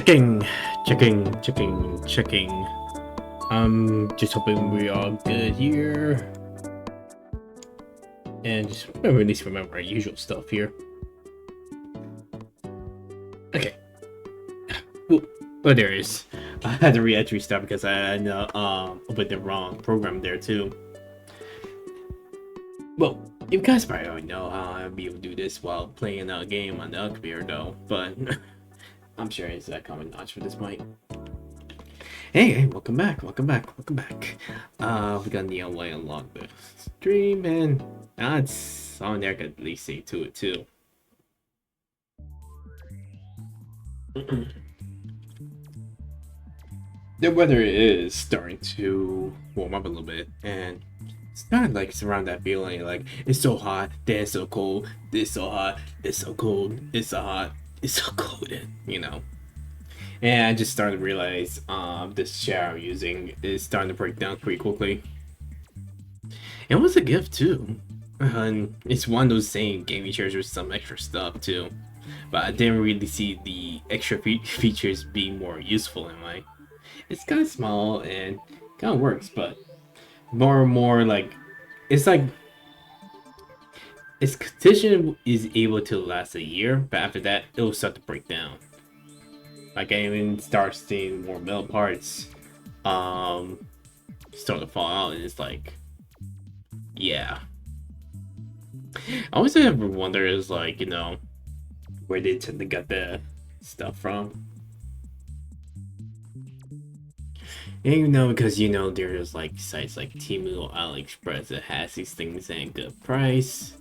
Checking, checking. I'm just hoping we are good here. And just at least remember our usual stuff here. Okay. Well, there is. I had the re-entry stuff because I opened the wrong program there too. Well, you guys probably already know how I'll be able to do this while playing a game on the computer though, but I'm sure it's that common knowledge for this point. Hey, welcome back. We got Neon Light unlocked the stream, and it's on there. I could at least say to it too. The weather is starting to warm up a little bit, and it's kind of like it's around that feeling like it's so hot, then it's so cold, it's so hot, it's so cold, it's so hot, it's so cold, and I just started to realize this chair I'm using is starting to break down pretty quickly. It was a gift too. And it's one of those same gaming chairs with some extra stuff too. But I didn't really see the extra features being more useful in my. It's kind of small and kind of works, but more and more like it's like its condition is able to last a year, but after that it'll start to break down. Like I even start seeing more metal parts start to fall out, and it's like, yeah. I always ever wonder is like, where they tend to get the stuff from. And because there's like sites like Temu or AliExpress that has these things at a good price.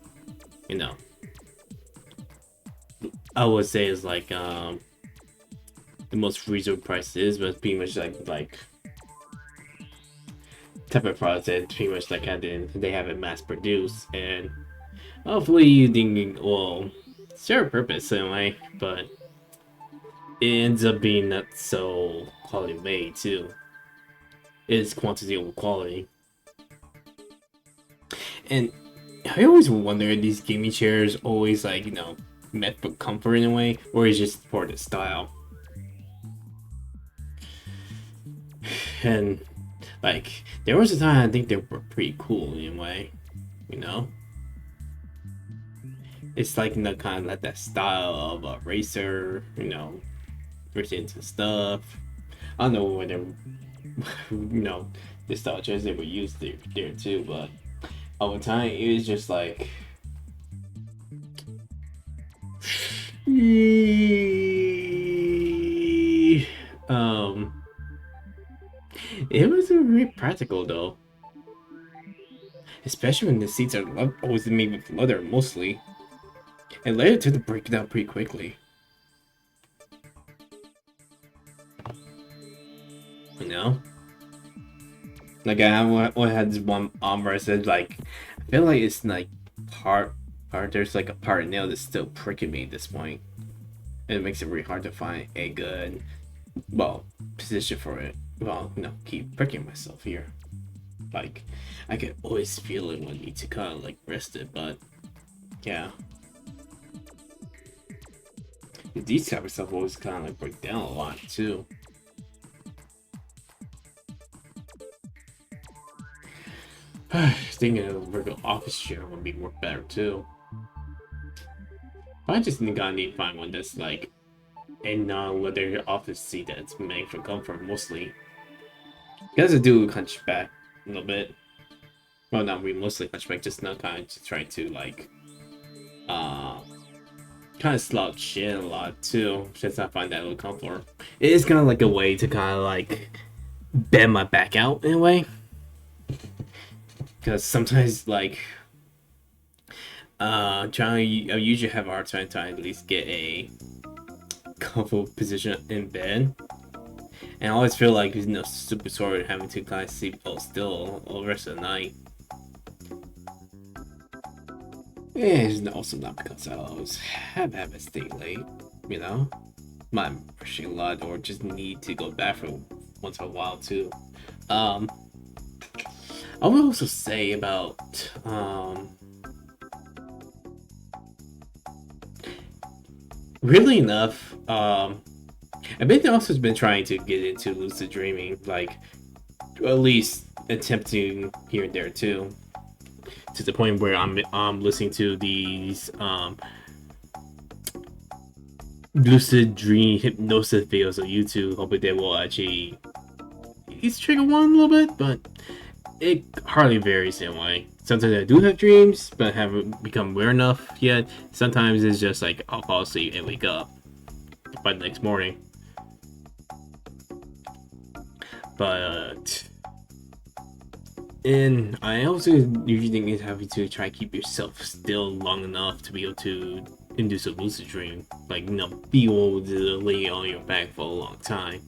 I would say it's like the most reasonable price is, but it's pretty much like type of product that pretty much like they have it mass produced, and hopefully you think serve a purpose in a way, but it ends up being not so quality made too. It's quantity over quality. And I always wonder if these gaming chairs always like, meant for comfort in a way, or is just for the style. And like there was a time I think they were pretty cool in a way, It's like kind of like that style of a racer, rich into stuff. I don't know whether the style chairs they were used there too, but over time it was just like it was really practical though, especially when the seats are always made with leather mostly, and leather tend to break down pretty quickly. Like I had this one armrest that like I feel like it's like part there's like a part nail that's still pricking me at this point, and it makes it really hard to find a good position for it. Keep pricking myself here. Like I can always feel it when I need to kind of like rest it, but yeah, these type of stuff always kind of like break down a lot too. Thinking of a regular office chair would be work better too. I just think I need to find one that's like a non-leather office seat that's made for comfort mostly. Because I do hunchback a little bit. Well, not really mostly hunchback, just not kind of just trying to like kind of slouch in a lot too. Since I find that a little comfort. It is kind of like a way to kind of like bend my back out in a way. Because sometimes like I usually have a hard time to at least get a comfortable position in bed, and I always feel like super sore having to kind of sleep still all the rest of the night. And it's also not because I always have habits stay late, might rushing a lot or just need to go to the bathroom once in a while too. I would also say about weirdly enough, I've been also been trying to get into lucid dreaming, like at least attempting here and there too, to the point where I'm listening to these lucid dream hypnosis videos on YouTube, hoping they will actually at least trigger one a little bit, but it hardly varies in a way. Sometimes I do have dreams, but haven't become aware enough yet. Sometimes it's just like I'll fall asleep and wake up by the next morning. But and I also usually think it's having to try to keep yourself still long enough to be able to induce a lucid dream. Like, be able to lay on your back for a long time.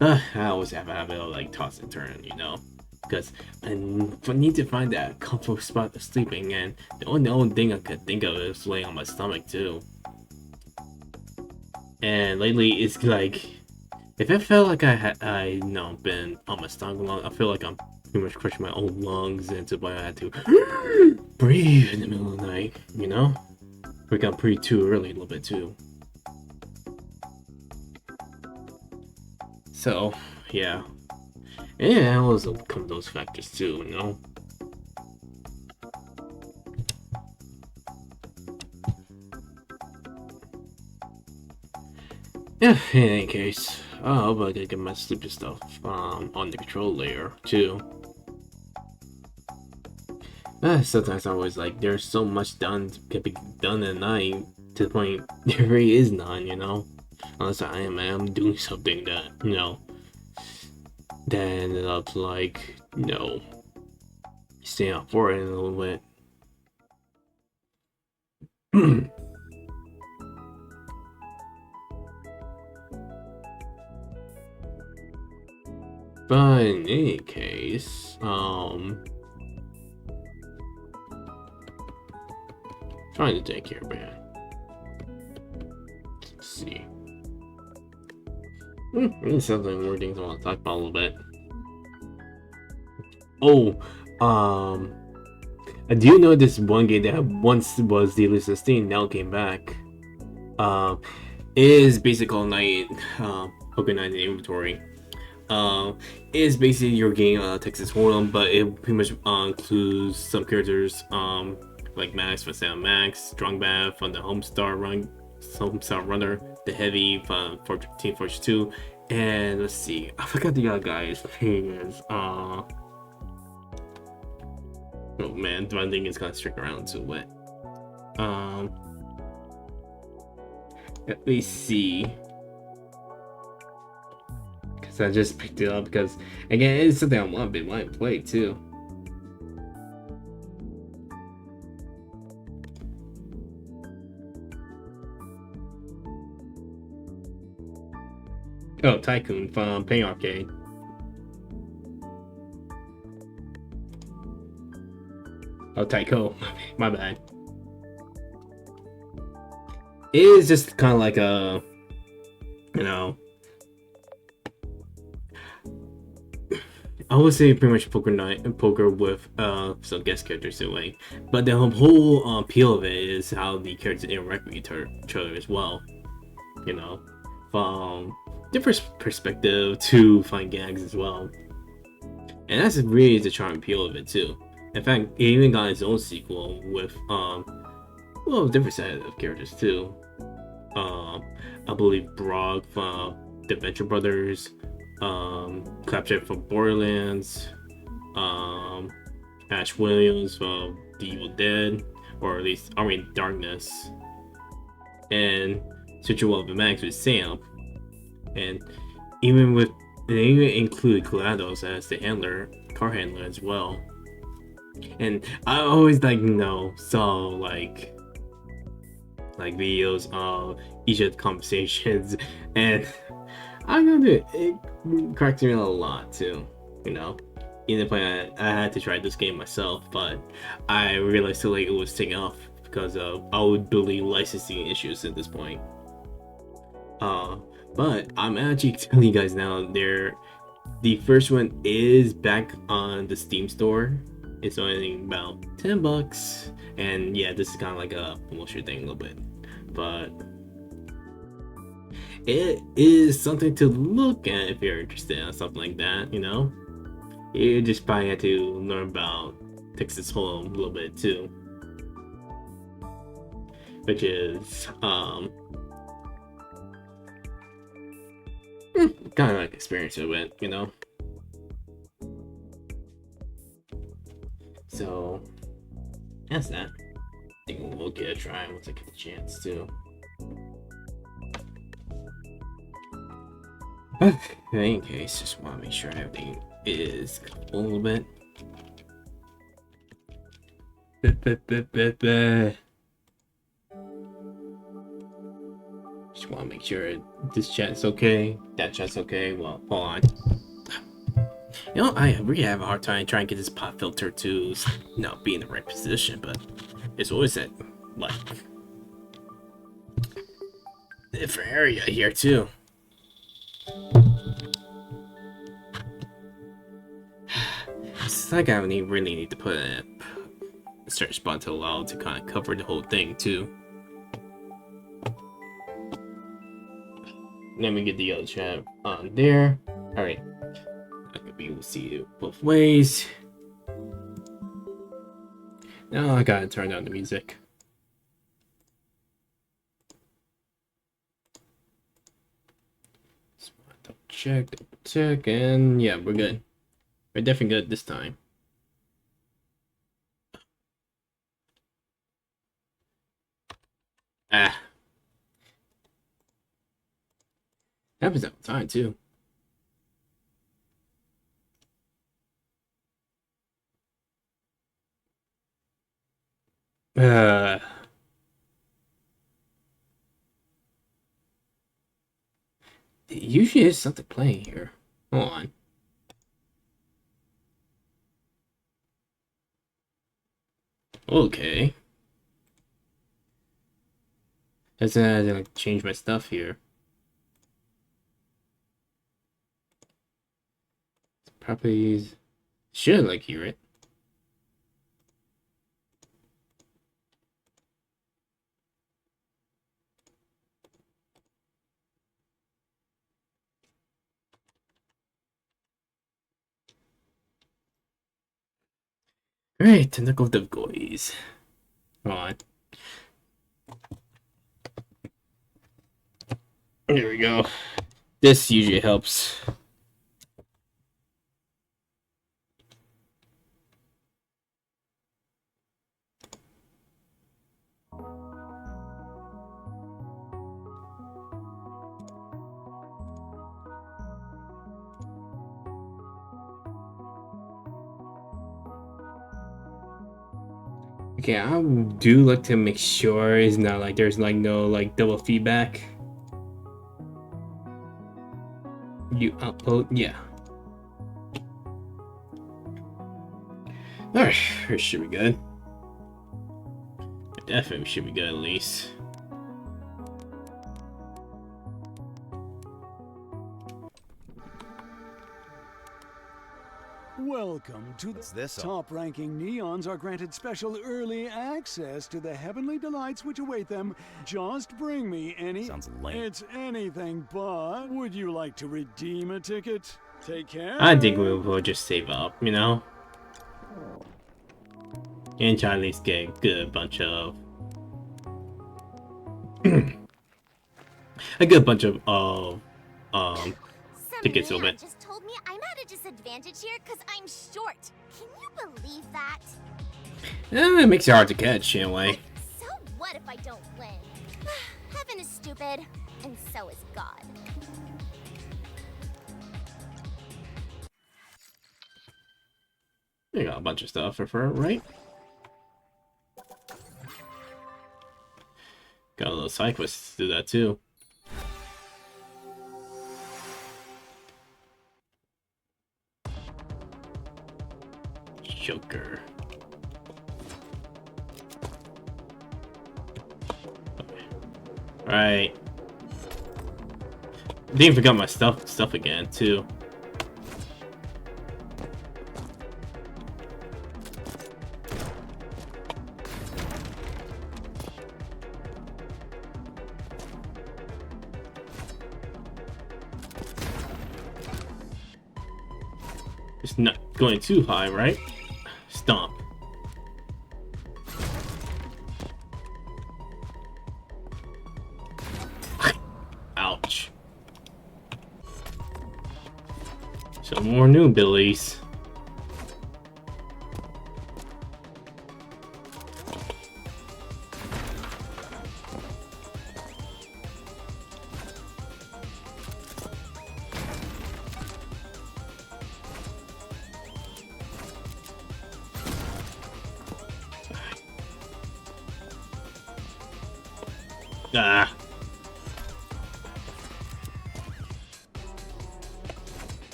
I always have a habit of like toss and turn, because I need to find that comfortable spot of sleeping, and the only thing I could think of is laying on my stomach too. And lately, it's like if I felt like I been on my stomach long, I feel like I'm pretty much crushing my own lungs, and to why I had to breathe in the middle of the night. Wake up pretty too early a little bit too. So yeah. Yeah, it was come those factors too. Yeah, in any case, I hope I can get my sleepy stuff on the control layer too. Sometimes I always like there's so much can be done at night to the point there really is none, Unless I am doing something that, that ended up like, staying up for it a little bit. But in any case, trying to take care of it. Let's see. There's something more things I want to talk about a little bit. Do you know this one game that once was the 16 now came back? Is basically night Poker Night Inventory. Is basically your game Texas Hold'em, but it pretty much includes some characters like Max from Sam Max, Strongbath from the Homestar Runner, the Heavy from Team Fortress 2, and let's see, I forgot the other guy's name is oh man, I think it's gonna stick around to it. Let me see, because I just picked it up because again it's something I want to play too. Oh, Tycoon from Pain Arcade. Oh, Tyco. My bad. It is just kind of like a, I would say pretty much poker with some guest characters in a way. But the whole appeal of it is how the characters interact with each other as well. From different perspective to find gags as well. And that's really the charm appeal of it too. In fact, it even got its own sequel with different set of characters too. I believe Brock from the Venture Brothers, Claptrap from Borderlands, Ash Williams from The Evil Dead, or at least Army of Darkness, and Situal of Max with Sam, and they even include GLaDOS as the car handler as well. And I always saw like videos of each of the conversations, and I know that it cracked me a lot too. Even if I had to try this game myself, but I realized too late it was taken off because of outwardly licensing issues at this point. But I'm actually telling you guys now, the first one is back on the Steam store. It's only about $10, and yeah, this is kind of like a promotion thing a little bit, but it is something to look at if you're interested in something like that, you know? You just probably have to learn about Texas Hold'em a little bit too. Which is kind of like experience with it, you know? So that's that. I think we'll give it a try once I get the chance to. But in any case, just want to make sure everything is comfortable a little bit. Just want to make sure this chat's okay, that chat's okay. Well, hold on. You know, I really have a hard time trying to get this pop filter to be in the right position, but it's always at like different area here too. It's like I really need to put a search spot to allow it to kind of cover the whole thing too. Let me get the other chat on there. All right, I could be able to see it both ways. Now I gotta turn down the music. Double check, and yeah, we're good. We're definitely good this time. Ah. Happens all the time too. Usually there's something playing here. Hold on. Okay. Doesn't have to like change my stuff here. Properties should like hear it. Great, technical difficulties. Hold on. There we go. This usually helps. Okay, I do like to make sure it's not like there's like no like double feedback. You upload, yeah. Alright, this should be good. Definitely should be good at least. Welcome to this. Top-ranking neons are granted special early access to the heavenly delights which await them. Just bring me any... Sounds lame. It's anything but... Would you like to redeem a ticket? Take care. I think we'll just save up, you know? And try to at least get a good bunch of... a good bunch of, tickets over it. Just told me I'm at a disadvantage here because I'm short. Can you believe that? It makes it hard to catch, anyway. So what if I don't win? Heaven is stupid, and so is God. You got a bunch of stuff for her, right? Got a little side quest to do that too. Joker. Alright. Didn't forget my stuff again too. It's not going too high, right? Stomp. Ouch. Some more new abilities. Ah.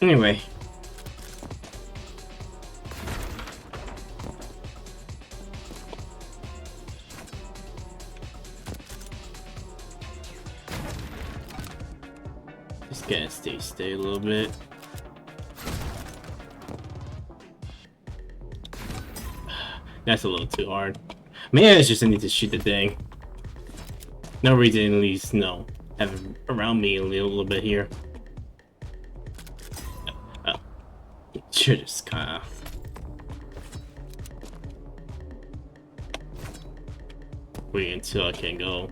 Anyway. Just gotta stay a little bit. That's a little too hard. Maybe I just need to shoot the thing. No reason at least, no. Have it around me a little bit here. Should just kinda... wait until I can go.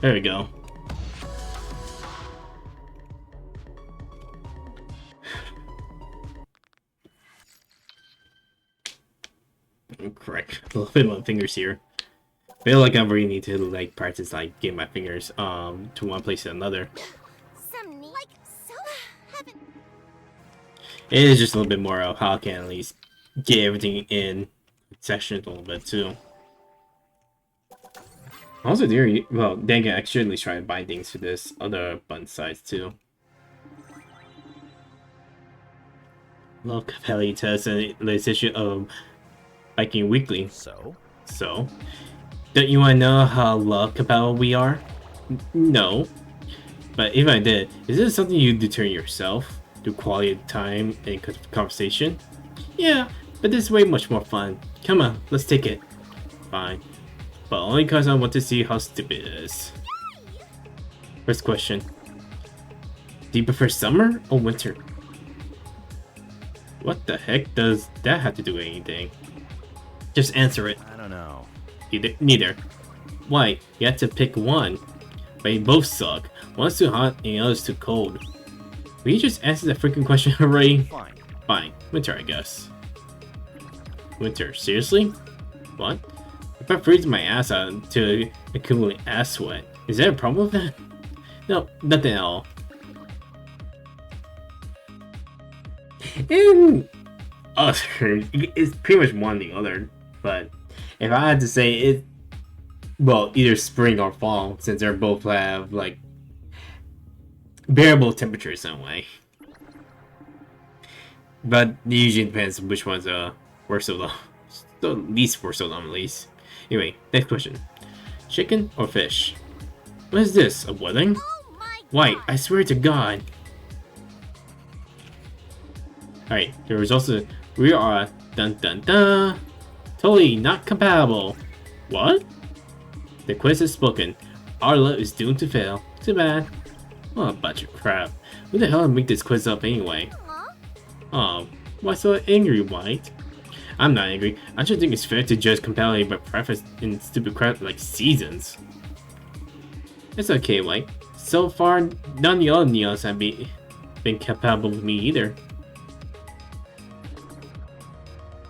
There we go. Correct. A little bit of my fingers here. I feel like I really need to like practice like get my fingers to one place to another. Some neat, like so heaven. It is just a little bit more of how I can at least get everything in sections a little bit too. Also, well, then again, I should at least try to buy things for this other button size too. Love Capelli test and latest issue of Biking Weekly. So, don't you want to know how love Capella we are? No, but if I did, is this something you determine yourself through quality of time and conversation? Yeah, but this is way much more fun. Come on, let's take it. Fine. But only because I want to see how stupid it is. First question. Do you prefer summer or winter? What the heck does that have to do with anything? Just answer it. I don't know. Neither. Why? You have to pick one. But you both suck. One's too hot and the other's too cold. Will you just answer the freaking question already? Fine. Fine. Winter, I guess. Winter. Seriously? What? If I freeze my ass out to accumulate ass sweat, is there a problem with that? No, nothing at all. And other, it's pretty much one or the other. But if I had to say it, well, either spring or fall, since they both have like bearable temperatures in a way. But it usually depends on which one's worse of the least worse of them at least. Anyway, next question. Chicken or fish? What is this? A wedding? Oh my Why? God. I swear to God. Alright, the results of we are dun dun dun. Totally not compatible. What? The quiz is spoken. Our love is doomed to fail. Too bad. What a bunch of crap. Who the hell would make this quiz up anyway? Aw. Oh, why so angry, White? I'm not angry. I just think it's fair to judge compatibility by preference in stupid crap like seasons. It's okay, White. So far, none of the other neons have been compatible with me either.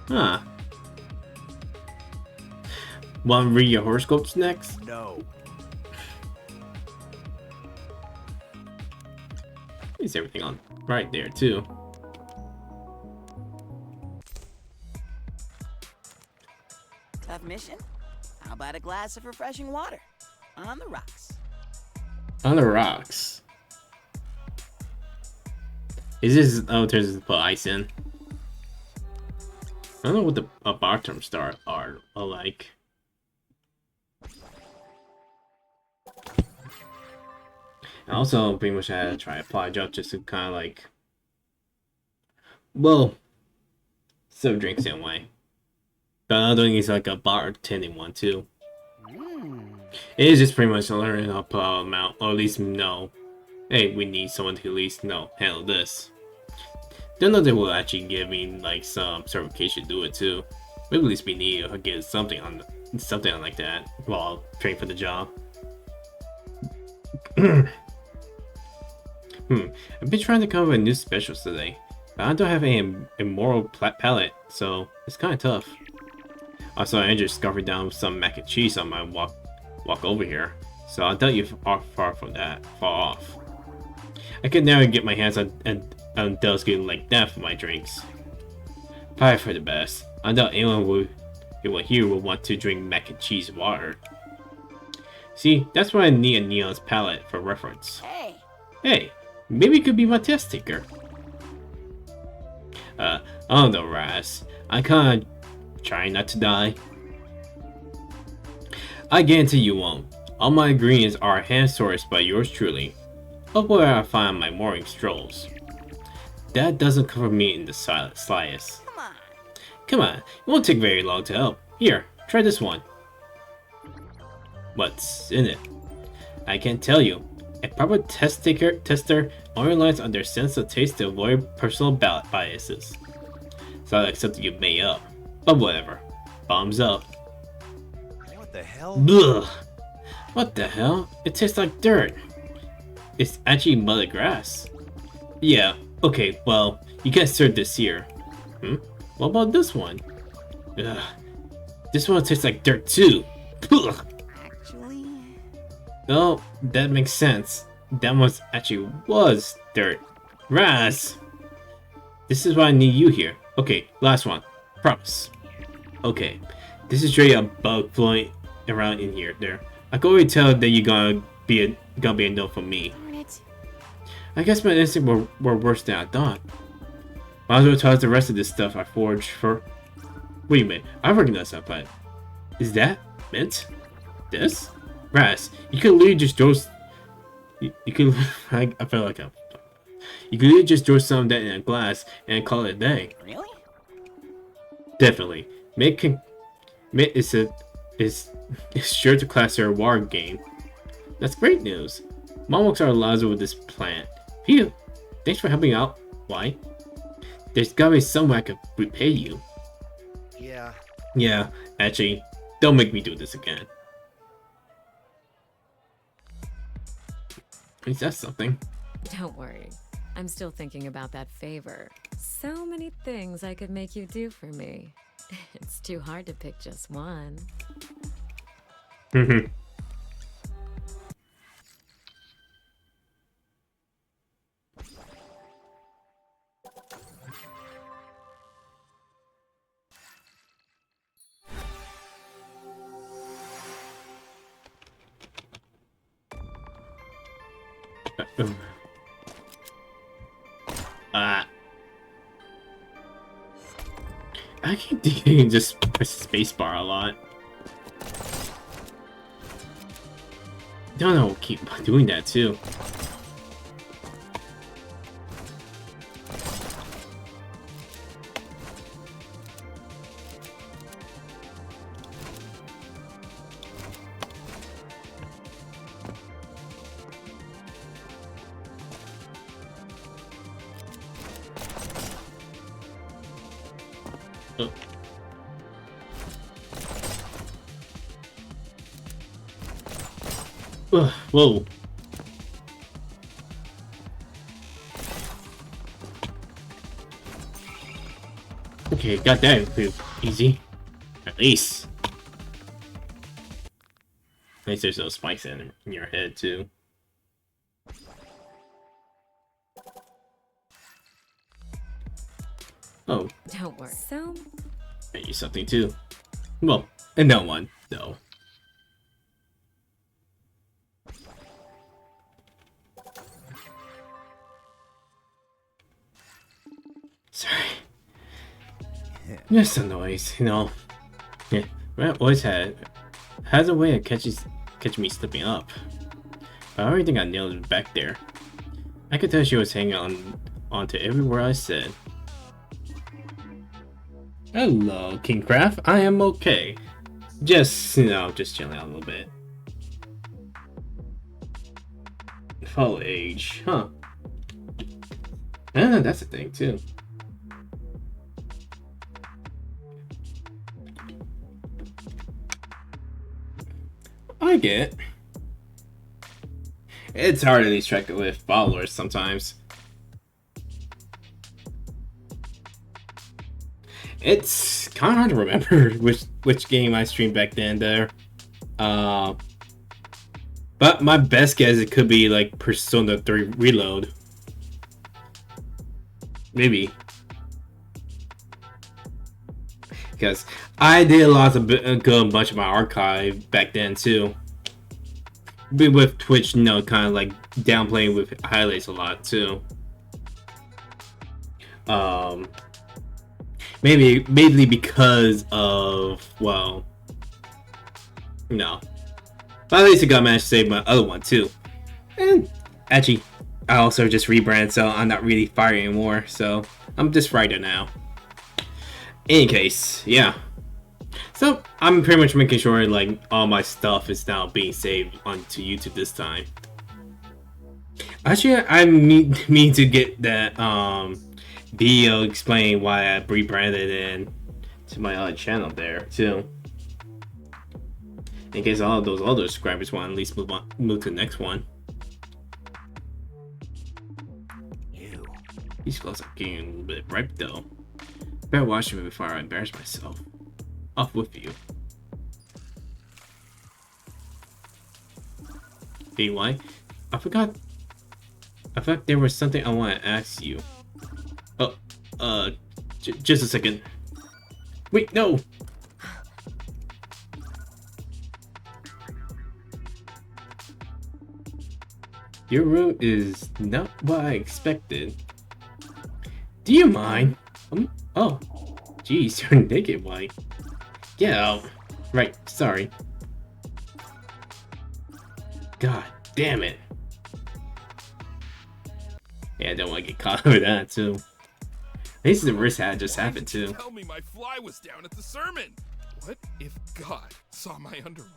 Huh. Want to read your horoscopes next? No. Is everything on right there too? Tough mission? How about a glass of refreshing water? On the rocks. On the rocks. Is this there's to put ice in? I don't know what the bar term star are like. I also pretty much had to try to apply job just to kind of like, well, serve drinks anyway. But another thing is like a bartending one too. It is just pretty much learning up amount, or at least know, hey, we need someone to at least know handle this. Don't know they will actually give me like some certification to do it too. But at least we need to get something on like that while training for the job. I've been trying to come up with new specials today, but I don't have any immoral palate, so it's kind of tough. Also, I just scarfed down some mac and cheese on my walk over here, so I doubt you are far off. I could never get my hands on delicacy like that for my drinks. Probably for the best. I doubt anyone here will want to drink mac and cheese water. See, that's why I need a Neon's palate for reference. Hey, maybe it could be my test taker. I don't know, Raz. I kinda trying not to die. I guarantee you won't. All my ingredients are hand-sourced by yours truly. Up where I find my morning strolls. That doesn't cover me in the slightest. Come on, it won't take very long to help. Here, try this one. What's in it? I can't tell you. A proper tester only relies on their sense of taste to avoid personal biases. It's not like something you made up. But whatever. Bombs up. What the hell? Ugh. What the hell? It tastes like dirt. It's actually muddy grass. Yeah, okay, well, you can't serve this here. What about this one? Ugh. This one tastes like dirt too. Ugh. Actually... Oh, that makes sense. That one actually was dirt. Raz! This is why I need you here. Okay, last one. Promise. Okay, this is straight up bug floating around in here. There, I can already tell that you're gonna be a no from me. I guess my instincts were worse than I thought. Might as well try the rest of this stuff I forged for. Wait a minute, I recognize that pipe. Is that mint? This? Raz, you could literally just throw. You could. I felt like you could literally just throw some of that in a glass and call it a day. Really? Definitely. Mint is sure to class their war game. That's great news. Mom works our lives with this plant. Phew. Thanks for helping out. Why? There's gotta be some way I could repay you. Yeah. Yeah, actually, don't make me do this again. At least that's something. Don't worry. I'm still thinking about that favor. So many things I could make you do for me. It's too hard to pick just one. I keep thinking just press spacebar a lot. Don't know, keep doing that too. Whoa. Okay, got that easy. At least. At least there's no spikes in your head too. Oh. Don't worry. So, I use something too. Well, and no one, though. Sorry. Just a noise, you know. Yeah, Rat always has a way of catching me slipping up. I already think I nailed it back there. I could tell she was hanging on to every word I said. Hello, Kingcraft. I am okay. Just, just chilling out a little bit. Follow age, huh? That's a thing too. I get it. It's hard to lose track with followers sometimes. It's kind of hard to remember which game I streamed back then there. But my best guess it could be like Persona 3 Reload. Maybe. Because I did a lot of a good bunch of my archive back then too. With Twitch, kind of like downplaying with highlights a lot too. Maybe because of, well, no. But at least I got managed to save my other one too. And actually, I also just rebranded, so I'm not really Fire anymore. So I'm just Ryder now. Any case, yeah. So I'm pretty much making sure like all my stuff is now being saved onto YouTube this time. Actually, I mean to get that video explaining why I rebranded in to my other channel there too. In case all of those other subscribers want to at least move to the next one. Ew. These clothes are getting a little bit ripe though. Better watch me before I embarrass myself. Off with you. Hey, why? I forgot there was something I want to ask you. Oh, just a second. Wait, no! Your room is not what I expected. Do you mind? Oh, geez, you're naked, White. Get out. Right, sorry. God damn it. Yeah, I don't want to get caught with that, too. This is the worst had just happened, too. Tell me my fly was down at the sermon. What if God saw my underwear?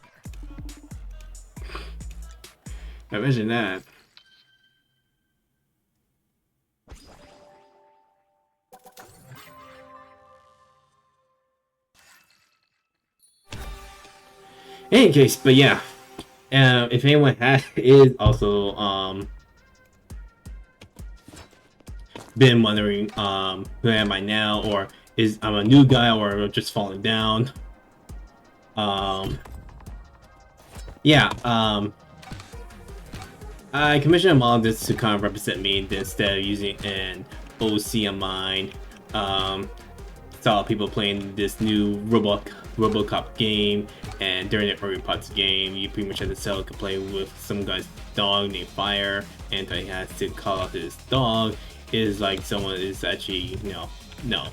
Imagine that. In any case, but yeah, if anyone is also been wondering who am I now, or is I'm a new guy, or just falling down, yeah, I commissioned a model this to kind of represent me instead of using an OC of mine. Saw people playing this new RoboCop game, and during the early parts of the game, you pretty much have to settle a complaint with some guy's dog named Fire, and he has to call out his dog. Is like someone is actually,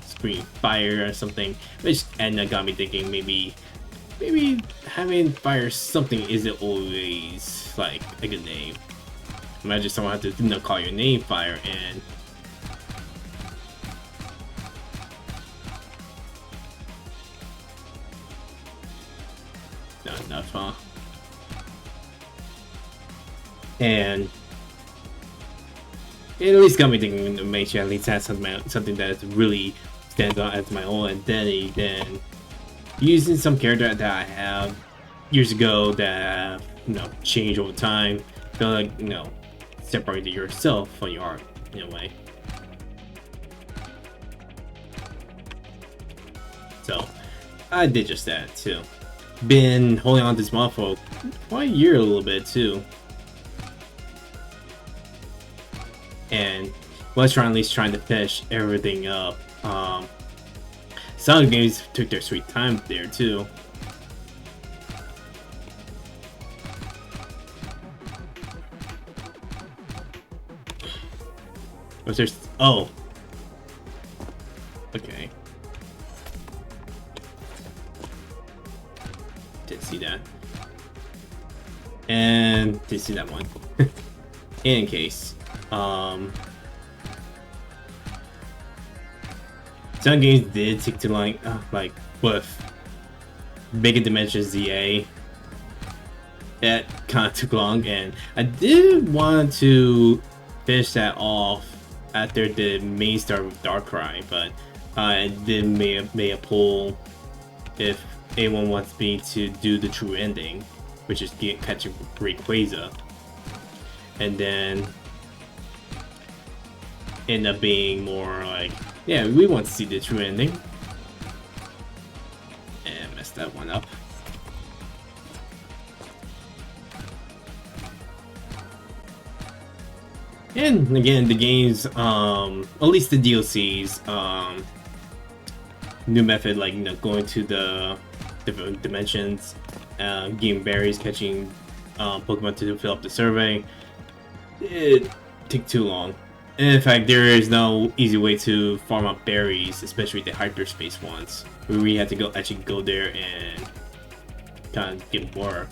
screaming fire or something, which and that got me thinking maybe having Fire something isn't always like a good name. Imagine someone have to call your name Fire and not enough, huh? And it at least got me thinking to make sure at least have something that really stands out as my own identity than using some character that I have years ago that have, changed over time. Feel like, separated yourself from your art in a way. So I did just that too. Been holding on to this mod for quite a year a little bit too. And was at least trying to finish everything up. Some of the games took their sweet time there too. Was there? Oh. Okay. Didn't see that. And did see that one. In case. Some games did take too long, like with Bigger Dimensions ZA. That kind of took long, and I did want to finish that off after the main start with Darkrai, but I did make a poll if anyone wants me to do the true ending, which is catching Rayquaza, and then end up being more like, yeah, we want to see the true ending, and messed that one up. And again, the games, at least the DLCs, new method, like, you know, going to the different dimensions, getting berries, catching Pokemon to fill up the survey, it took too long. And in fact, there is no easy way to farm up berries, especially the hyperspace ones, where we had to actually go there and kind of get more.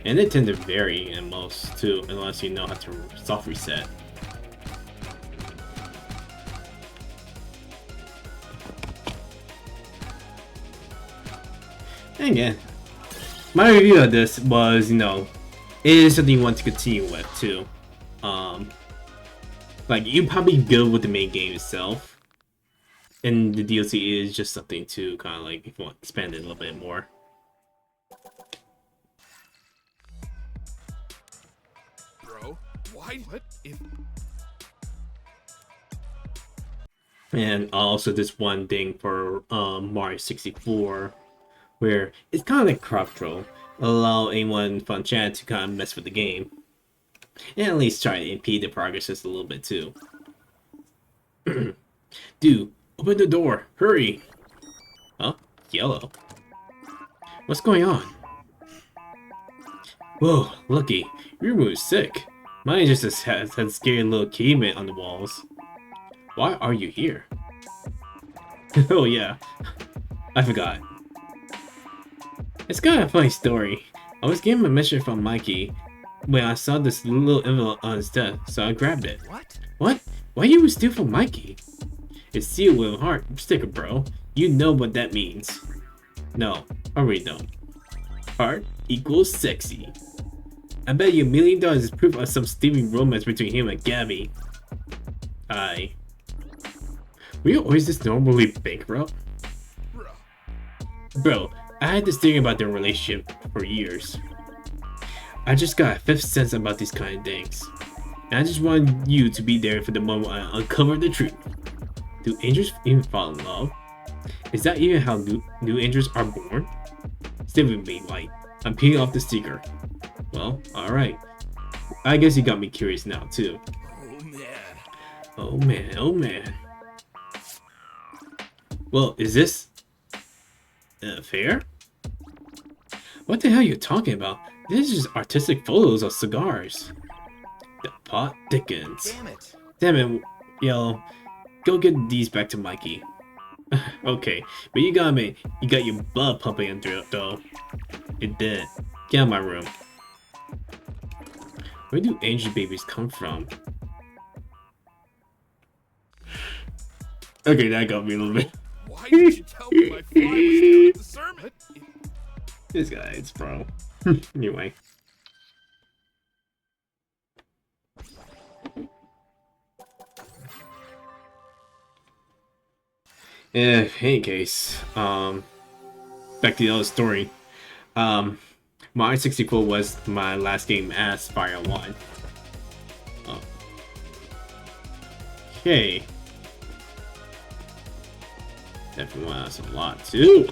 And they tend to vary in most too, unless you know how to soft reset. And again, my review of this was, you know, it is something you want to continue with too. Like, you probably good with the main game itself, and the DLC is just something to kind of like, if you want to expand it a little bit more. Bro, why? What if? And also this one thing for Mario 64, where it's kind of like crop control, allow anyone from chat to kind of mess with the game, and at least try to impede the progress just a little bit too. Dude, open the door, hurry! Huh? Yellow? What's going on? Whoa, Lucky, your room is sick. Mine just has scary little caveman on the walls. Why are you here? Oh yeah, I forgot. It's kind of a funny story. I was given a mission from Mikey when I saw this little envelope on his desk, so I grabbed it. What? What? Why you would steal from Mikey? It's sealed with a heart sticker, bro. You know what that means. No, I really don't. Heart equals sexy. I bet you $1 million is proof of some steaming romance between him and Gabby. Were you always this normally bankrupt? Bro, I had this theory about their relationship for years. I just got a fifth sense about these kind of things. And I just wanted you to be there for the moment I uncover the truth. Do angels even fall in love? Is that even how new angels are born? Stay with me, Light. I'm peeling off the sticker. Well, alright. I guess you got me curious now, too. Oh man. Oh man, oh man. Well, is this fair? What the hell are you talking about? This is just artistic photos of cigars. The pot thickens. Damn it. Damn it, yo. Go get these back to Mikey. Okay, but you got your blood pumping into it though. It did. Get out of my room. Where do angel babies come from? Okay, that got me a little bit. Why did you tell me my fly was down at the sermon? What if? This guy, it's bro. Anyway. In any case, back to the other story. Mario 64 was my last game as Fire 1. Oh. Okay. Definitely wants a lot too.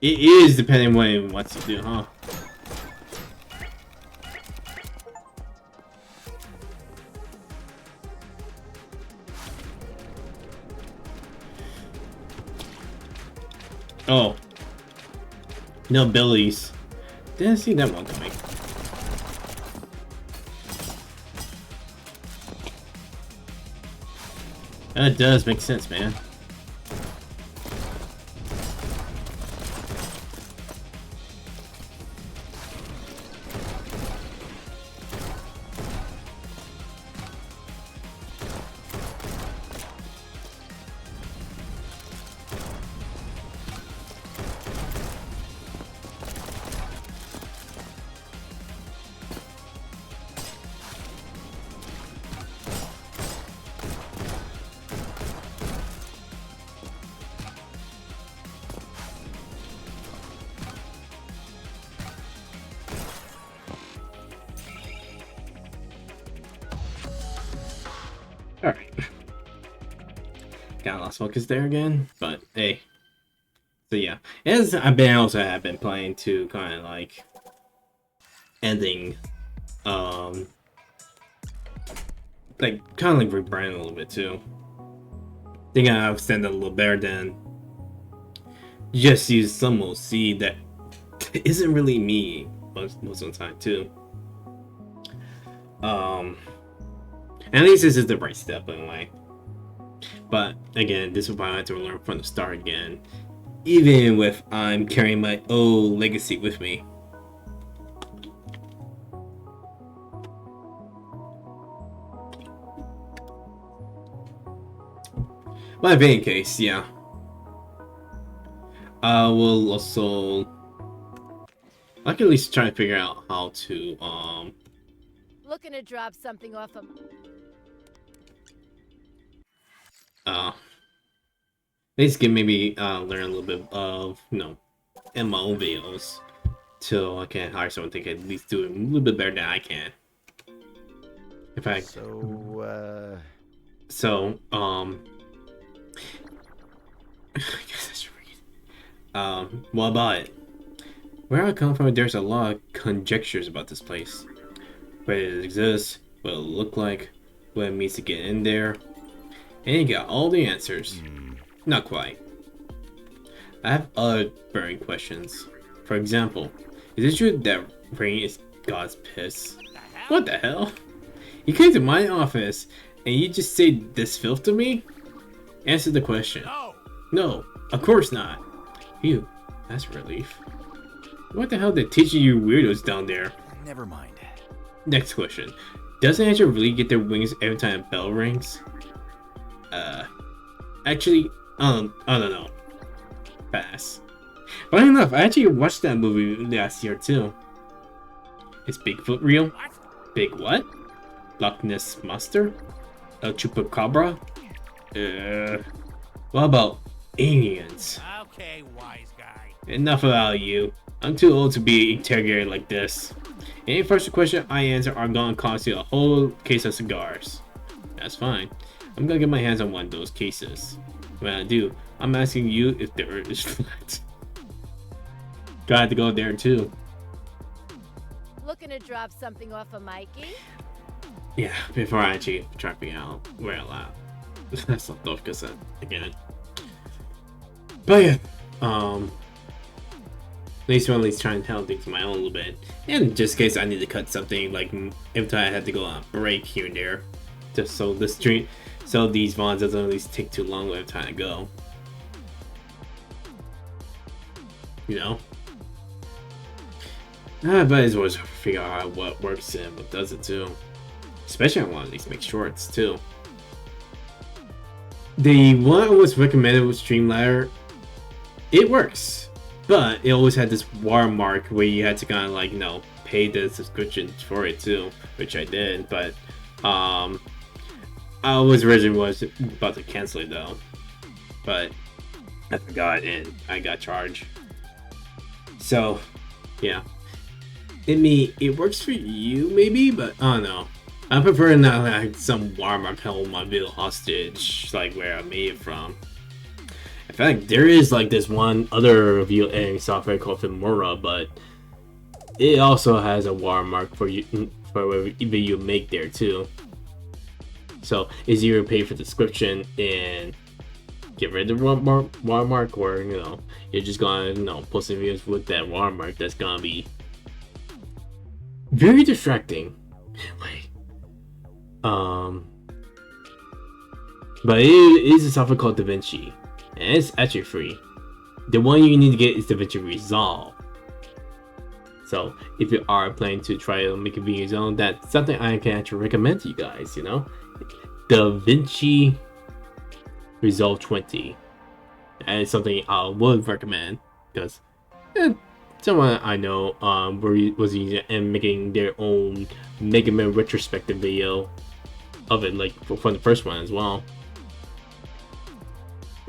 It is depending on what it wants to do, huh? Oh. No abilities. Didn't see that one coming. That does make sense, man. Alright. Got lost focus there again, but hey. So yeah. As I've been playing to kind of like ending like kind of like rebrand a little bit too. Think I'll extend it a little better than just use some OC that isn't really me most of the time too. At least this is the right step anyway. But again, this will probably have to learn from the start again. Even if I'm carrying my old legacy with me. But in any case, yeah. I will also I can at least try to figure out how to Looking to drop something off of. at least get maybe learn a little bit of in my own videos till I can hire someone to at least do it a little bit better than I can. In fact, So, I guess I should read. What about it? Where I come from, there's a lot of conjectures about this place. Where it exists, what it look like, what it means to get in there. And you got all the answers. Not quite. I have other burning questions. For example, is it true that rain is God's piss? What the hell? You came to my office and you just say this filth to me? Answer the question. No, of course not. Phew, that's a relief. What the hell they teaching you weirdos down there? never mind. Next question. Does an angel really get their wings every time a bell rings? Actually, I don't know. Pass. Funny enough, I actually watched that movie last year too. Is Bigfoot real? Big what? Loch Ness Monster? El Chupacabra? What about aliens? Okay, wise guy. Enough about you. I'm too old to be interrogated like this. Any first question I answer are gonna cost you a whole case of cigars. That's fine. I'm gonna get my hands on one of those cases. When I do, I'm asking you if the earth is flat. Got to go there too. Looking to drop something off of Mikey? Yeah, before I actually try to figure out where I'm at. That's not off because again. But yeah, at least at least try and handle things on my own a little bit. And just in case I need to cut something, like every time I had to go on a break here and there, just so the stream, so these VODs doesn't at least take too long every time I go. You know? But it's always figure out what works and what doesn't too. Especially I want to at least make shorts too. The one that was recommended with Streamladder, it works. But it always had this watermark where you had to kind of like, pay the subscription for it too, which I did. But I was originally about to cancel it though, but I forgot and I got charged. So yeah, it works for you maybe, but I don't know. I prefer not like some watermark held my video hostage, like where I made it from. I feel like there is like this one other video editing software called Filmora, but it also has a watermark for you for whatever video you make there too. So it's either pay for the subscription and get rid of the watermark, or you're just gonna posting videos with that watermark that's gonna be very distracting. Wait. But it is a software called DaVinci, and it's actually free. The one you need to get is DaVinci Resolve. So if you are planning to try to make a video zone, that's something I can actually recommend to you guys. DaVinci Resolve 20. And it's something I would recommend because someone I know was using it and making their own Mega Man retrospective video of it, like from the first one as well.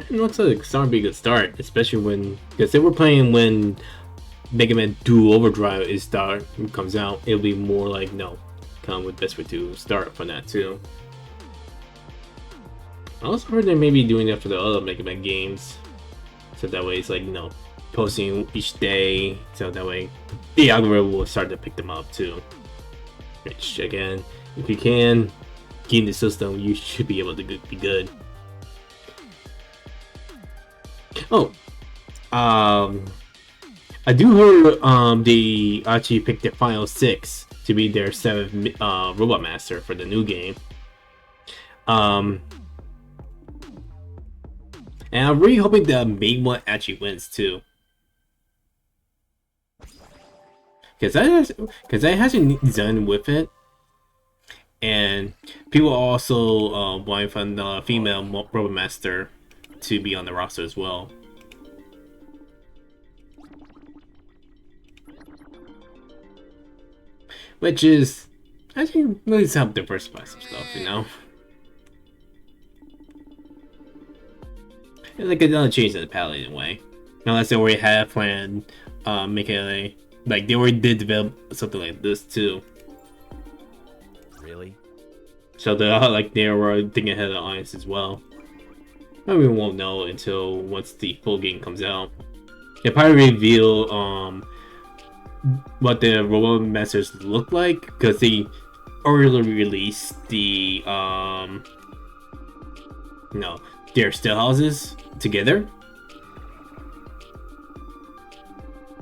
And it's starting to be a good start, especially because they were playing when Mega Man Dual Overdrive comes out. It'll be more like come with best way to start from that too. I also heard they may be doing that for the other Mega Man games, so that way it's like posting each day, so that way the algorithm will start to pick them up too. Which again, if you can game the system, you should be able to be good. Oh, I do hear they actually picked the Final 6 to be their 7th Robot Master for the new game. And I'm really hoping the main one actually wins too. Because that has a design with it. And people also wanting for the female Robot Master to be on the roster as well. Which is, I think, really help diversify some stuff, It's like another change to the palette in a way. Unless they already had planned making they already did develop something like this too. Really? So they were thinking ahead of the audience as well. But we won't know until once the full game comes out. They'll probably reveal what the Robot Masters look like, because they already released the their still houses together.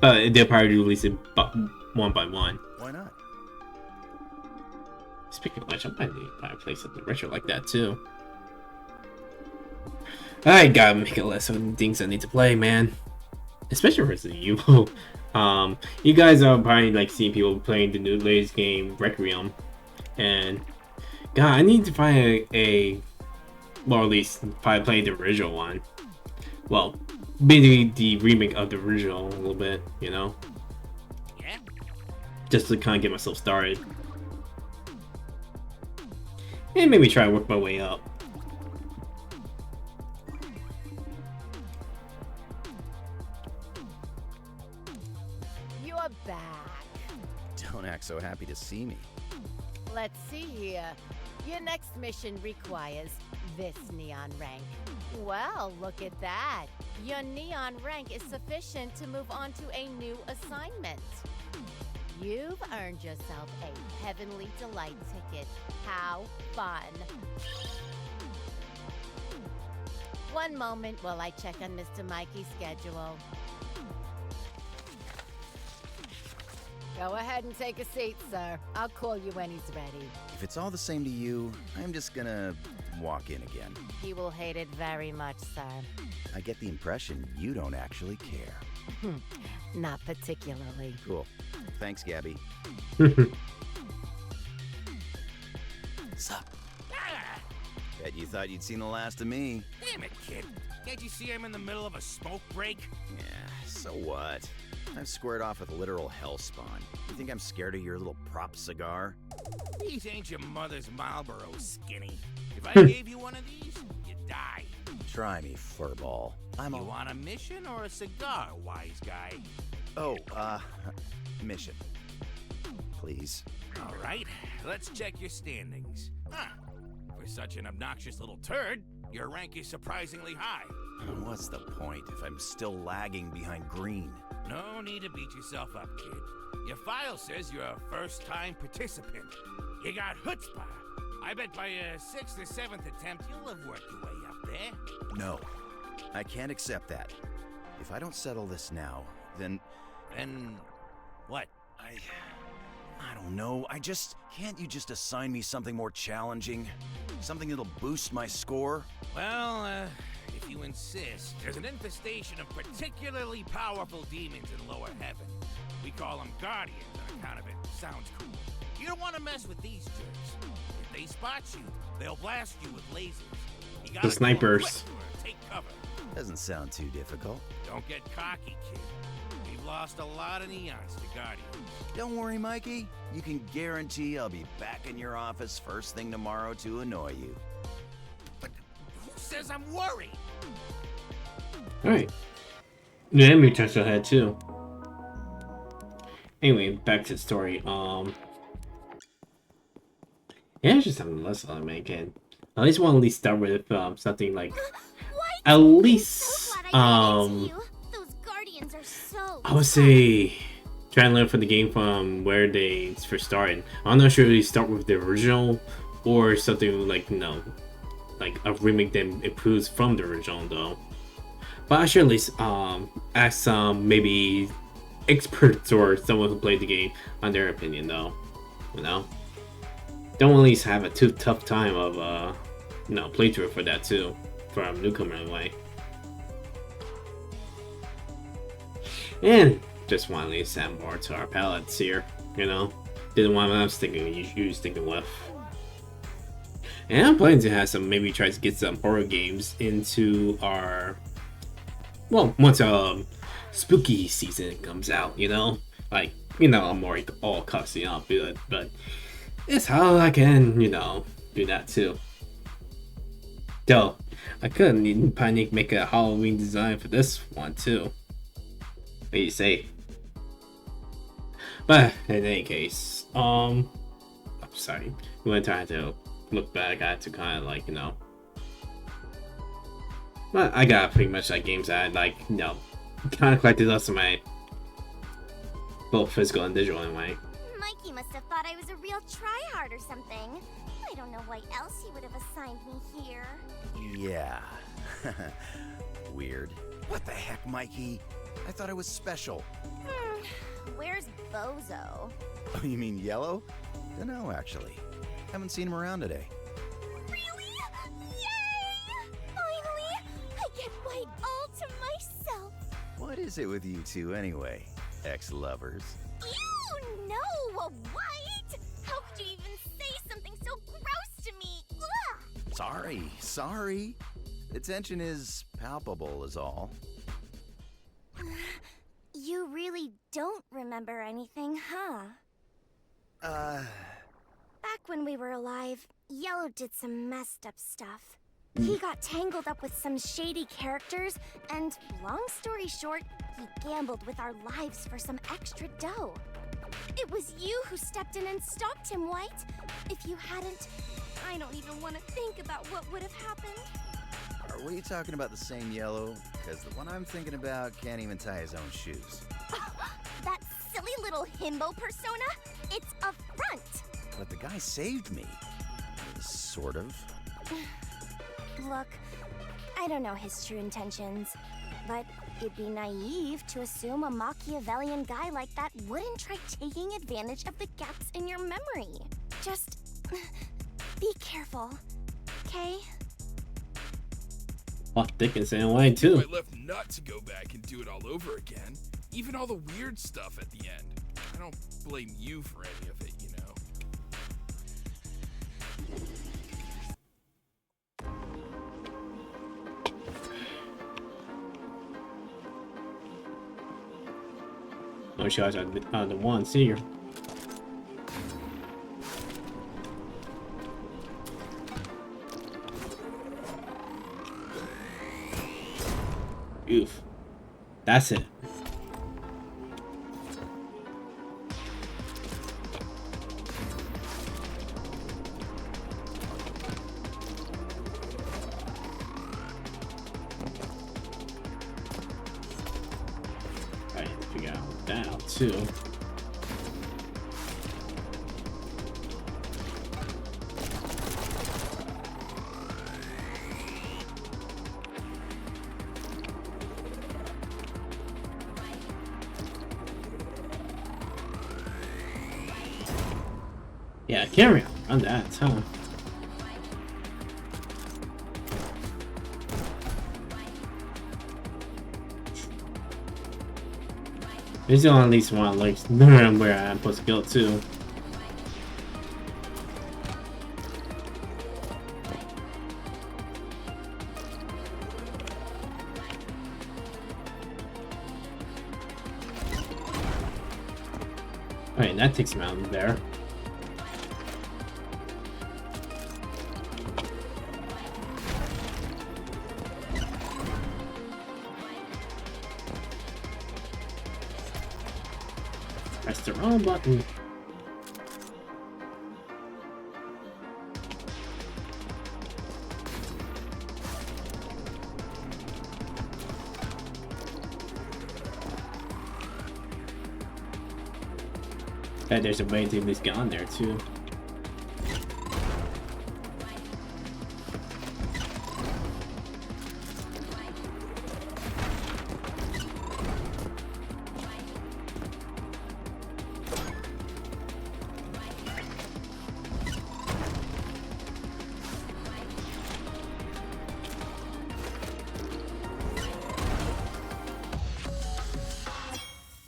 But they'll probably release it one by one. Why not? Speaking of which, I might need to play something retro like that too. I gotta make a list of things I need to play, man. Especially Resident Evil. You guys are probably seeing people playing the new latest game, Requiem, and God, I need to find or at least probably play the original one. Well, maybe the remake of the original a little bit, Yeah. just to kind of get myself started, and maybe try to work my way up. You're back. Don't act so happy to see me. Let's see here. Your next mission requires this neon rank. Well, look at that. Your neon rank is sufficient to move on to a new assignment. You've earned yourself a Heavenly Delight ticket. How fun. One moment while I check on Mr. Mikey's schedule. Go ahead and take a seat, sir. I'll call you when he's ready. If it's all the same to you, I'm just gonna walk in again. He will hate it very much, sir. I get the impression you don't actually care. Not particularly. Cool. Thanks, Gabby. Sup? Bet you thought you'd seen the last of me. Damn it, kid. Can't you see I'm in the middle of a smoke break? Yeah, so what? I've squared off with a literal hellspawn. You think I'm scared of your little prop cigar? These ain't your mother's Marlboro, skinny. If I gave you one of these, you'd die. Try me, furball. You want a mission or a cigar, wise guy? Oh, mission. Please. All right, let's check your standings. Huh. For such an obnoxious little turd, your rank is surprisingly high. What's the point if I'm still lagging behind green? No need to beat yourself up, kid. Your file says you're a first-time participant. You got chutzpah. I bet by your 6th or 7th attempt, you'll have worked your way up there. No, I can't accept that. If I don't settle this now, then Then what? I don't know. Can't you just assign me something more challenging? Something that'll boost my score? Well, if you insist, there's an infestation of particularly powerful demons in lower heaven. We call them guardians on account of it. Sounds cool. You don't want to mess with these jerks. If they spot you, they'll blast you with lasers. You gotta The snipers. go quick or take cover. Doesn't sound too difficult. Don't get cocky, kid. We've lost a lot of neons to guardians. Don't worry, Mikey. You can guarantee I'll be back in your office first thing tomorrow to annoy you. But who says I'm worried? Alright. The enemy touched ahead too. Anyway, back to the story. Yeah, it's just something less on my kid. I at least want to start with something like at least Those guardians are so I would say try and learn from the game from where they first started. I'm not sure if they start with the original or something like like a remake that improves from the original though. But I should at least ask some maybe experts or someone who played the game on their opinion though. Don't at least have a too tough time of playthrough for that too, from newcomer anyway. And just want to at least add more to our palettes here, Didn't want what I was thinking you was thinking with. And I'm planning to have maybe try to get some horror games into our once spooky season comes out, Like, I'm more all cussing up, but it's how I can, do that too. Though, I could probably make a Halloween design for this one too. What do you say? But in any case, I'm sorry. When trying to look back, I had to kind of but I got pretty much like games that I kind of collected lots of my both physical and digital anyway. Mikey must have thought I was a real tryhard or something. I don't know why else he would have assigned me here. Yeah. Weird. What the heck, Mikey? I thought I was special. Where's Bozo? Oh, you mean Yellow? Dunno, actually. Haven't seen him around today. Really? Yay! Finally! I get White all to myself. What is it with you two, anyway? Ex-lovers? Ew, no! White! How could you even say something so gross to me? Ugh! Sorry. The tension is palpable is all. You really don't remember anything, huh? Back when we were alive, Yellow did some messed up stuff. He got tangled up with some shady characters, and long story short, he gambled with our lives for some extra dough. It was you who stepped in and stopped him, White. If you hadn't, I don't even want to think about what would have happened. Are we talking about the same Yellow? Because the one I'm thinking about can't even tie his own shoes. That silly little himbo persona? It's a front! But the guy saved me. Sort of. Look, I don't know his true intentions, but it'd be naive to assume a Machiavellian guy like that wouldn't try taking advantage of the gaps in your memory. Just be careful, okay? Well, Dickens and Wayne too. I left nut to go back and do it all over again. Even all the weird stuff at the end. I don't blame you for any of it, No shots on the one senior. Oof. That's it. too. Yeah, carry on that, huh? There's still at least one like where I'm supposed to go to. Alright, that takes him out of there. Press the wrong button. And there's a way to at least get on there too.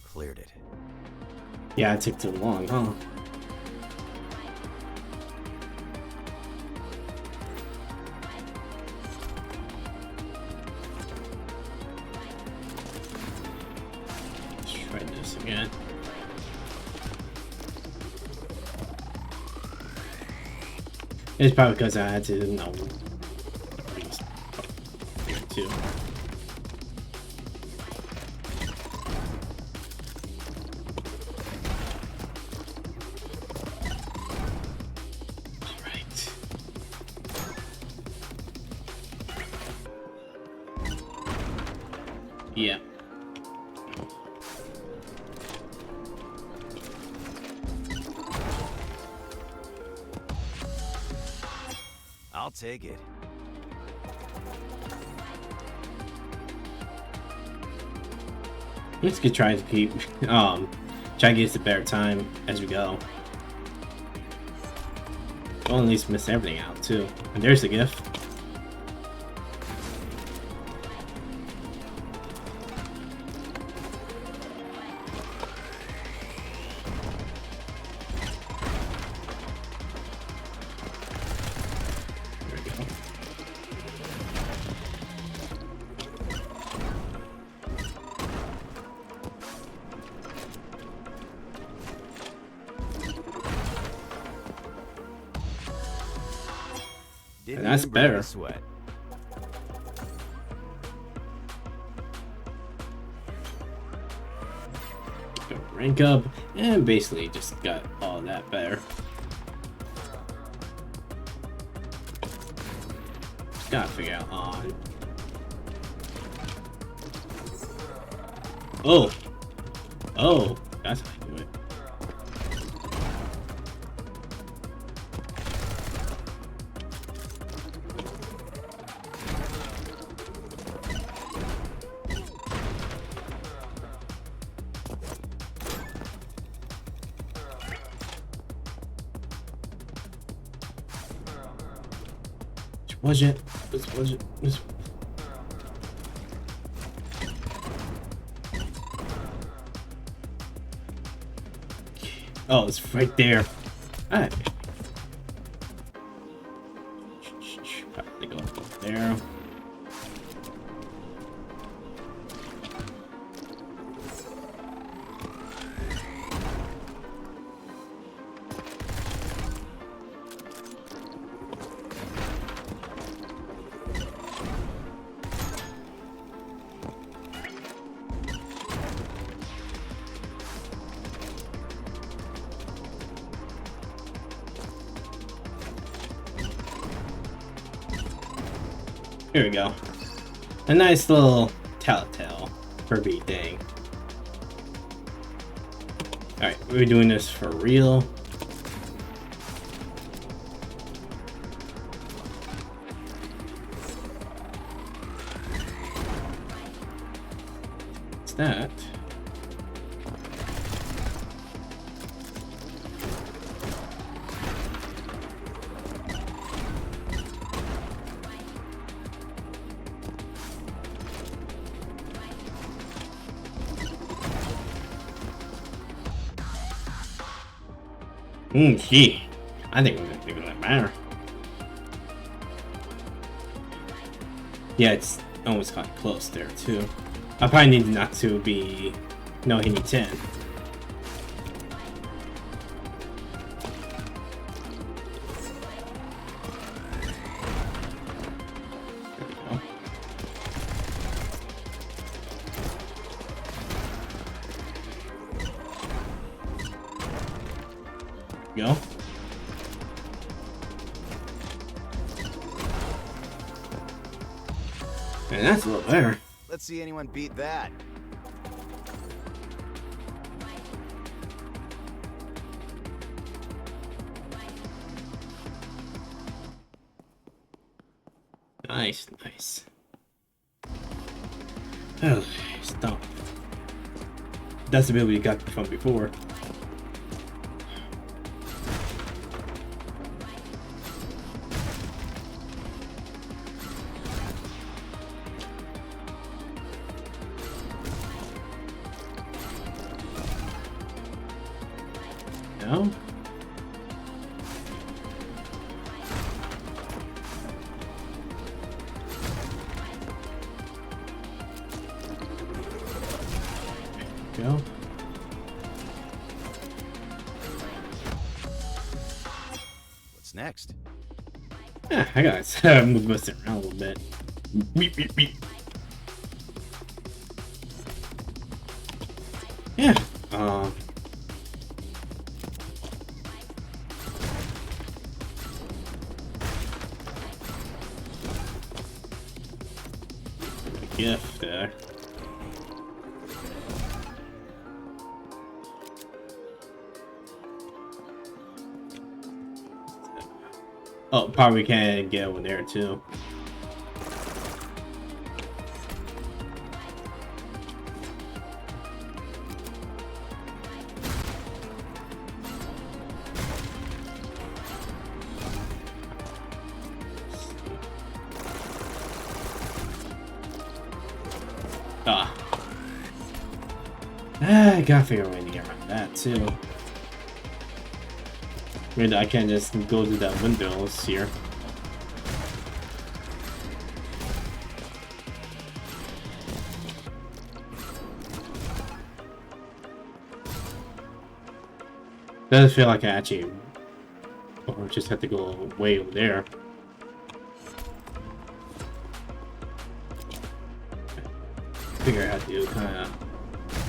Cleared it. Yeah, it took too long, huh? Let's try this again. It's probably because I had to know too. Yeah. I'll take it. Let's get try to keep try to get us a better time as we go. We'll at least miss everything out too. And there's the gift. Didn't That's even break a better. Sweat. Rank up and basically just got all that better. Just gotta figure out on. Oh, oh, that's how I do it. Was it? Was it? Oh, it's right there. Alright. Probably go there. Here we go. A nice little telltale Kirby thing. Alright, we're doing this for real. What's that? Gee. I think we're gonna do that better. Yeah, it's almost got close there too. I probably need not to be no hitting 10. Go. And that's a little better. Let's see anyone beat that. Nice, nice. Oh, stop. That's the ability we got from before. No? Go. What's next? Yeah, I gotta move this around a little bit. Beep, beep, beep. Yeah. Gift there. Oh, probably can get over there too. I gotta figure out a way to get around that too. Maybe I can't just go to that windows here. Doesn't feel like I actually, or just have to go way over there. Figure out how to kind of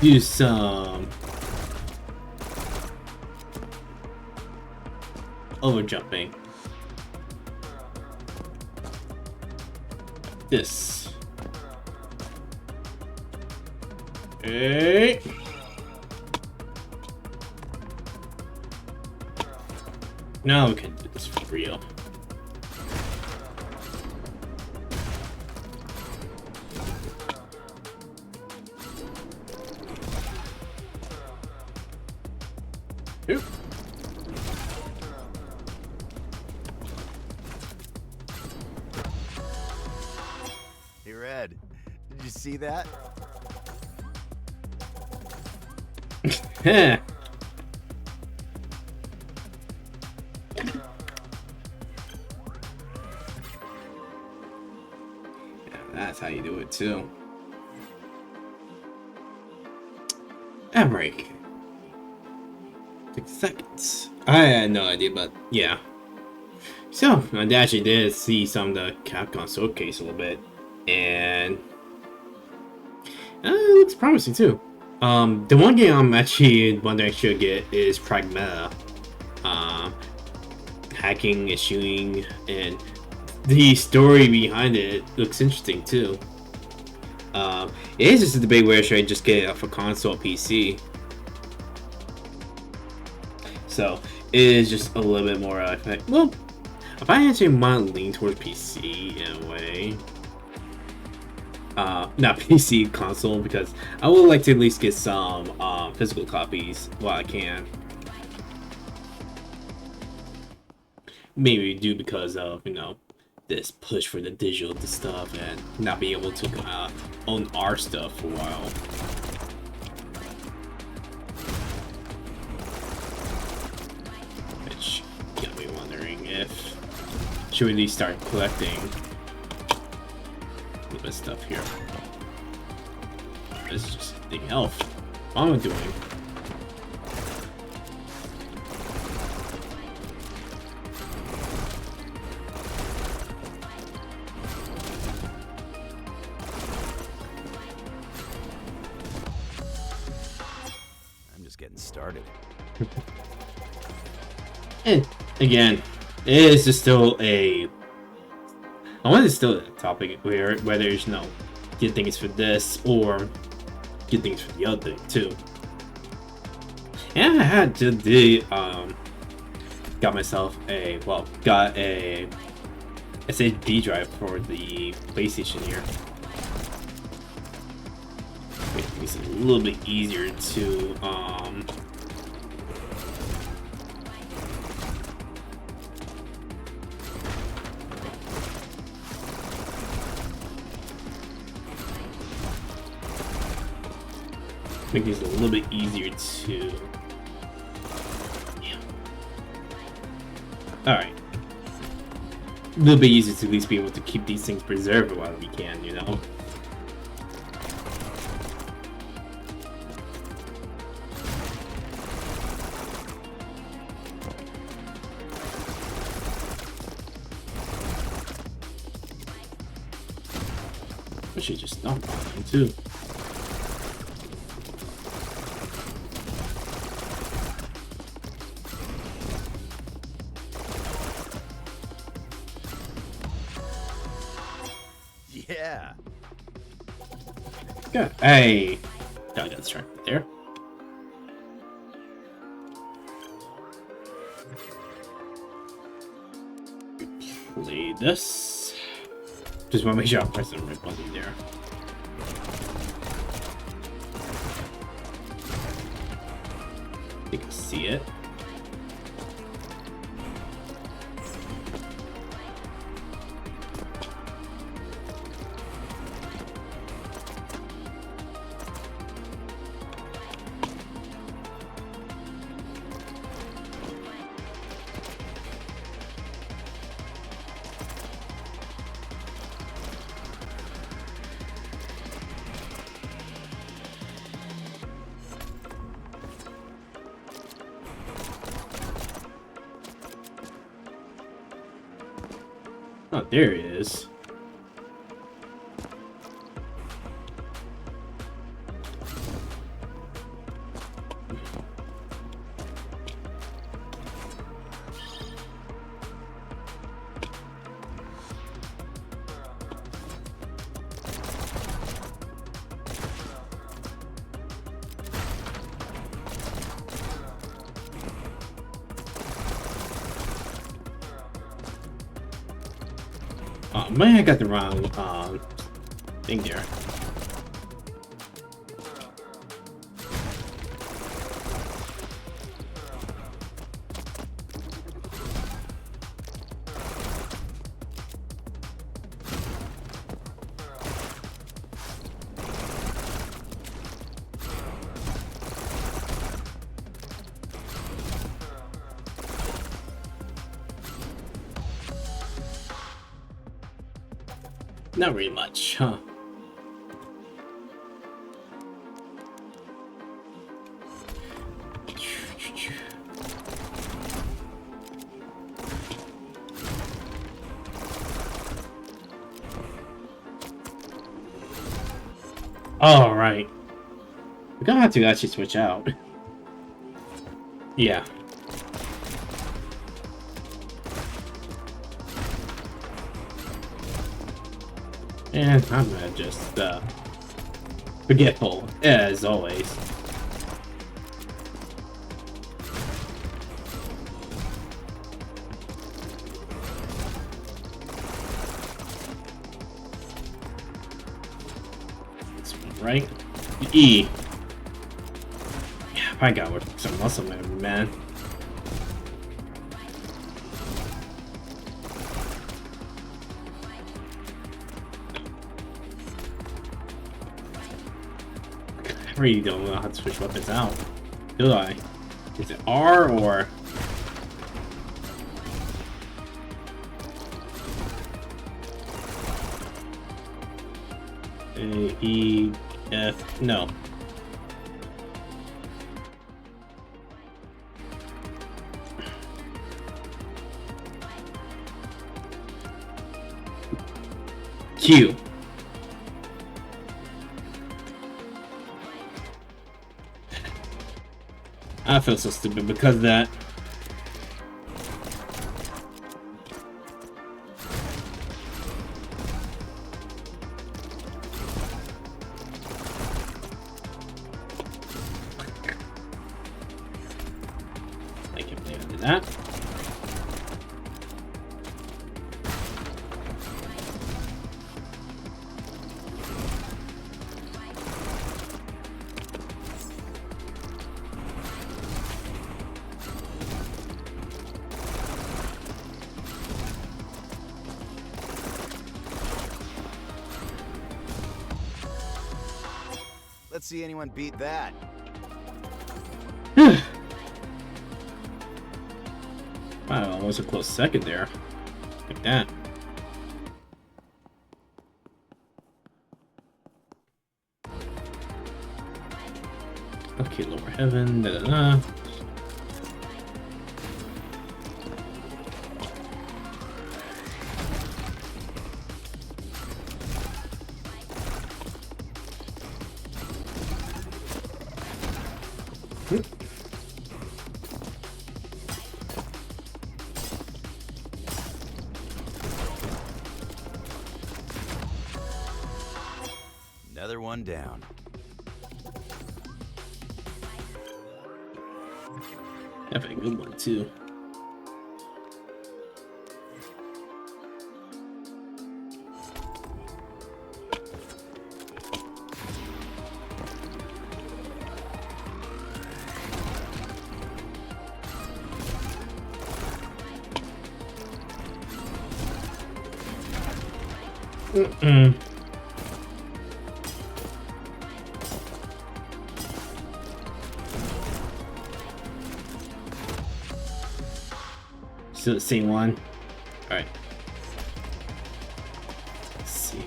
use some over jumping. This. Hey. Now we can do this for real. Oop. Hey, Red. Did you see that? Yeah, that's how you do it too. And break. 6 seconds. I had no idea, but yeah. So I actually did see some of the Capcom showcase a little bit, and it looks promising too. The one game I'm actually wondering should get is Pragmata. Hacking and shooting, and the story behind it looks interesting too. It is just a debate where should I just get it off a console or PC. so it is just a little bit more well, if I actually might lean towards PC in a way. Not PC, console, because I would like to at least get some physical copies while I can. Maybe due because of, you know, this push for the digital stuff and not being able to own our stuff for a while. Which got me wondering if should we at least start collecting a little bit of stuff here. This is just the health. What am I doing? I'm just getting started. And again, it is just still a. I want to still a topic where whether you know get things for this or get things for the other thing too. And I had to got myself got a SSD drive for the PlayStation here. Make things a little bit easier to make these a little bit easier to. Yeah. Alright. A little bit easier to at least be able to keep these things preserved while we can, you know? I should just stop on too. Yeah. Good. Hey, got distracted there. Play this. Just want to make sure I'm pressing the right button there. You can see it. Oh, there it is. Oh man, I got the wrong thing there. Not really much, huh? All right, we're gonna have to actually switch out. Yeah. And I'm gonna just forgetful as always. right? E. Yeah, I got with some muscle memory, man. I really don't know how to switch weapons out. Do I? Is it R or... A, E, F, no. Q. I feel so stupid because of that. I can't believe I did that. Let's see anyone beat that. Wow, almost a close second there. Like that. Okay, lower heaven, da da da. Another one down. Have a good one too. Still the same one. Alright. Let's see.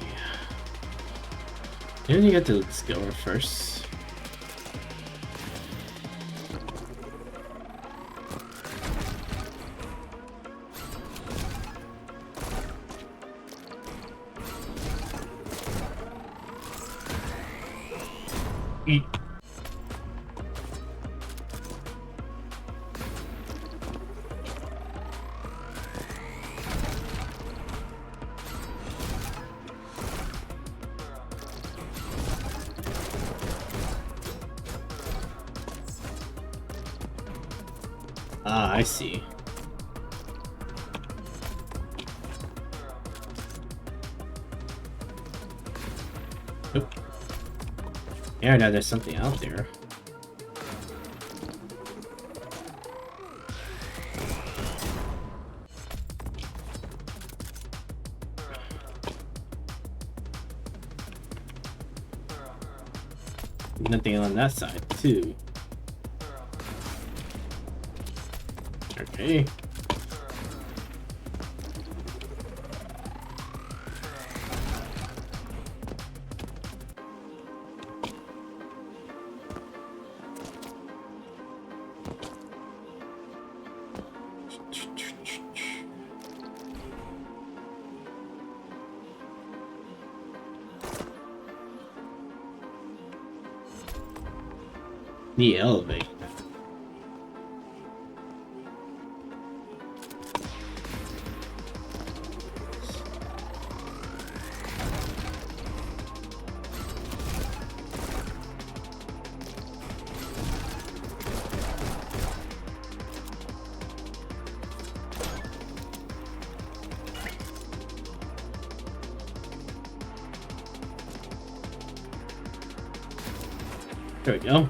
Maybe you got to discover first. Eat. Ah, I see. Nope. Yeah, now there's something out there. Nothing on that side, too. Okay. The elevate. There we go.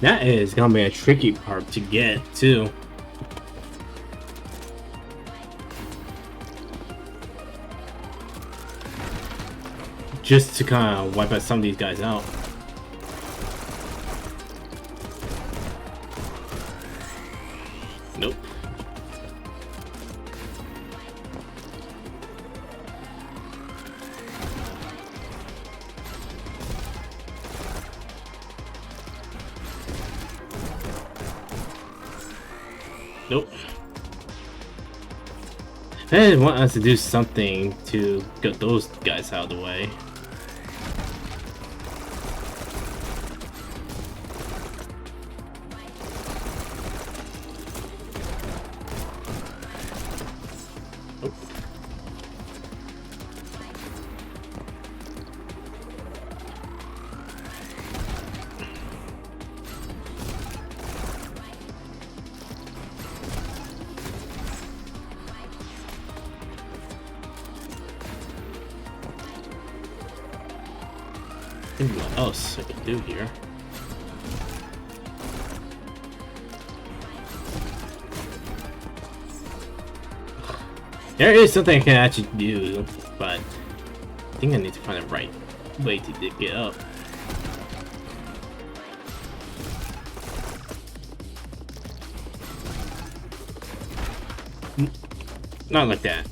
That is gonna be a tricky part to get too. Just to kind of wipe out some of these guys out. Nope. Nope. They want us to do something to get those guys out of the way. Nope. What else I can do here? There is something I can actually do, but I think I need to find the right way to get up. Not like that.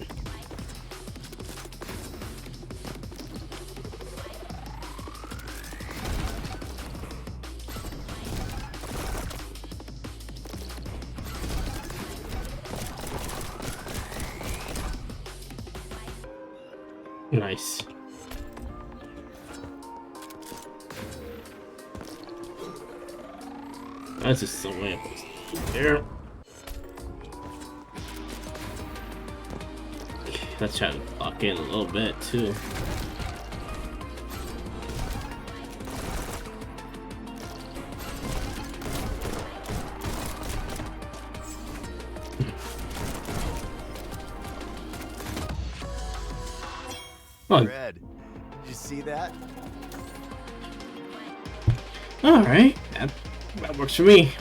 Nice. That's just the way it goes there. Let's try to lock in a little bit too. Oh. Red, did you see that? All right, that works for me.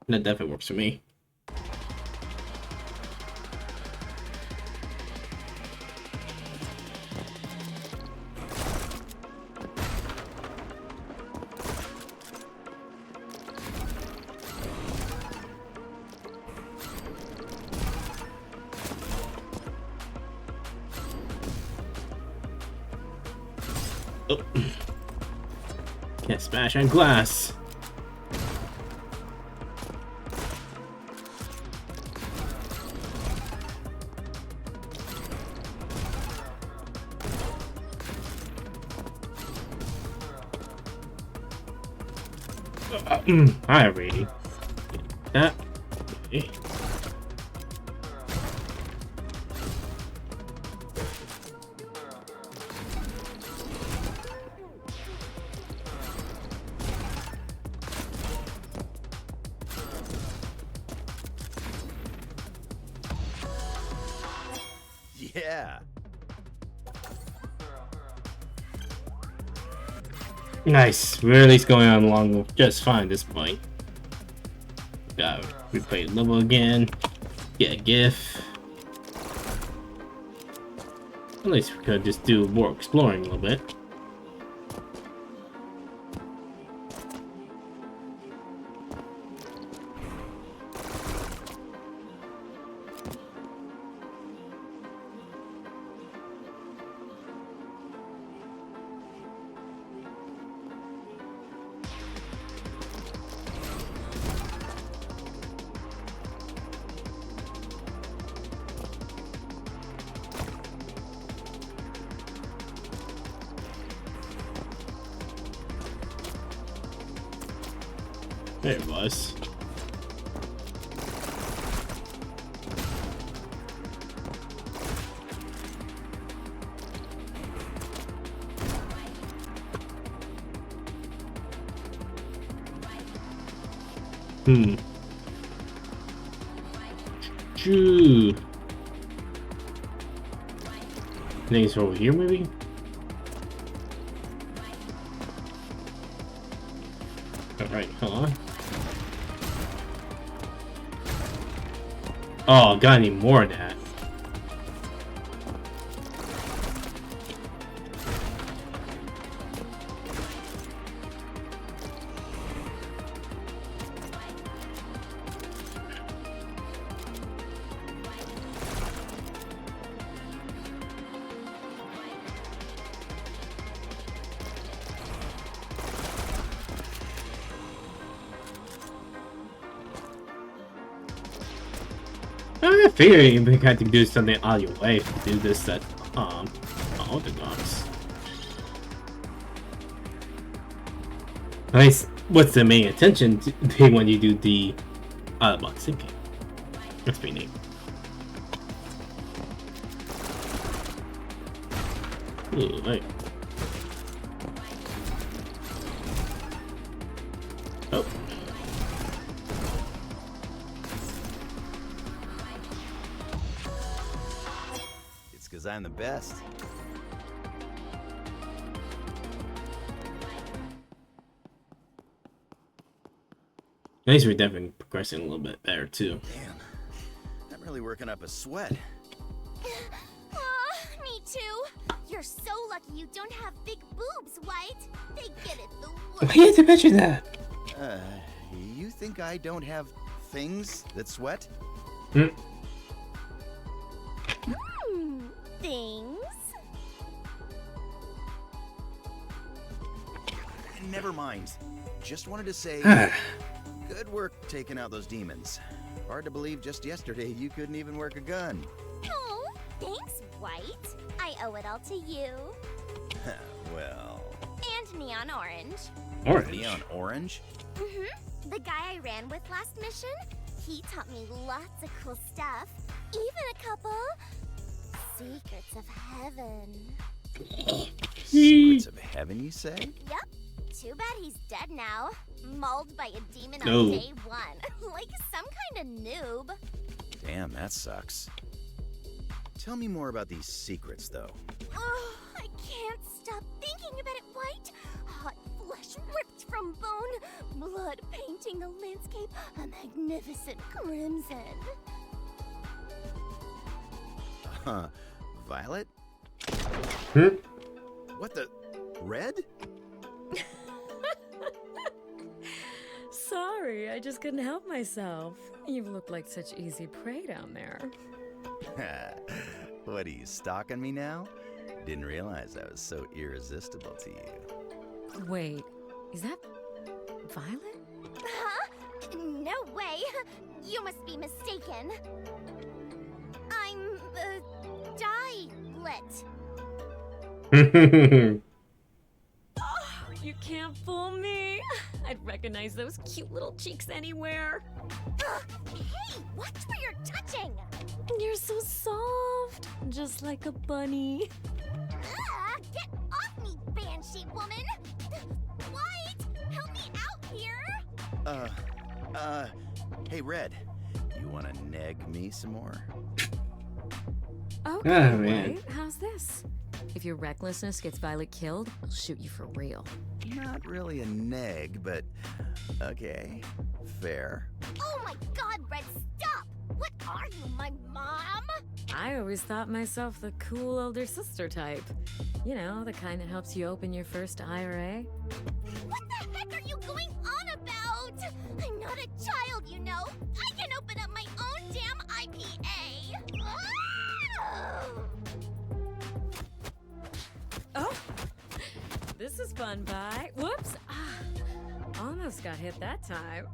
That definitely works for me. Oh. Can't smash on glass. Alrighty. That. Okay. Yeah. Nice. We're at least going on along just fine at this point. Gotta replay the level again. Get a GIF. At least we could just do more exploring a little bit. There it was. Hmm. Choo. Think it's over here, maybe? Alright, hold on. Oh, gotta need more of that. I figure you had to do something out of your way to do this at Orthodox. At least, what's the main intention to be when you do the out-of-box thinking? That's pretty neat. Ooh, wait. Oh. It's because I'm the best. At least we're definitely progressing a little bit better too. Damn, I'm really working up a sweat. Me too. You're so lucky you don't have big boobs, White. They get it the worst. Why did you mention that? You think I don't have things that sweat? Things? Never mind. Just wanted to say, good work taking out those demons. Hard to believe just yesterday you couldn't even work a gun. Oh, thanks, White. I owe it all to you. Well... And Neon Orange. Orange? Neon Orange? The guy I ran with last mission, he taught me lots of cool stuff. Even a couple secrets of heaven. Secrets of heaven, you say? Yep. Too bad he's dead now. Mauled by a demon No. on day one. Like some kind of noob. Damn, that sucks. Tell me more about these secrets, though. Oh, I can't stop thinking about it, White. Hot flesh ripped from bone. Blood painting the landscape a magnificent crimson. Violet? What the... Red? Sorry, I just couldn't help myself. You look like such easy prey down there. What, are you stalking me now? Didn't realize I was so irresistible to you. Wait, is that Violet? Huh? No way. You must be mistaken. I'm, Violet. Oh, you can't fool me. I'd recognize those cute little cheeks anywhere. Hey, watch where you're touching. You're so soft, just like a bunny. Get off me, Banshee woman. White, help me out here. Hey, Red. You wanna neg me some more? Okay, Oh, man. wait, how's this? If your recklessness gets Violet killed, I'll shoot you for real. Not really a neg, but... Okay. Fair. Oh my god, Red, stop! What are you, my mom? I always thought myself the cool older sister type. You know, the kind that helps you open your first IRA. What the heck are you going on about? I'm not a child, you know. I can open up my own damn IPA. Oh! This is fun, bye. Whoops! Almost got hit that time.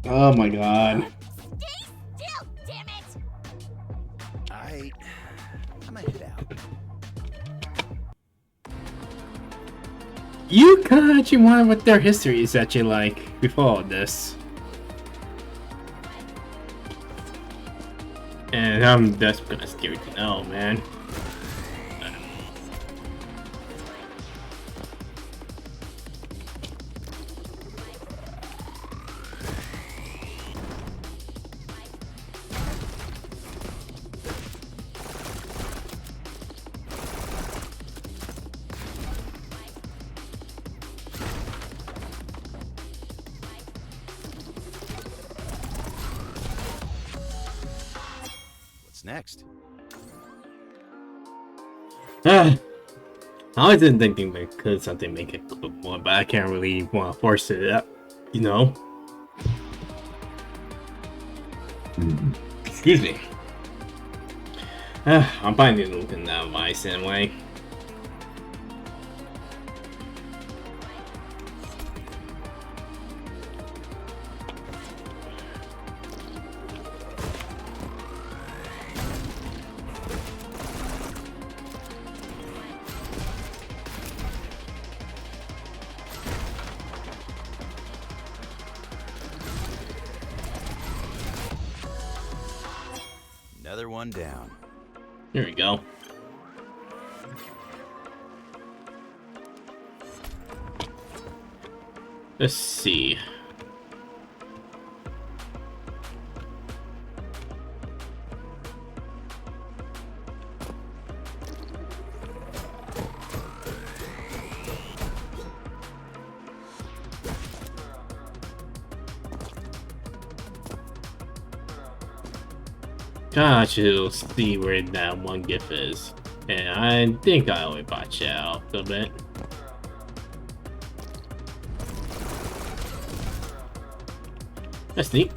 Oh my god. Stay still, damn it! I'm gonna head out. You kinda actually wonder what their history is actually like before all this. And that's kinda scary to know, man. What's next? I always didn't think they could something make it clip more, but I can't really want to force it up, you know? Excuse me. I'm probably looking that advice anyway. Another one down. Here we go. Let's see. Got to see where that one GIF is. And I think I only botched it out a little bit. That's neat.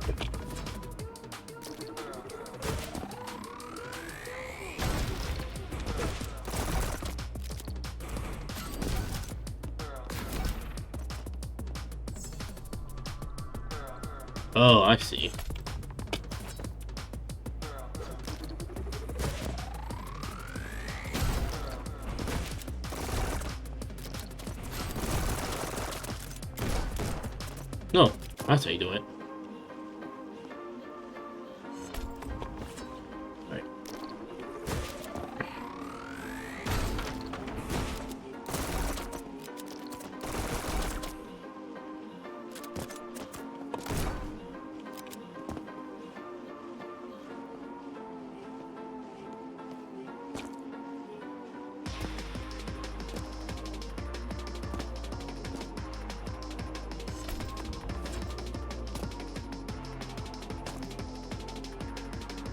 Oh, I see. No, that's how you do it. Right.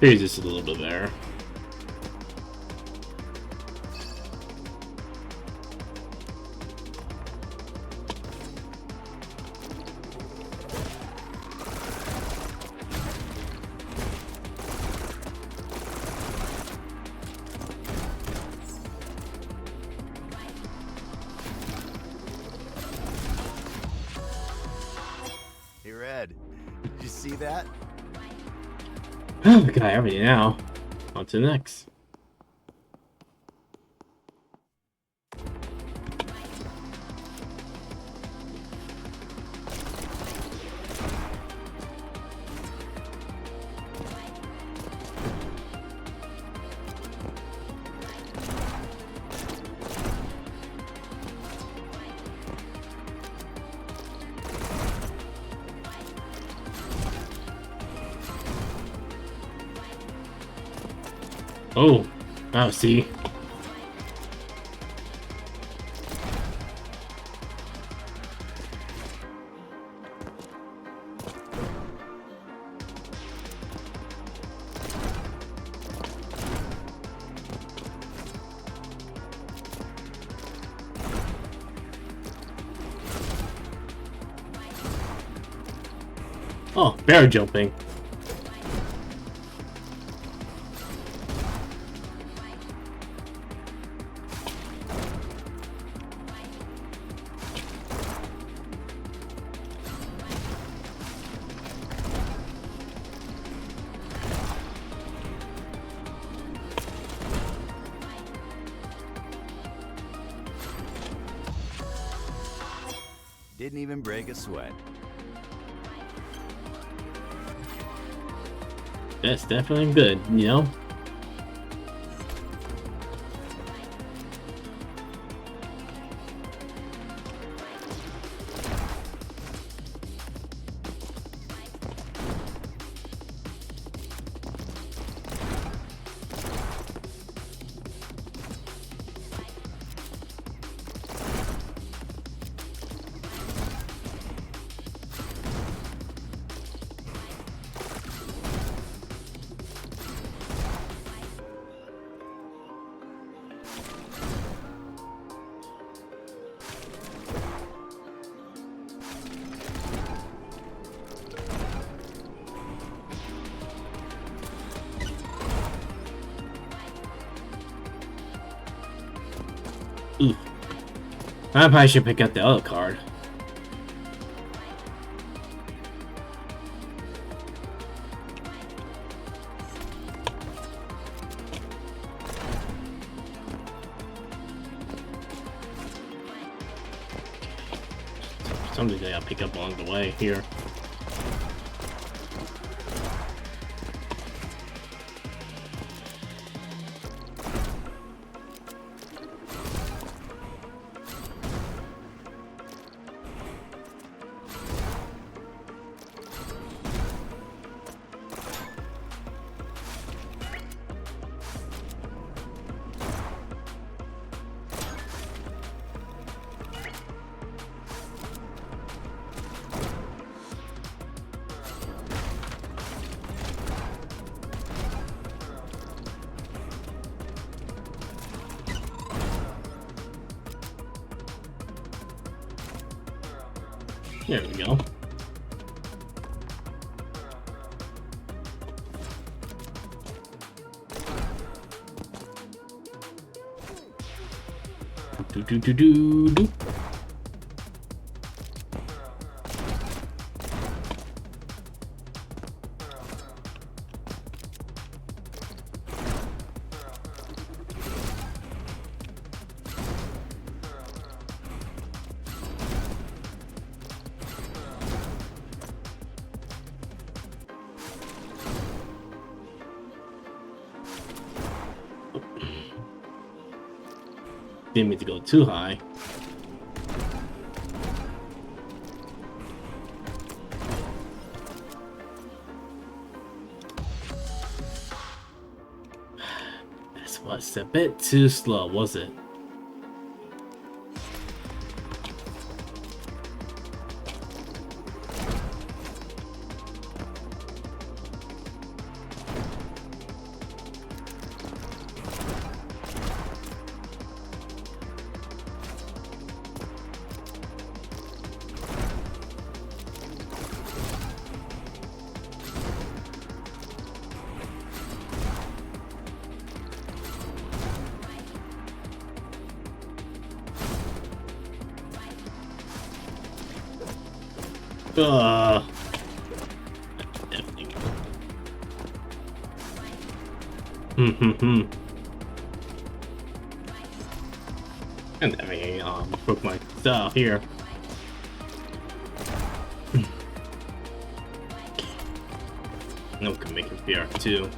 Here's just a little bit there. Hey, Red. Did you see that? Got everything now. On to the next. Oh, see. Oh, bear jumping. Didn't even break a sweat. That's definitely good, you know? Ooh. I probably should pick up the other card. Something that I'll pick up along the way here. There we go. Do. Didn't mean to go too high. This was a bit too slow, was it? Definitely. And I mean, broke my stuff here. No, can make it PR2.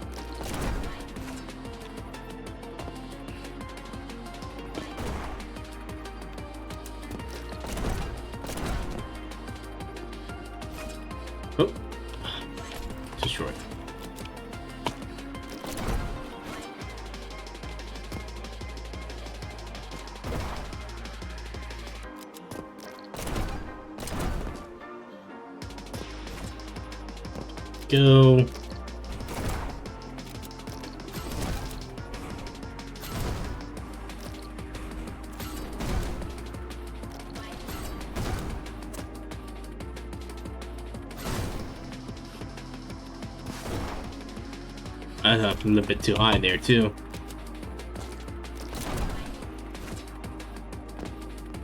Oh, too short. Go. I thought a little bit too high there too.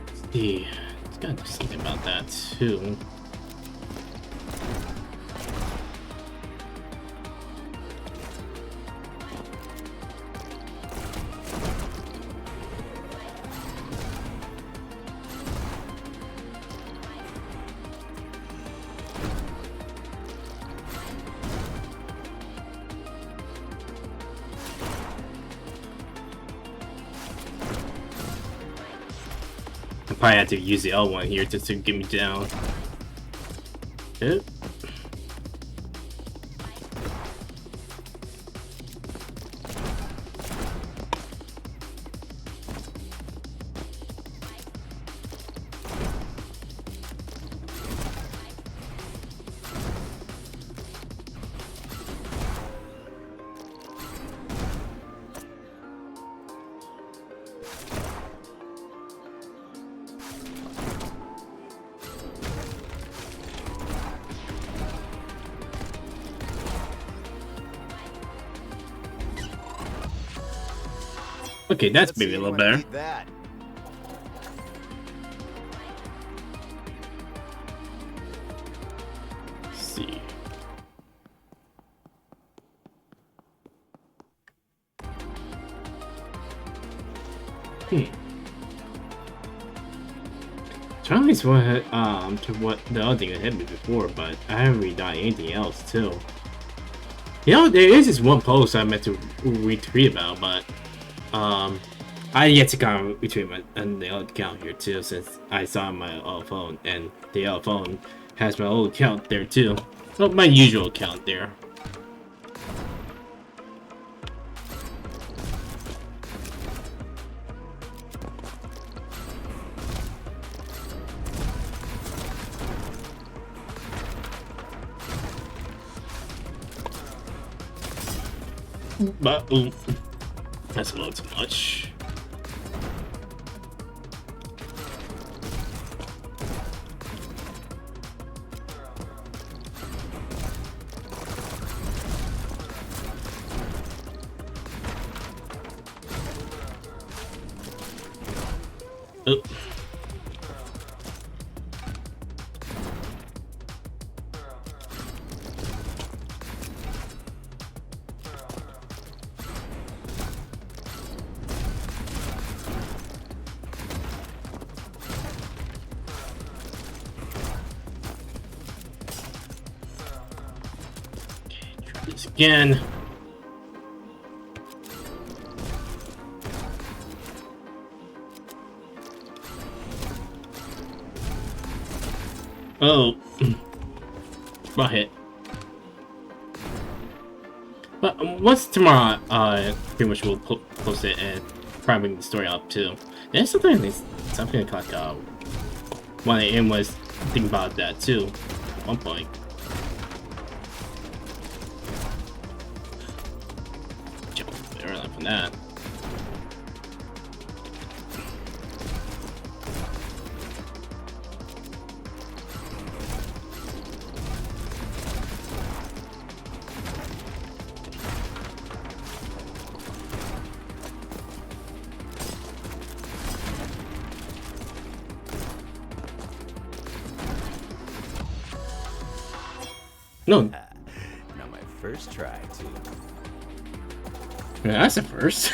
Let's see, it's gotta do something about that too. I probably had to use the L1 here just to get me down. Yep. Okay, that's maybe a little better. That. see. Trying to to what the other thing that hit me before, but I haven't really done anything else too. You know, there is this one post I meant to retweet about, but I yet to kind of retweet my the other account here too, since I saw my old phone, and the other phone has my old account there too. Well, my usual account there. But that's a little too much. Oh. Try this again. Oh, well hit. But once tomorrow, pretty much we'll post it and probably bring the story up too. There's something like one AM was thinking about that too at one point. Jump there from that. No. Not my first try, too. Yeah, that's a first.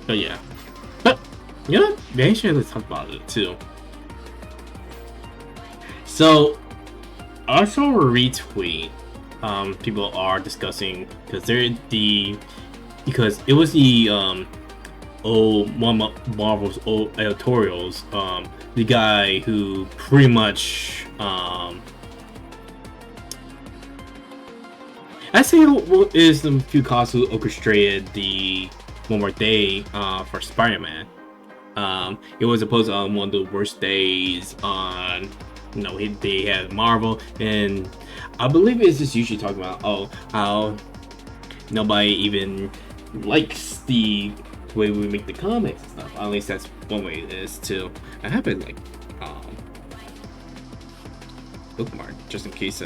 But yeah. But you know what? They should talk about it too. So I saw a retweet. People are discussing because it was the old one of Marvel's old editorials. The guy who pretty much I say is the few cops who orchestrated the One More Day for Spider-Man. It was supposed to one of the worst days on, you know, they had Marvel, and I believe it's just usually talking about how nobody even likes the way we make the comics and stuff. At least that's one way it is too. I have it like bookmark just in case.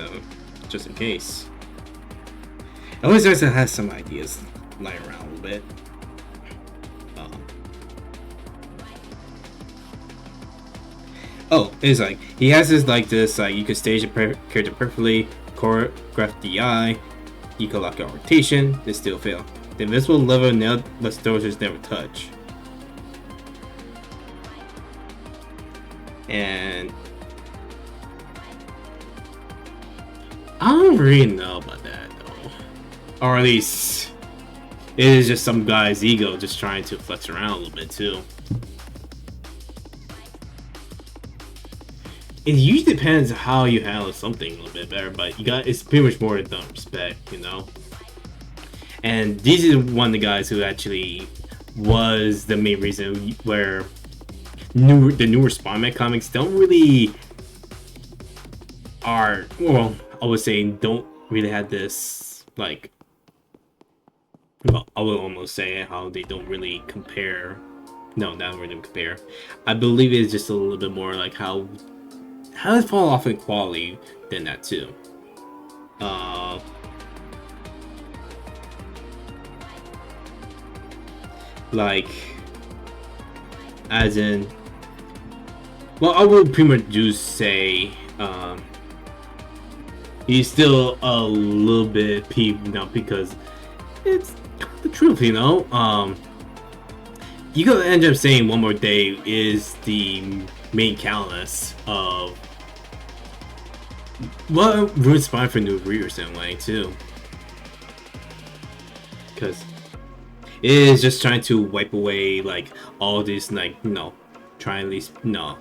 At least it has some ideas lying around a little bit. It's like he has this you can stage a character perfectly, choreograph the eye, you can lock out rotation, they still fail. The invisible level nailed, but soldiers never touch. And I don't really know about that though, or at least it is just some guy's ego just trying to flex around a little bit too. It usually depends how you handle something a little bit better, but it's pretty much more than respect, you know. And this is one of the guys who actually was the main reason where the newer Spider-Man comics don't really I would say don't really have this like, well, I would almost say how they don't really compare. No, not really compare. I believe it's just a little bit more like how it fall off in quality than that too. Like, as in, Well, I would pretty much do say he's still a little bit peeved now because it's the truth, you know. You could end up saying One More Day is the main catalyst of what ruins Spine for new readers in a way too, because it is just trying to wipe away like all these like try at least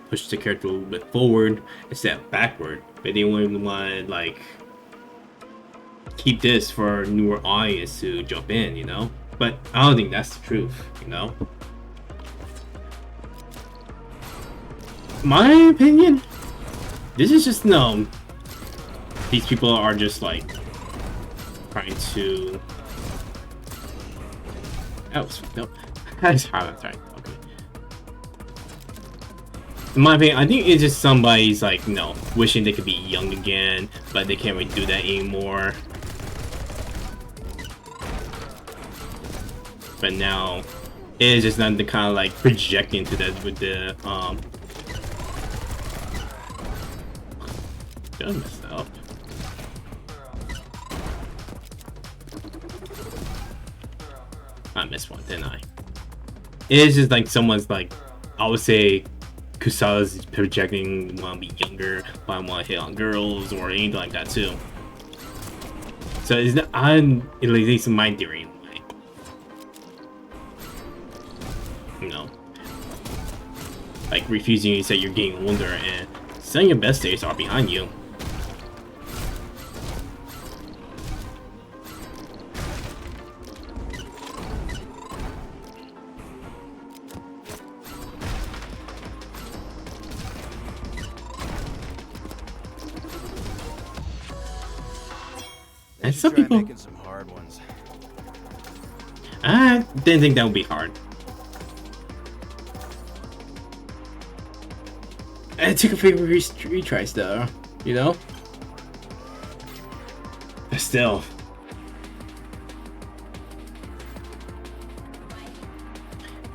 push the character a little bit forward instead of backward. But they wouldn't want to like keep this for newer audience to jump in, you know. But I don't think that's the truth, you know. My opinion, this is just these people are just like trying to. Oh no, sorry. Okay. In my opinion, I think it's just somebody's like wishing they could be young again, but they can't really do that anymore. But now it is just not the kind of like projecting to that with the I messed up. I missed one, didn't I? It's just like someone's like, I would say Kusada's projecting want to be younger, but I want to hit on girls or anything like that too. So it's not, at least in my theory anyway. You know, like refusing to say you're getting older and saying your best days are behind you. And some people making some hard ones. I didn't think that would be hard. It took a few retries though, you know? But still.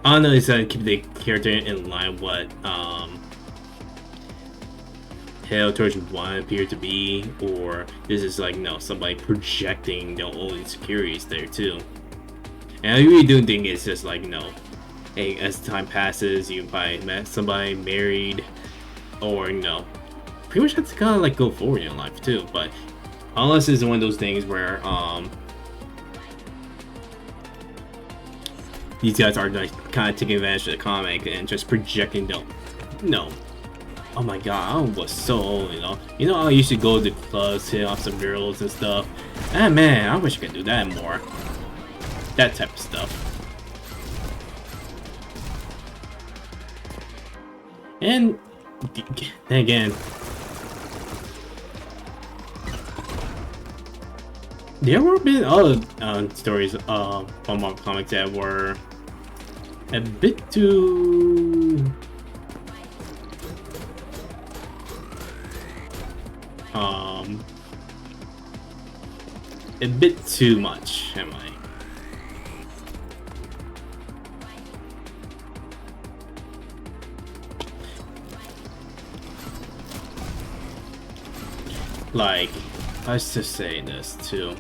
I don't know, it's to keep the character in line with what Hell Torch 1 appeared to be, or this is like somebody projecting their own insecurities there too. And I really do think it's just like hey, as time passes, you probably met somebody, married, or pretty much have to kind of like go forward in life too. But unless it's one of those things where these guys are like kind of taking advantage of the comic and just projecting them. Oh my god, I was so old, I used to go to clubs, hit off some girls and stuff. And man, I wish I could do that more. That type of stuff. And then again, there were been other stories from Marvel Comics that were a bit too a bit too much, am I? Like, let's just say this too.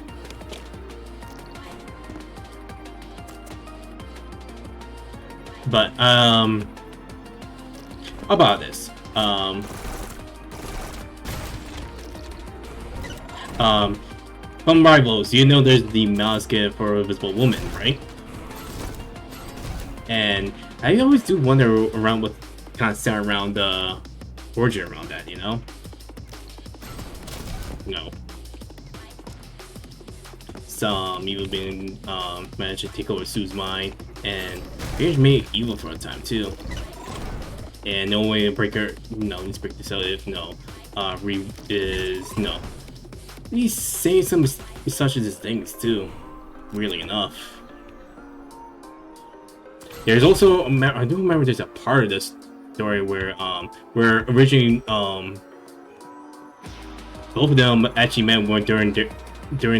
But how about this? From Rivals, you know there's the mouse kit for Invisible Woman, right? And I always do wonder around what kind of center around the origin around that, Some evil being managed to take over Sue's mind, and here's made evil for a time too. And no way to break her, needs to break this out if he's saying some such as things too, weirdly enough. There's also I do remember there's a part of this story where originally both of them actually met one during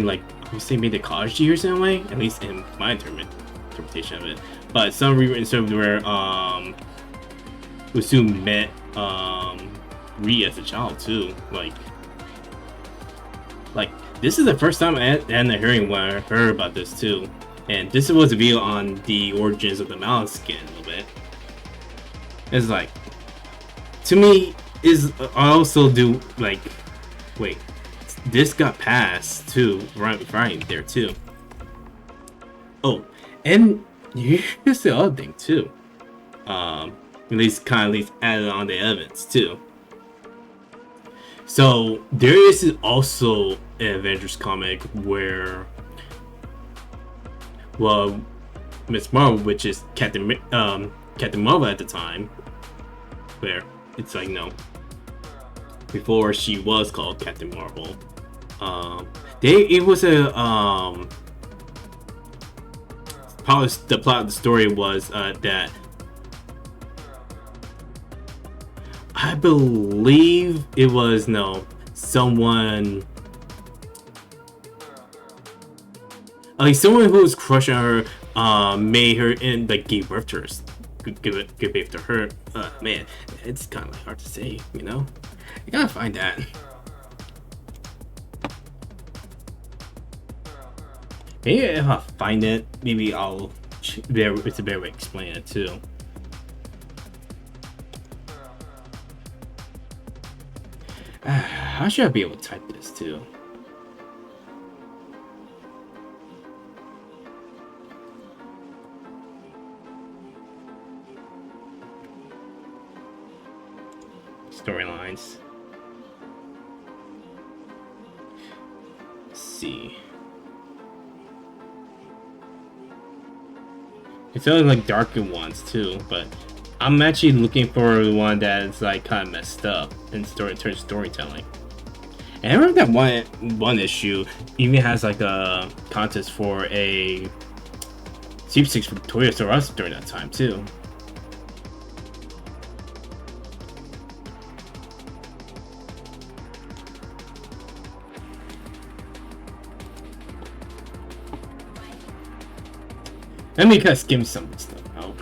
like I would say maybe the college years in a way, at least in my interpretation of it. But some rewritten stuff where Usu met Ree as a child too. Like this is the first time I had a hearing when I heard about this too, and this was a video on the origins of the Malak skin a little bit. It's like, to me, is I also do like, wait, this got passed too, right there too. Oh, and here's the other thing too. At least added on the evidence too. So there is also an Avengers comic where, well, Miss Marvel, which is Captain Marvel at the time, where it's like, no, before she was called Captain Marvel. It was a the plot of the story was that I believe it was someone someone who was crushing her made her and like gave birth to her, give birth to her. Man, it's kind of hard to say, you know. You gotta find that. Maybe if I find it, maybe it's a better way to explain it too. How should I be able to type this too? Storylines. Let's see. It's only like darker ones too, but I'm actually looking for the one that is like kind of messed up in storytelling. And I remember that one issue even has like a contest for a sweepstakes for Toys R Us during that time too. Let me kind of skim some of this stuff out.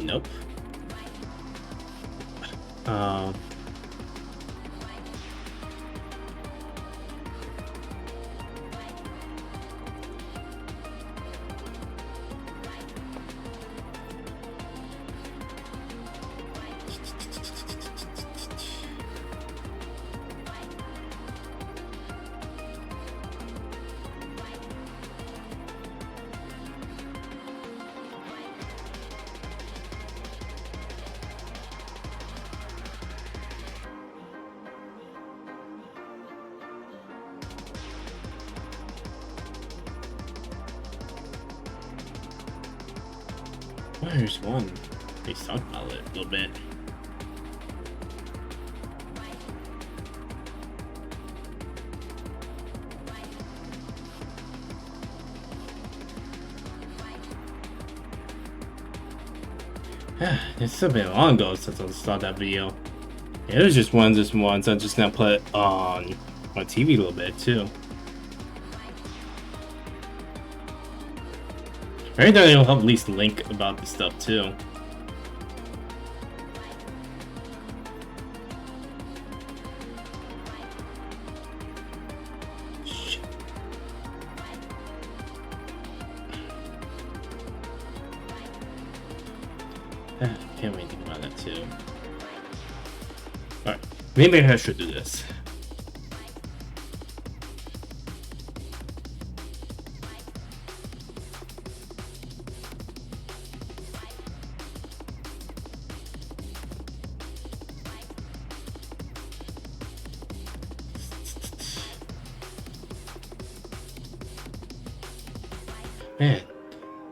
Nope. Well, here's one. They talked about it a little bit. It's been long ago since I saw that video. It was just once. I'm just gonna put it on my TV a little bit too. Every time they'll have at least link about this stuff too. Shit. Can't wait to think about that too. Alright, maybe I should do this. Man,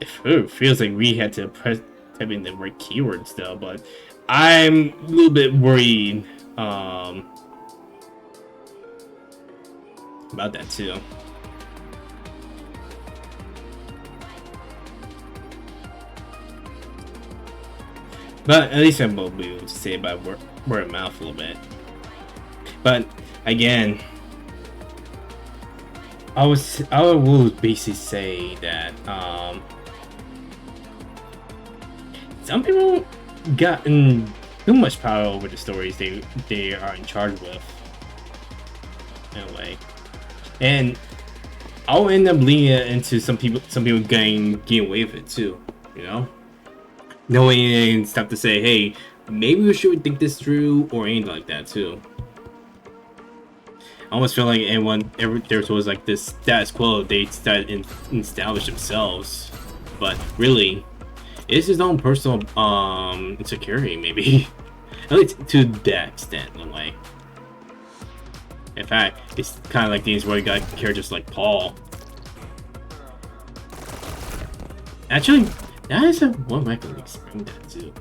it feels like we had to press type in the right keywords though, but I'm a little bit worried about that too. But at least I will be able to say it by word of mouth a little bit. But again, I will basically say that some people gotten too much power over the stories they are in charge with in a way, and I'll end up leading it into some people getting away with it too, you know, knowing stuff to say, hey, maybe we should think this through or anything like that too. I almost feel like there was like this status quo they started establish themselves, but really, it's his own personal insecurity maybe, at least to that extent in a way. In fact, it's kind of like these where you got characters like Paul. Actually, that is one way I can explain that too.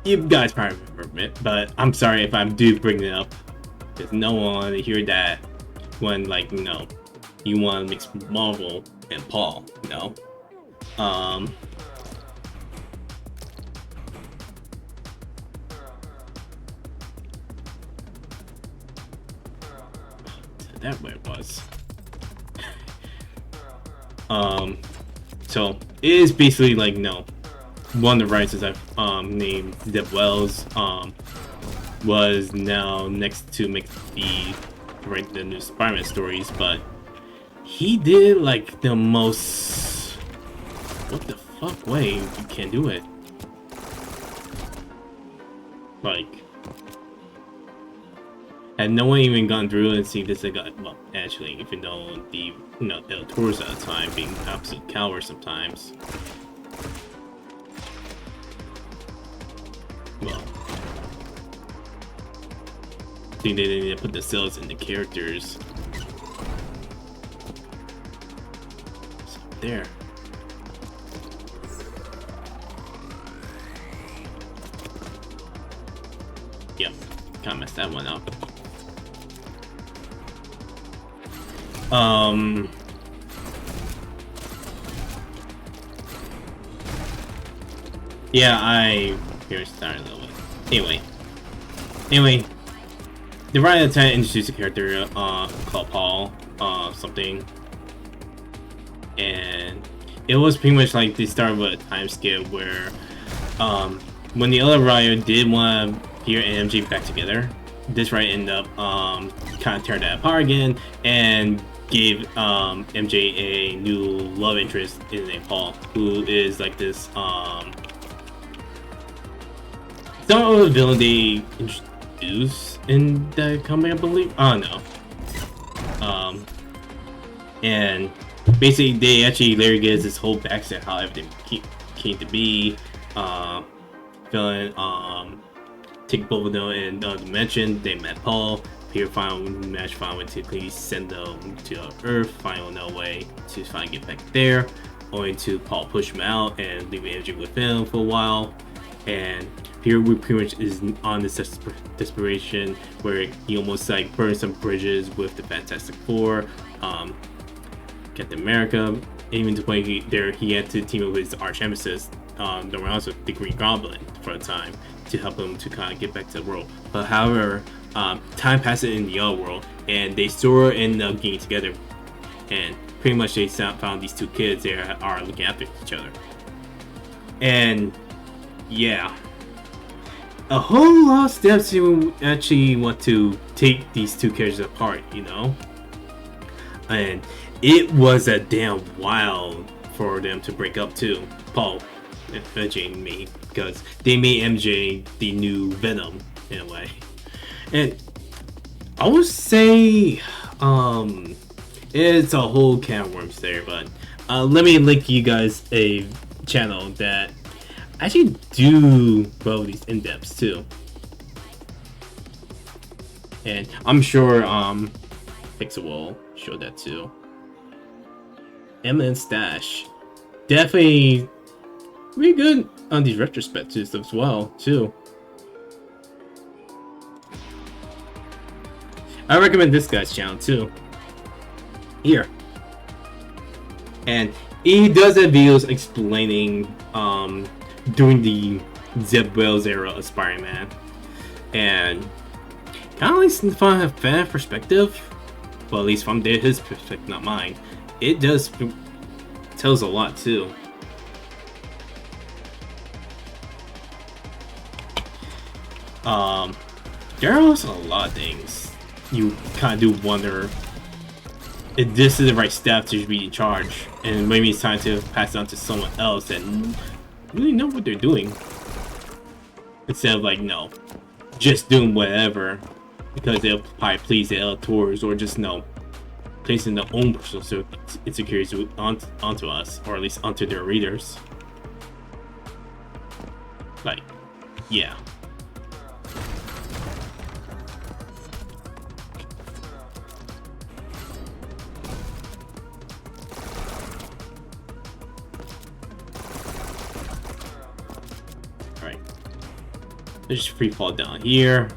You guys probably remember it, but I'm sorry if I do bring it up, because no one want to hear that when, like, you know, you want to mix Marvel and Paul, you know. That way it was. So it is basically like, no, one of the writers I've named Zeb Wells was now next to make write the new Spider-Man stories, but he did like the most what the fuck way you can't do it. Like, had no one even gone through and seen this, well, actually, even though the editors at the time being absolute cowards sometimes. Well, I think they need to put themselves in the characters. So, there. Yep, kinda messed that one up. Yeah, here started a little bit. Anyway, the writer at the time introduced a character called Paul something, and it was pretty much like the start of a time skip where when the other writer did want to gear and MJ back together, this writer ended up kind of tearing that apart again and gave MJ a new love interest in named Paul, who is like this some of the villain they introduced in the comic, I believe. Oh no. And basically they actually later gives this whole backstory how everything came to be. Villain take both of them in another dimension. They met Paul. Peter went to please send them to Earth, find no way to finally get back there, only to Paul push him out and leave energy with him for a while. And Peter pretty much is on this desperation where he almost like burns some bridges with the Fantastic Four, Captain America, even to the point he had to team up with his arch nemesis, the Green Goblin, for a time to help him to kind of get back to the world. But however, time passes in the other world, and they still end up getting together, and pretty much they found these two kids that are looking after each other. And yeah, a whole lot of steps to actually want to take these two characters apart, you know. And it was a damn while for them to break up too, Paul, MJ, and me, because they made MJ the new Venom in a way. And I would say it's a whole can of worms there, but let me link you guys a channel that actually do both these in-depths too. And I'm sure Pixel will show that too. Eminent Stash. Definitely really good on these retrospectives as well too. I recommend this guy's channel too. Here. And he does have videos explaining during the Zeb Wells era of Spider-Man. And kind of like from a fan perspective, well, at least from his perspective, not mine, it does tells a lot too. There are also a lot of things you kind of do wonder if this is the right staff to be in charge, and maybe it's time to pass it on to someone else that really know what they're doing, instead of like, no, just doing whatever because they'll probably please the electors, or just placing their own personal insecurities onto us, or at least onto their readers. Like, yeah. Alright. Let's just free fall down here.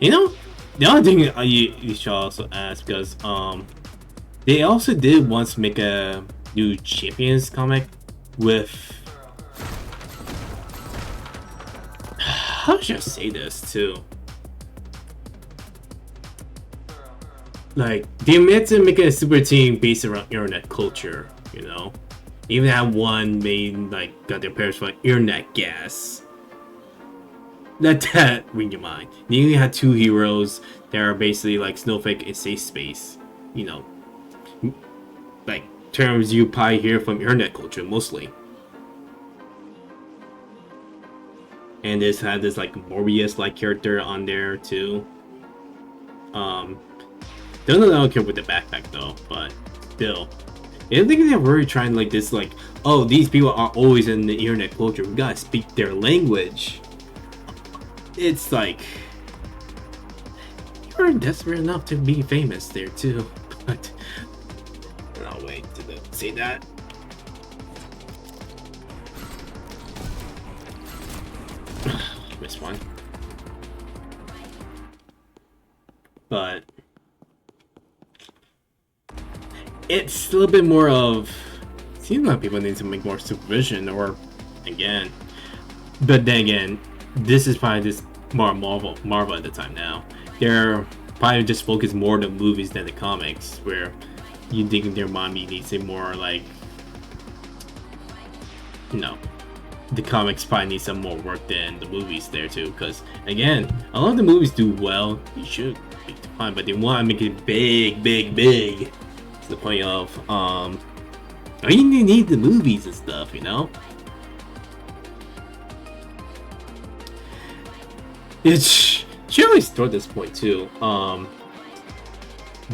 You know, the other thing you should also ask, because they also did once make a new Champions comic with, how should I say this too? Like, they meant to make a super team based around internet culture, you know? Even had one made, like, got their parents for internet gas. Let that ring your mind. You only had two heroes that are basically like Snowflake and Safe Space. You know, like terms you probably hear from internet culture mostly. And this had this like Morbius-like character on there too. Don't know that I don't care with the backpack though, but still. I don't think they're really trying like this, like, oh, these people are always in the internet culture, we gotta speak their language. It's like, you're desperate enough to be famous there too, but I'll wait to say that. Missed one. But it's a little bit more of, seems like people need to make more supervision, or again, but then again, this is probably just more Marvel at the time now. They're probably just focus more on the movies than the comics, where you think their mommy needs a more like, you know, the comics probably need some more work than the movies there too. Because again, a lot of the movies do well, you should be fine, but they want to make it big, to the point of I mean, you need the movies and stuff, you know. She always thought this point too.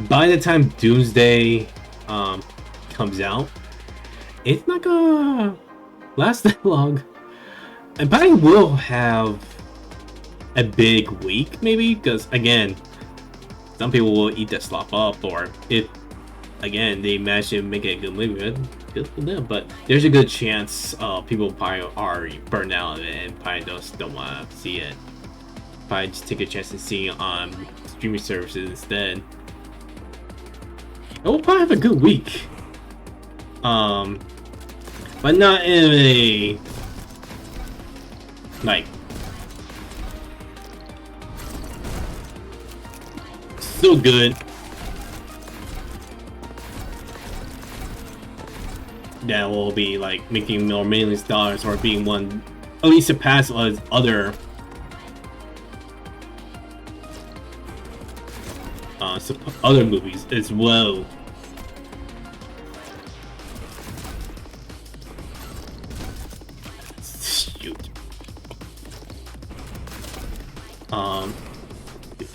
By the time Doomsday comes out, it's not gonna last that long. And probably will have a big week, maybe, because again, some people will eat that slop up, or if again they manage to make it a good movie, good for them. But there's a good chance people probably are burned out of it and probably don't want to see it. Probably just take a chance and see it on streaming services instead. And we'll probably have a good week. But not in a like so good that will be like making more millions of dollars, or being one at least surpass other other movies as well. Shoot.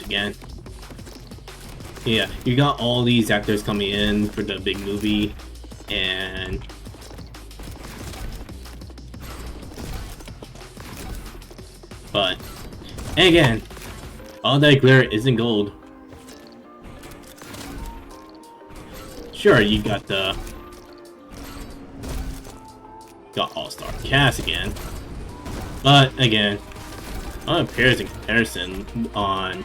Again. Yeah, you got all these actors coming in for the big movie, and but and again, all that glitter isn't gold. Sure, you got all-star cast again, but again, on comparison on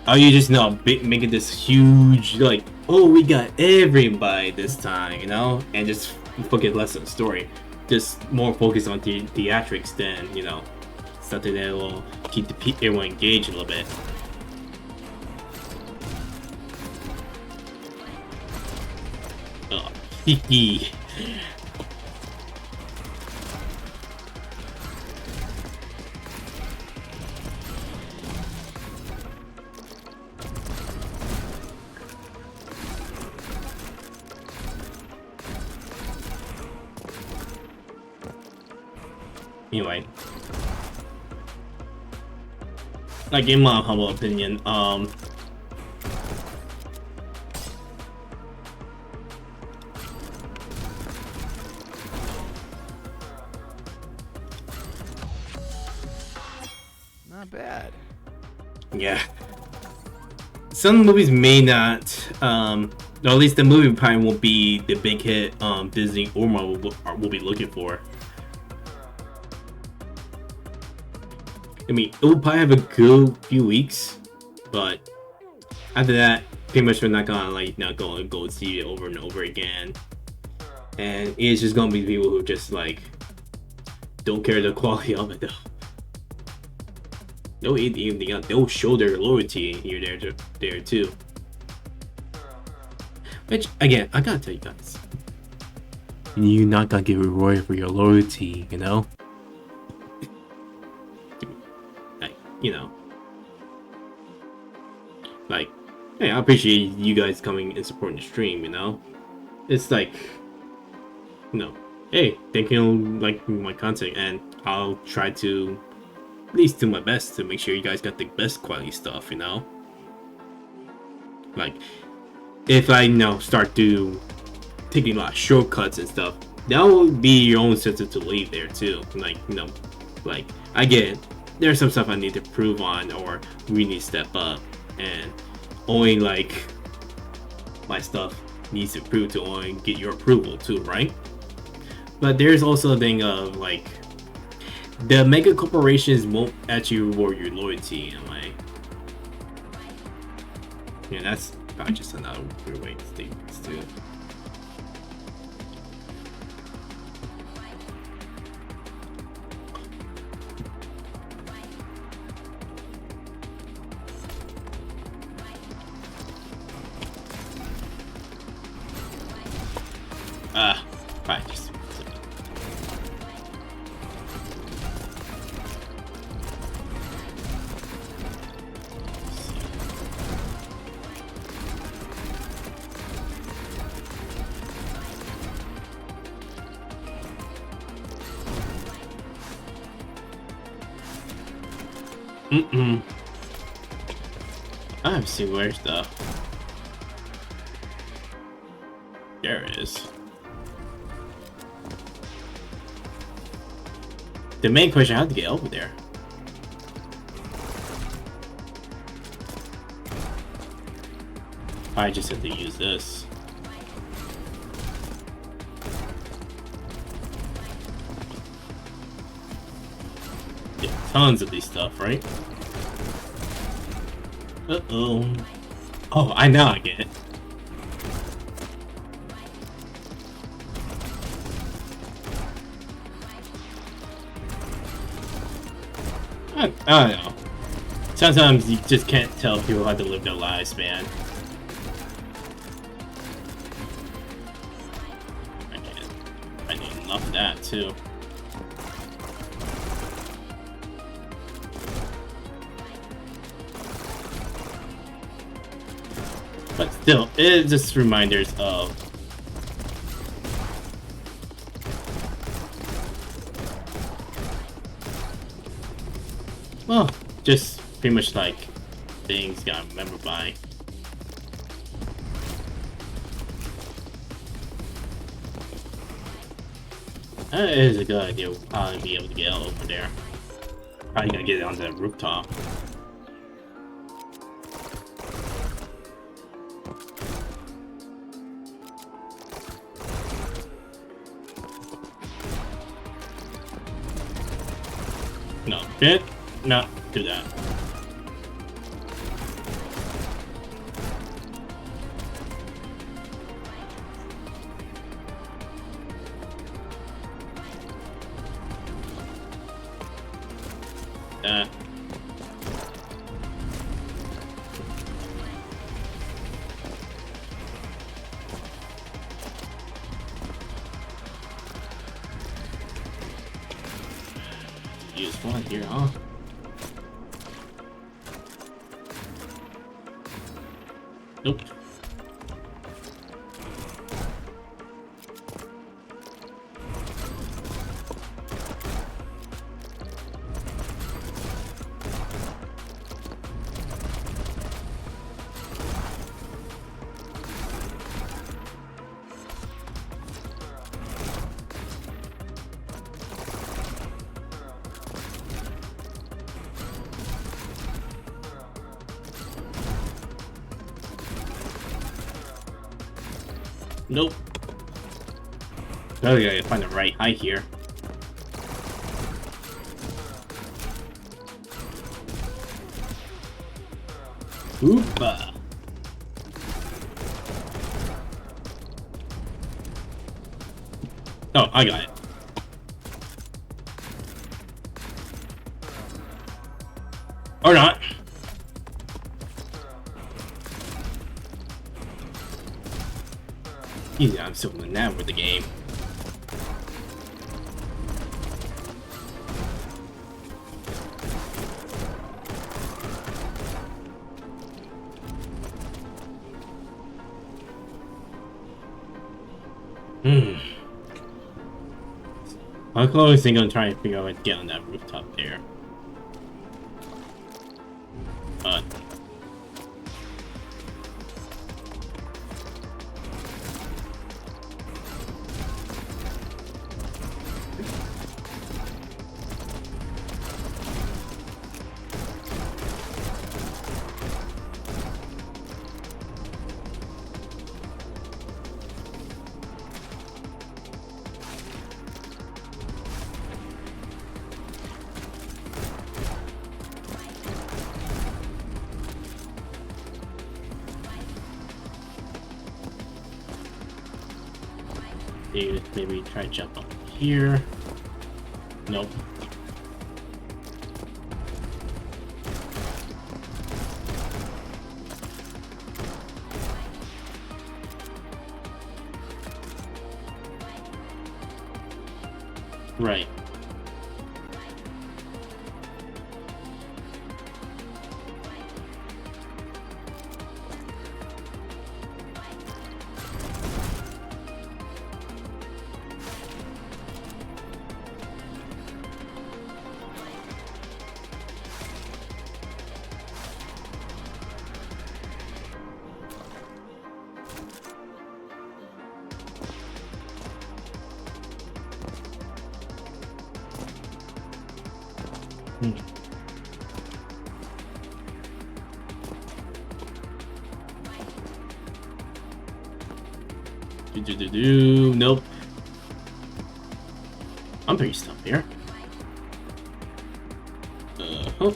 how you just making this huge, like, oh, we got everybody this time, you know, and just focus less on the story, just more focus on the theatrics than, you know, something that will keep everyone engaged a little bit. Oh, hee. Anyway, like in my humble opinion, Not bad. yeah, some movies may not, or at least the movie probably won't be the big hit Disney or Marvel will be looking for. I mean, it will probably have a good few weeks, but after that, pretty much we're not gonna go see it over and over again, and it's just gonna be people who just like don't care the quality of it though. They'll eat anything else. They'll show their loyalty here, there too. Which again, I gotta tell you guys, you're not gonna get rewarded for your loyalty, you know. You know, like, hey, I appreciate you guys coming and supporting the stream, you know. It's like, you know, hey, thank you, like my content, and I'll try to at least do my best to make sure you guys got the best quality stuff, you know. Like, if I start to taking a lot of shortcuts and stuff, that will be your own sense to leave there too. Like, like I get it. There's some stuff I need to improve on or we need to step up, and only like my stuff needs to improve to only get your approval too, right? But there's also a thing of like the mega corporations won't actually reward your loyalty in a way. Yeah, that's probably just another weird way to think this too. Fine, just I haven't seen where's the. There it is. The main question, how to get over there? I just have to use this. Yeah, tons of these stuff, right? Uh-oh. Oh, I get it. I don't know. Sometimes you just can't tell people how to live their lives, man. I need enough of that, too. But still, it's just reminders of... Well, just pretty much like things gotta remember by. That is a good idea. We'll probably be able to get over there. Probably gonna get it onto that rooftop. No, can't not do that. that. Use one here, huh? Nope. Nope. Really gotta find the right height here. Oopa. Oh, I got it. Or not. Easy, I'm still in that with the game. I'm always thinking I'm trying to figure out how to get on that rooftop there. But maybe try to jump up here. Nope. Right. Nope. I'm pretty stuck here. Uh-huh.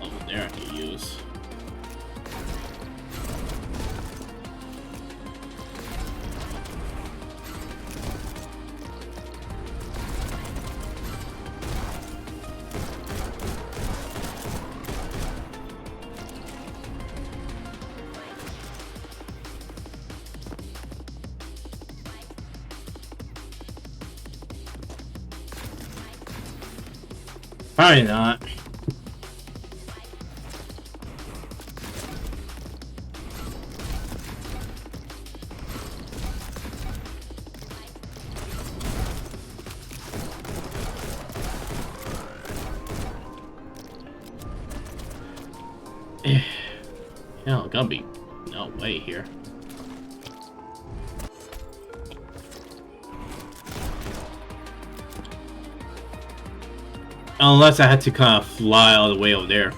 Over there I can use. Probably not. Hell, gotta be no way here. Unless I had to kind of fly all the way over there.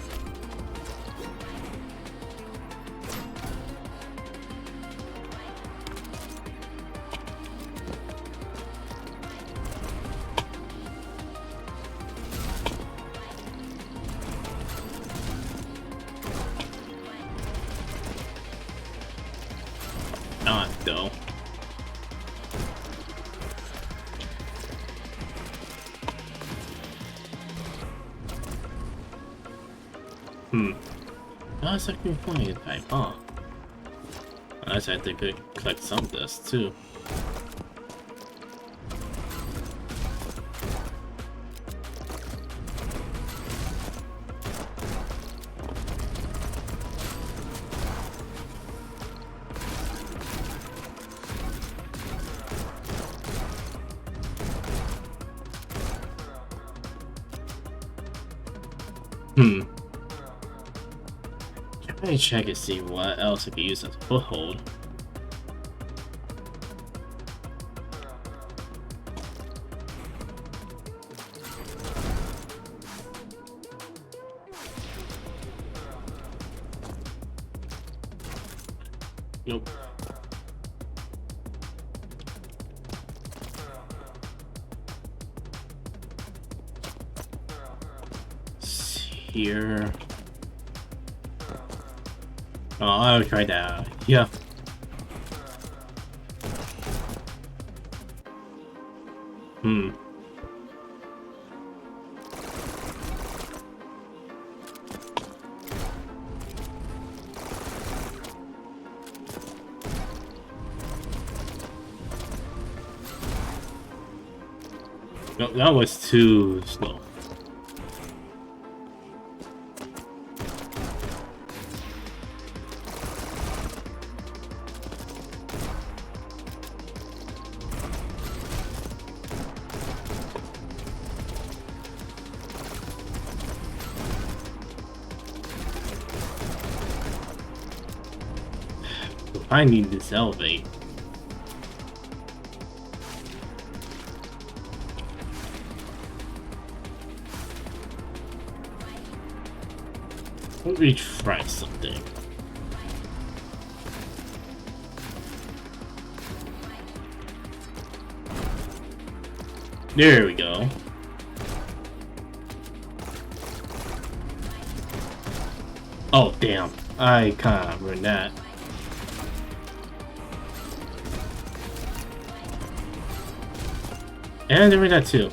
though. That's actually flying type, huh? I just had to collect some of this too. Let me check and see what else I could use as a foothold. Nope. Here. Oh, I'll try that. Yeah. No, that was too slow. I need this elevate. Let me try something. There we go. Oh damn, I kinda ruined that. And there was that too.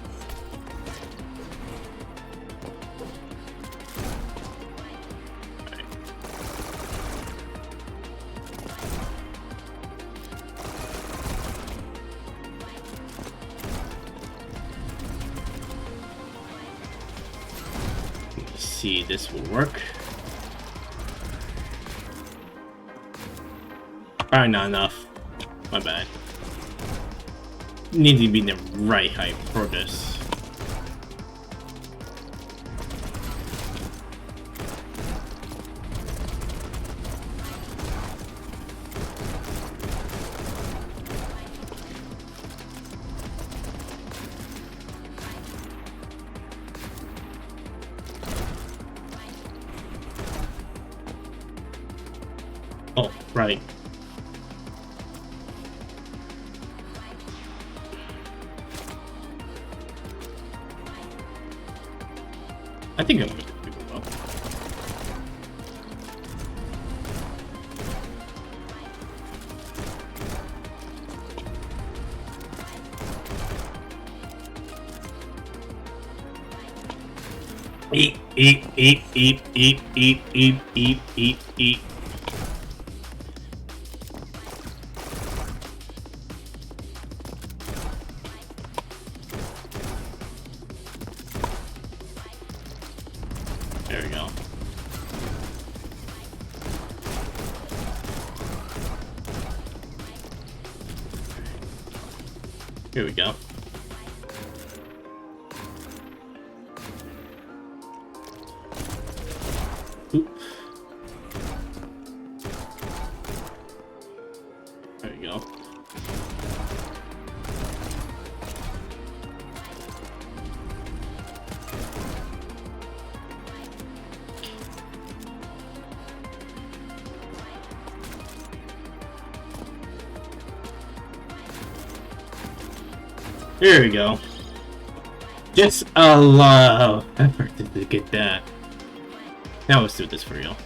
Let's see, this will work. Alright, not enough. My bad. Need to be the right height for this. Oh, right. I think I'm gonna do pretty well. Eat, eat, eat, eat, eat, eat, eat, eat, eat, eat. There we go. Here we go. Oop. There we go. There we go. Just a lot of effort to get that. Now let's do this for real.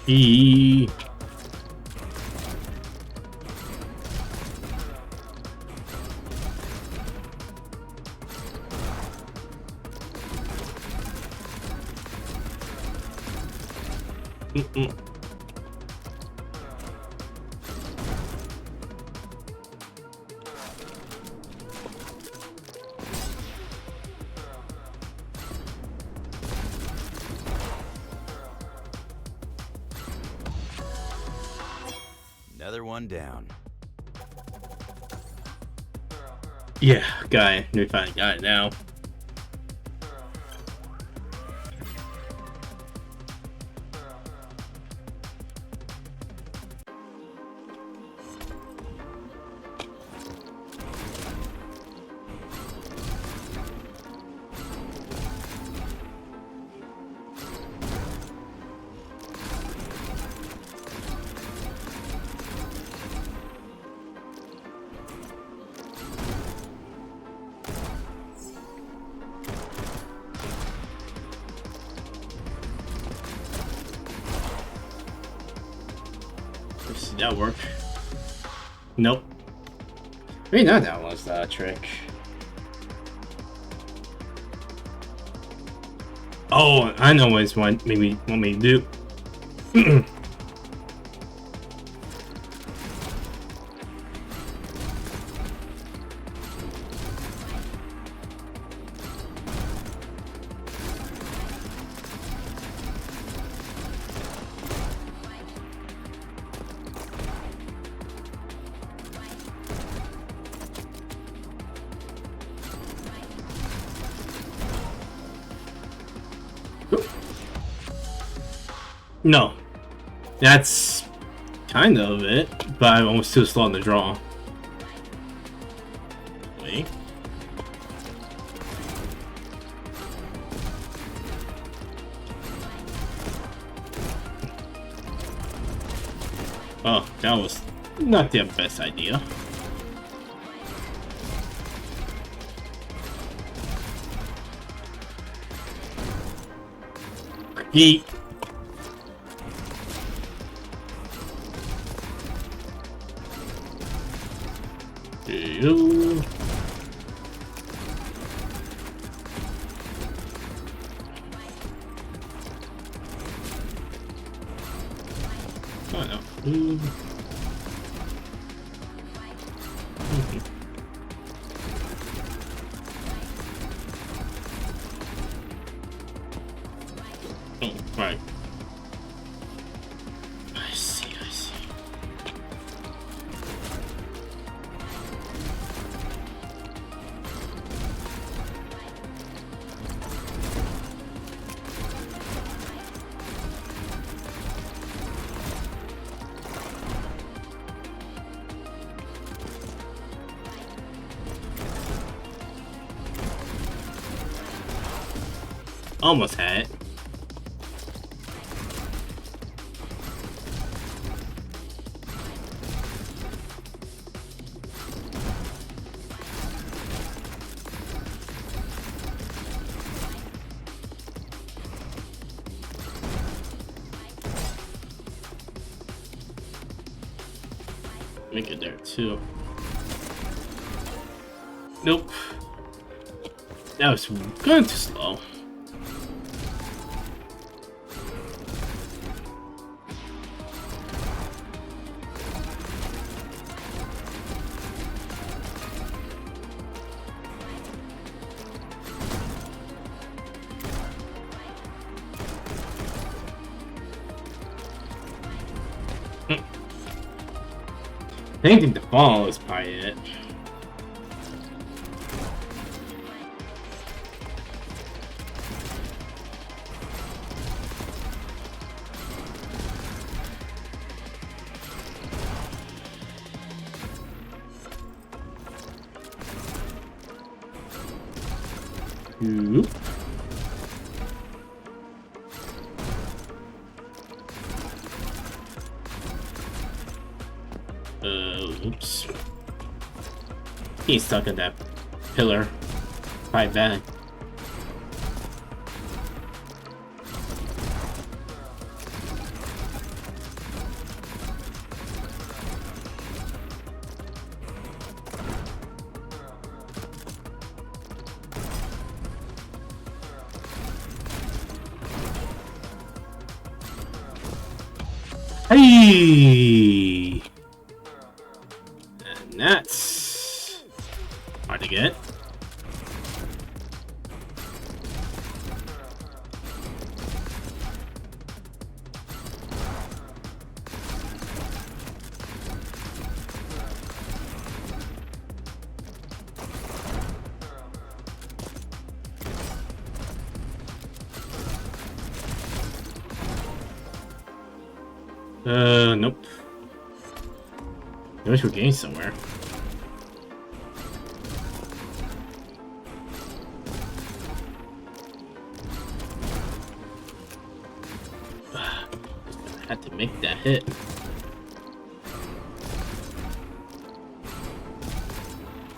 E. Another one down. Yeah, guy. We finally got it now. Did that work? Nope. I mean, that was the trick. Oh, I know what it's want me to do. No, that's kind of it, but I'm almost too slow on the draw. Wait. Oh, that was not the best idea. Yeet. Ew. Oh no. Ooh. Oh, right. I see, I see. Almost had it. Make it there too. Nope. That was going too slow. I think the ball is probably it. Oop. Oops. He's stuck in that pillar. Quite bad. Hey! And that's hard to get. Nope. I wish we gained somewhere. I had to make that hit.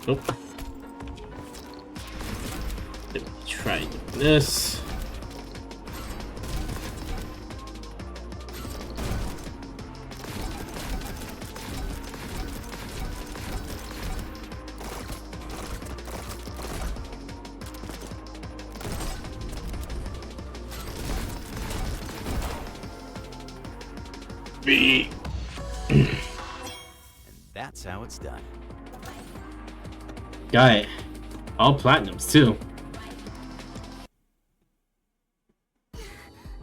Nope. Let me try doing this. And that's how it's done. Got it. All platinums too.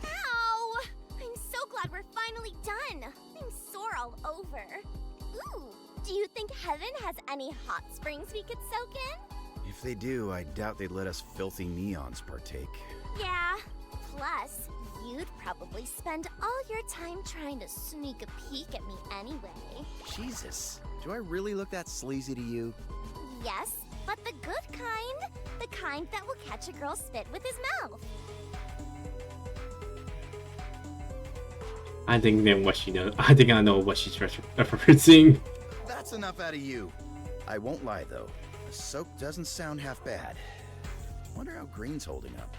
Ow! I'm so glad we're finally done. I'm sore all over. Ooh, do you think heaven has any hot springs we could soak in? If they do, I doubt they'd let us filthy neons partake. Yeah. Plus, you'd probably spend all your time trying to sneak a peek at me anyway. Jesus, do I really look that sleazy to you? Yes, but the good kind. The kind that will catch a girl's spit with his mouth. I think then what she knows. I think I know what she's referencing. That's enough out of you. I won't lie though. The soak doesn't sound half bad. Wonder how Green's holding up.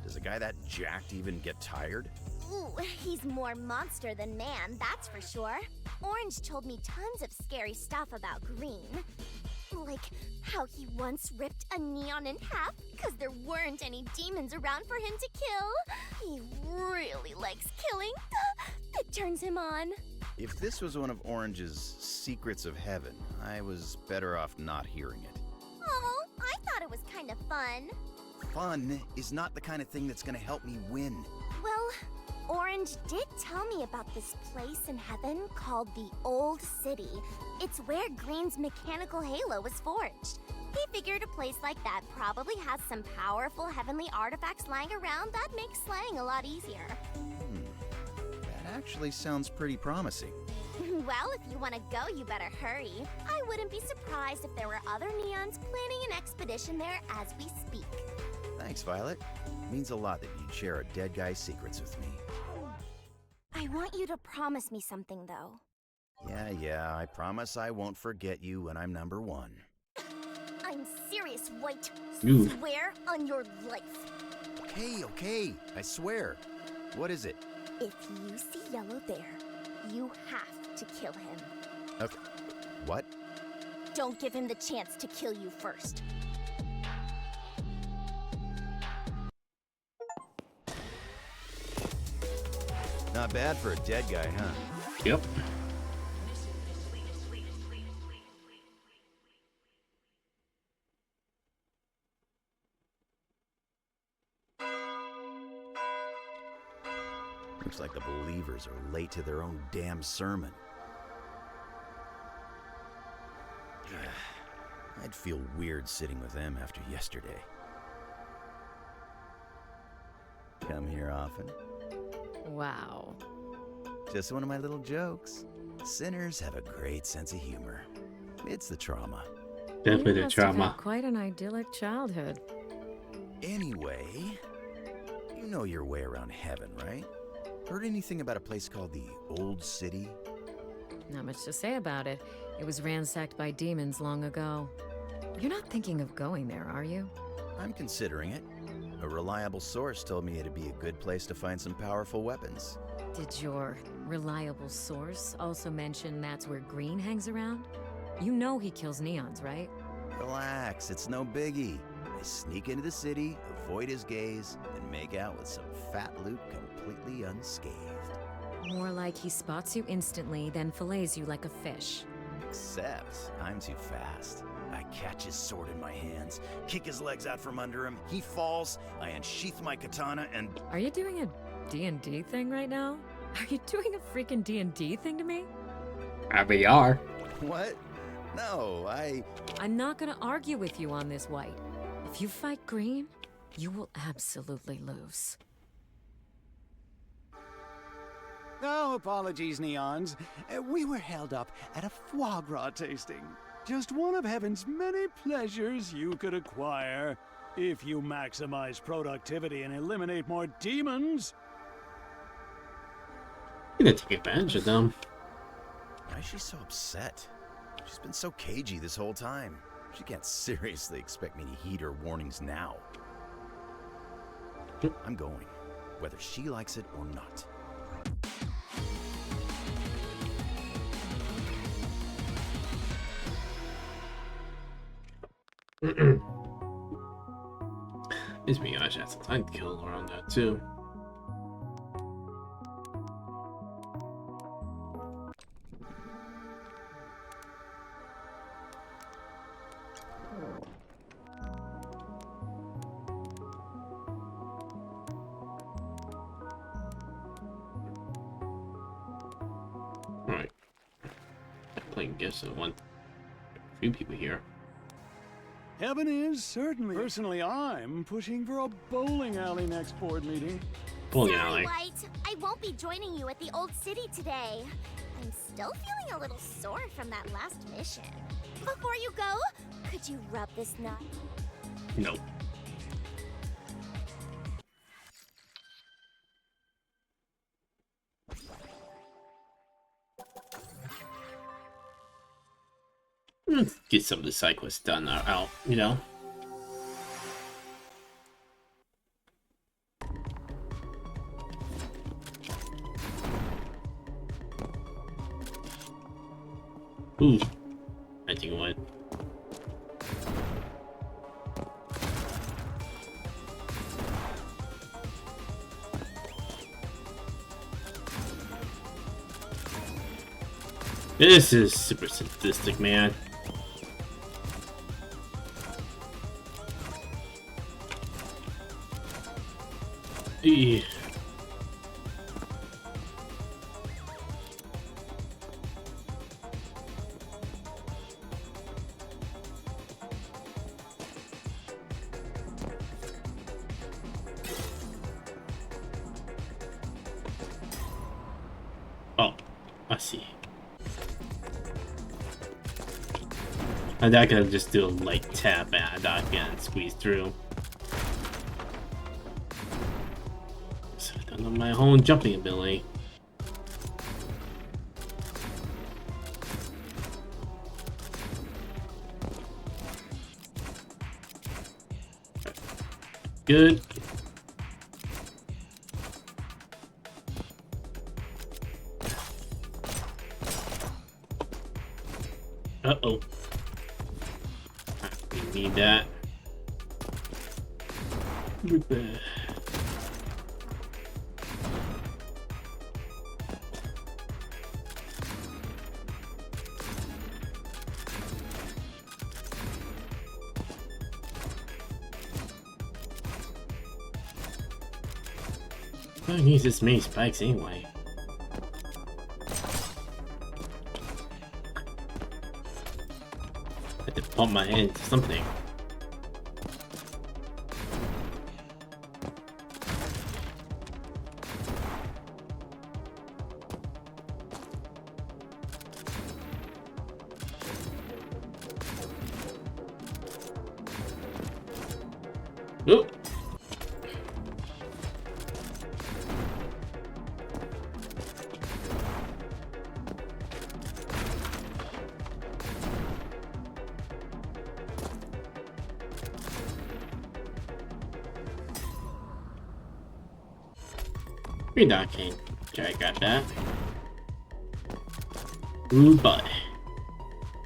Does a guy that jacked even get tired? Ooh, he's more monster than man, that's for sure. Orange told me tons of scary stuff about Green. Like how he once ripped a neon in half because there weren't any demons around for him to kill. He really likes killing. It turns him on. If this was one of Orange's secrets of heaven, I was better off not hearing it. Oh, I thought it was kind of fun. Fun is not the kind of thing that's gonna help me win. Well, Orange did tell me about this place in heaven called the Old City. It's where Green's mechanical halo was forged. He figured a place like that probably has some powerful heavenly artifacts lying around that make slaying a lot easier. That actually sounds pretty promising. Well, if you want to go, you better hurry. I wouldn't be surprised if there were other Neons planning an expedition there as we speak. Thanks, Violet. It means a lot that you'd share a dead guy's secrets with me. I want you to promise me something, though. Yeah, I promise I won't forget you when I'm number one. I'm serious, White. Ooh. Swear on your life. Okay, I swear. What is it? If you see Yellow there, you have to kill him. Okay. What? Don't give him the chance to kill you first. Not bad for a dead guy, huh? Yep. Looks like the believers are late to their own damn sermon. I'd feel weird sitting with them after yesterday. Come here often? Wow. Just one of my little jokes. Sinners have a great sense of humor. It's the trauma. Definitely You the must have trauma. had quite an idyllic childhood. Anyway, you know your way around heaven, right? Heard anything about a place called the Old City? Not much to say about it. It was ransacked by demons long ago. You're not thinking of going there, are you? I'm considering it. A reliable source told me it'd be a good place to find some powerful weapons. Did your reliable source also mention that's where Green hangs around? You know he kills neons, right? Relax, it's no biggie. I sneak into the city, avoid his gaze, and make out with some fat loot completely unscathed. More like he spots you instantly, then fillets you like a fish. Except I'm too fast. I catch his sword in my hands, kick his legs out from under him, he falls, I unsheath my katana and... Are you doing a D&D thing right now? Are you doing a freaking D&D thing to me? We are. What? No, I'm not gonna argue with you on this, White. If you fight Green, you will absolutely lose. Oh, apologies, Neons. We were held up at a foie gras tasting. Just one of heaven's many pleasures you could acquire if you maximize productivity and eliminate more demons. You need to take advantage of them. Why is she so upset? She's been so cagey this whole time. She can't seriously expect me to heed her warnings now. I'm going, whether she likes it or not. It's me, I should have some time to kill around that too. Alright. Playing gifts and a few people here. Heaven is certainly. Personally, I'm pushing for a bowling alley next board meeting. Bowling Sorry, alley. White. I won't be joining you at the Old City today. I'm still feeling a little sore from that last mission. Before you go, could you rub this nut? Nope. Let's get some of the side quests done out, you know? Ooh. I think it would. This is super sadistic, man. Yeah. Oh, I see. And that could just do a light tap and that can squeeze through. So I don't know my whole jumping ability. Good. Uh-oh. We need that. With the... I need this many spikes anyway. I have to pump my head into something. Oop. Green Dot King. Okay, I got that. Ooh, boy.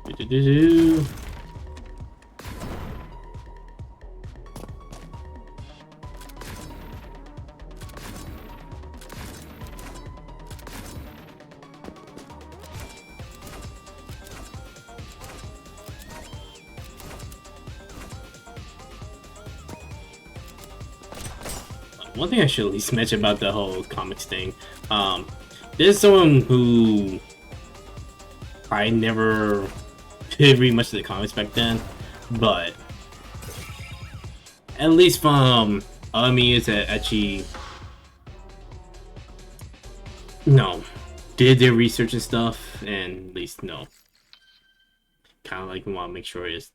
Do-do-do-do. one thing I should at least mention about the whole comics thing. There's someone who I never did read much of the comics back then, but at least from other medias that actually did their research and stuff, and at least kind of like want to make sure it's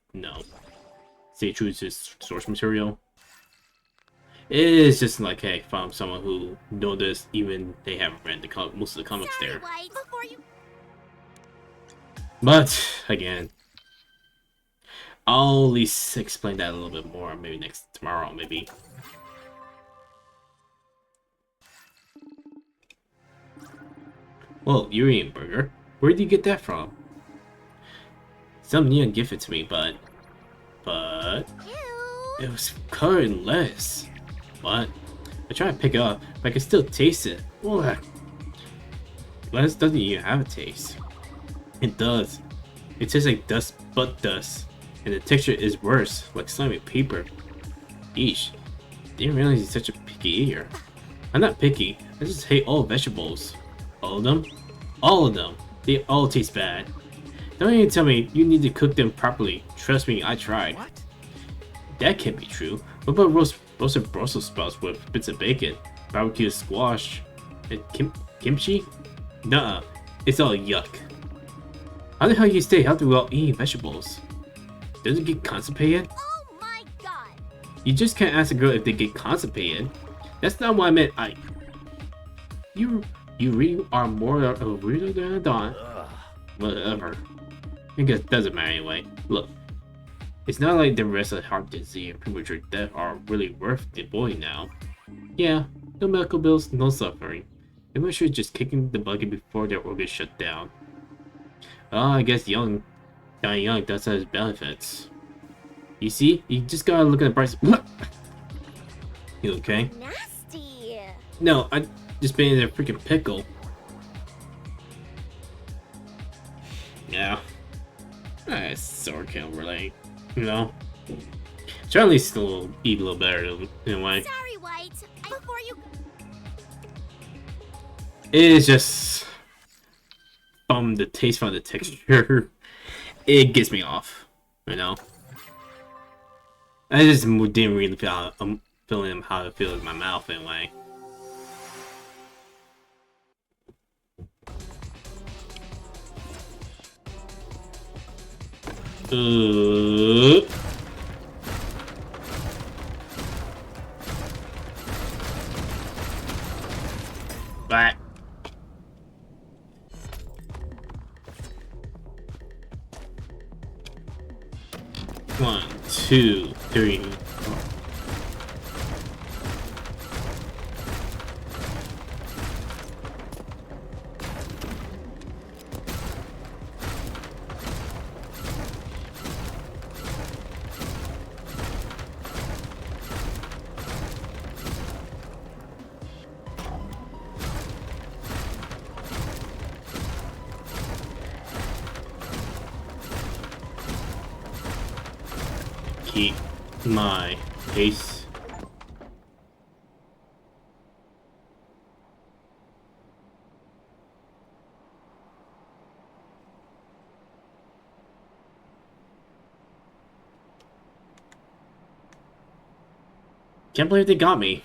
stay true to source material. It is just like, hey, from someone who know this, even they haven't read most of the comics there. White, before you... But again, I'll at least explain that a little bit more, maybe tomorrow, maybe. Well, you're eating burger. Where did you get that from? Some neon gifted to me, but Ew. it was covered in lettuce. What? I tried to pick it up, but I can still taste it. What? Lettuce doesn't even have a taste. It does. It tastes like dust, but dust. And the texture is worse, like slimy paper. Eesh. Didn't realize he's such a picky eater. I'm not picky, I just hate all vegetables. All of them? All of them. They all taste bad. Don't even tell me you need to cook them properly. Trust me, I tried. What? That can't be true. What about roasted Brussels sprouts with bits of bacon, barbecue squash, and kimchi? Nuh-uh. It's all yuck. How the hell you stay healthy while eating vegetables? Does it get constipated? Oh my god. You just can't ask a girl if they get constipated. That's not what I meant. You really are more of a weirdo than I thought. Whatever. I guess it doesn't matter anyway. Look, it's not like the rest of heart disease and premature death are really worth the boy now. Yeah, no medical bills, no suffering. Maybe I should just kick in the bucket before their organs shut down. I guess dying young does have its benefits. You see, you just gotta look at the price. You okay? Nasty. No, I just been in a freaking pickle. Yeah. Sword can't relate. Try at least still eat a little better in a way. Sorry, White. Before you... It is just from the taste, from the texture, it gets me off. I just didn't really feel how I'm feeling how it feels in my mouth anyway. Back. 1, 2, 3. Keep my pace. Can't believe they got me.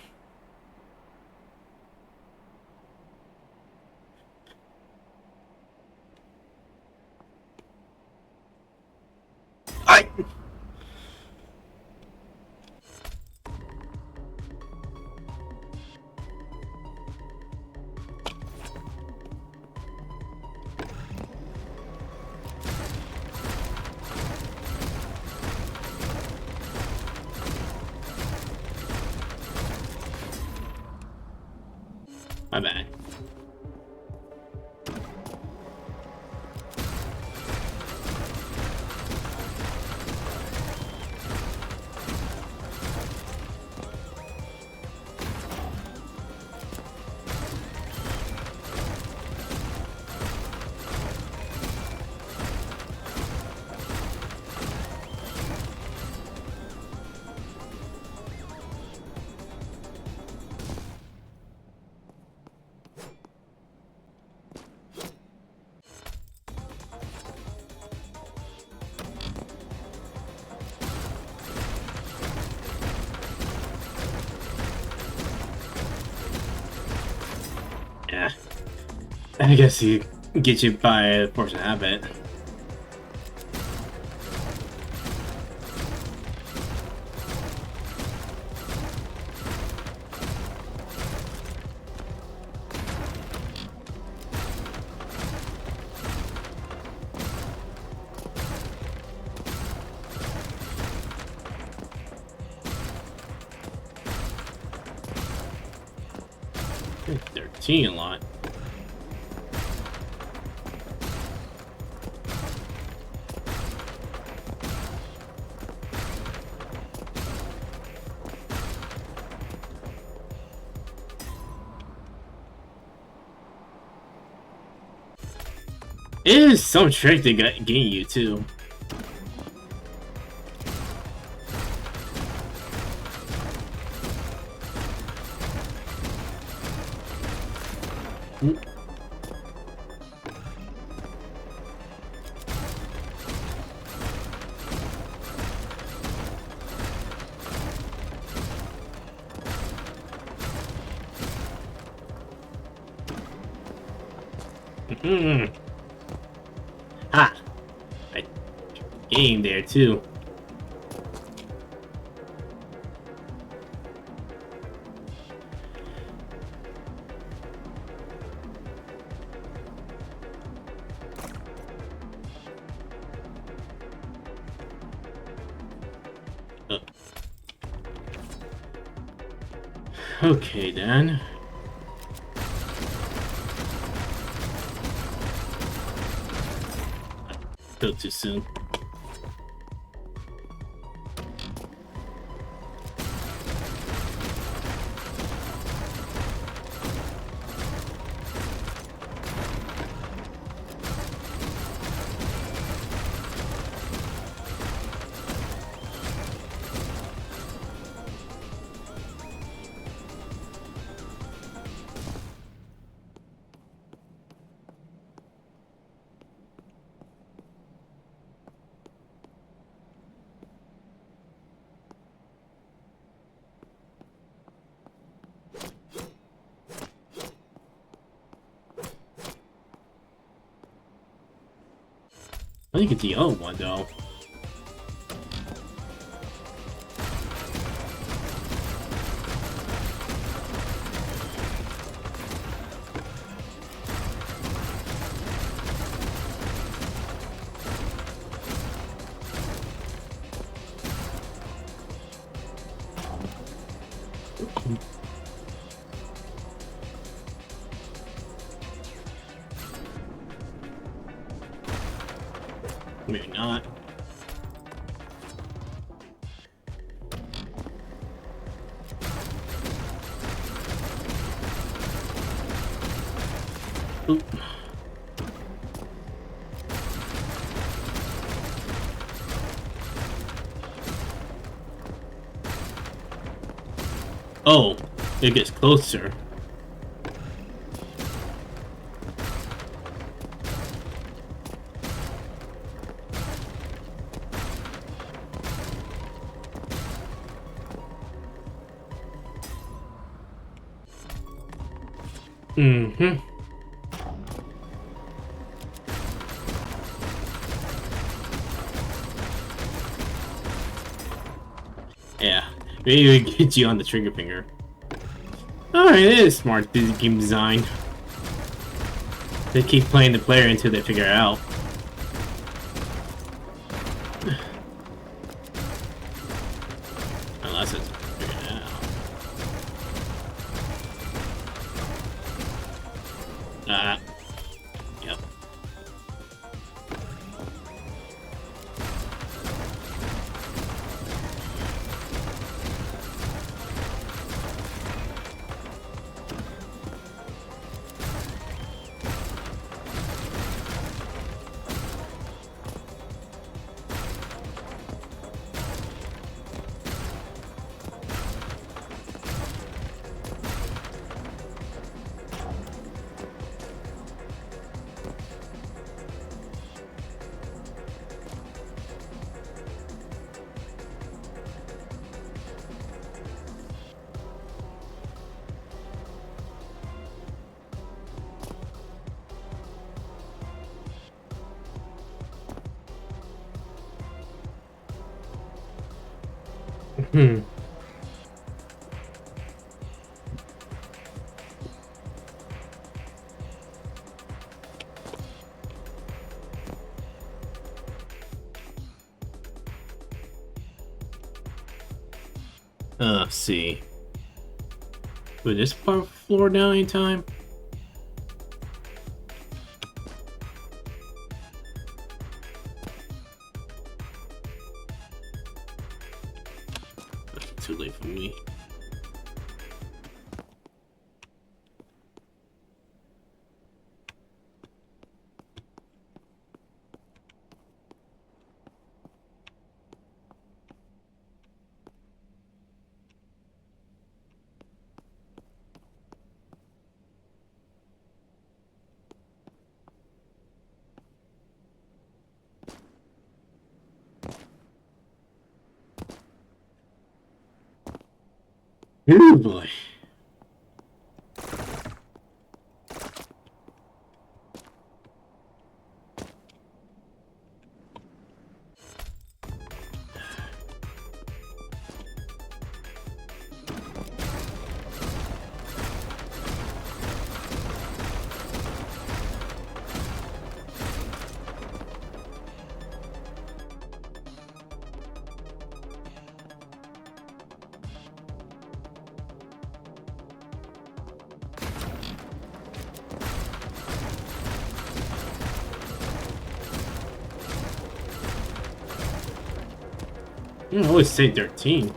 My bad. I guess he get you by force of habit. Good 13 a lot. It is some trick to getting you too. Mm. Ha! I game there too. Uh. Okay then. Still too soon. I think it's the other one though. Maybe not. Oop. Oh, it gets closer. Mm-hmm. Yeah, maybe we get you on the trigger finger. Alright, it is smart game design. They keep playing the player until they figure it out. Unless it's figured it out. Yep. Hmm. Let's see. Would this part floor down anytime? Too late for me. Oh boy. You always say 13.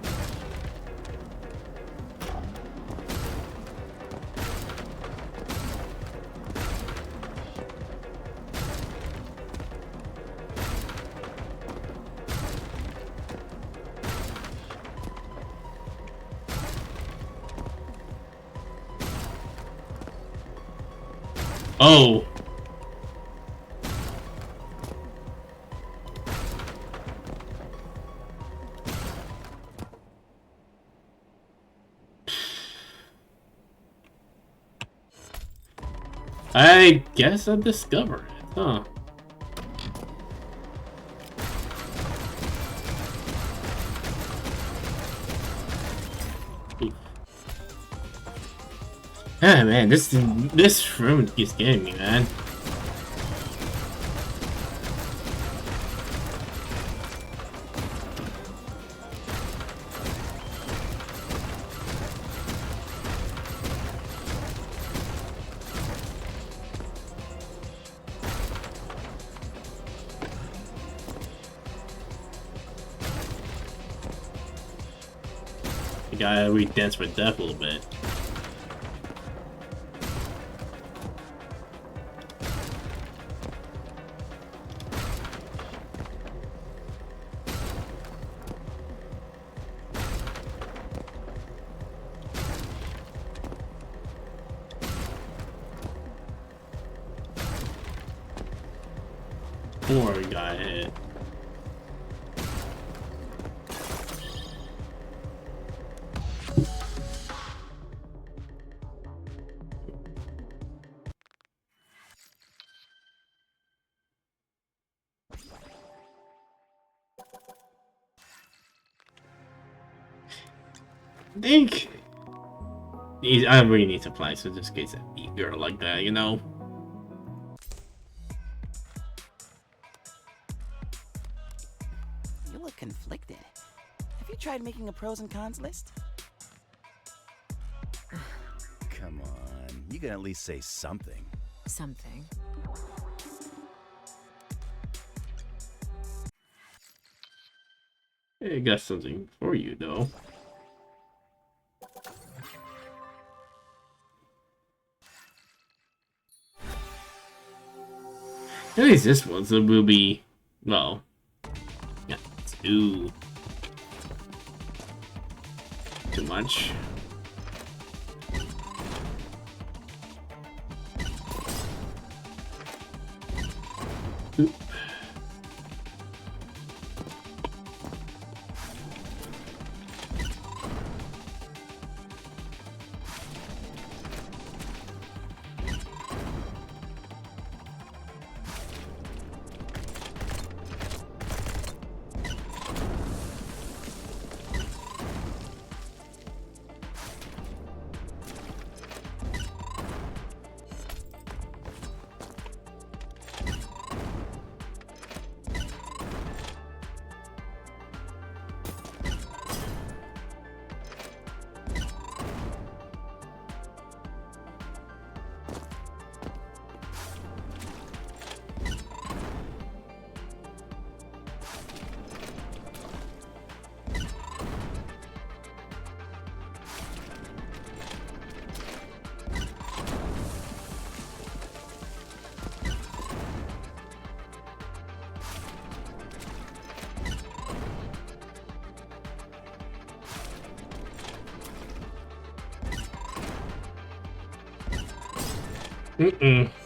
Oh. I guess I discovered it, huh? Oof. Ah man, this room keeps getting me, man. You gotta re-dance for death a little bit. Or we got hit. I think I really need to play, so just in case I beat girl like that, you know. You look conflicted. Have you tried making a pros and cons list? Come on, you can at least say something. Something. Hey, I got something for you, though. At least this one, so will be, well, yeah, too much. Oop.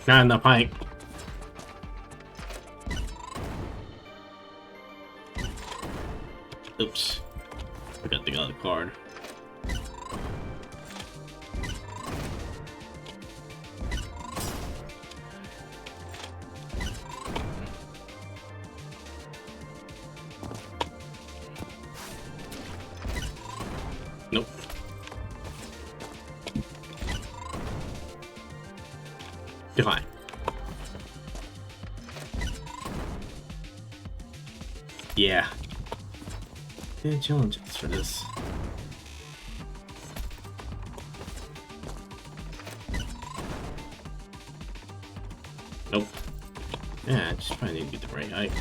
Not enough height. Oops. Forgot the other card. Nope. Decline. Yeah. Yeah, challenges for this. Nope. Yeah, I just probably need to get the right height.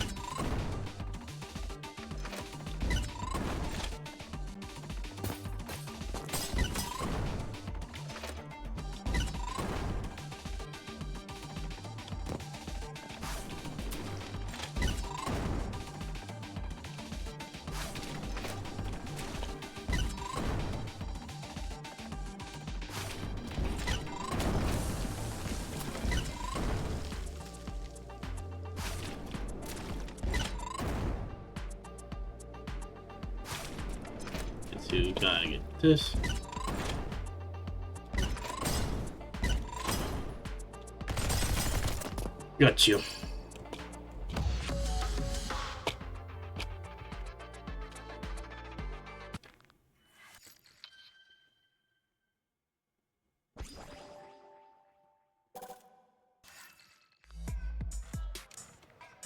So gotta get this. Got you.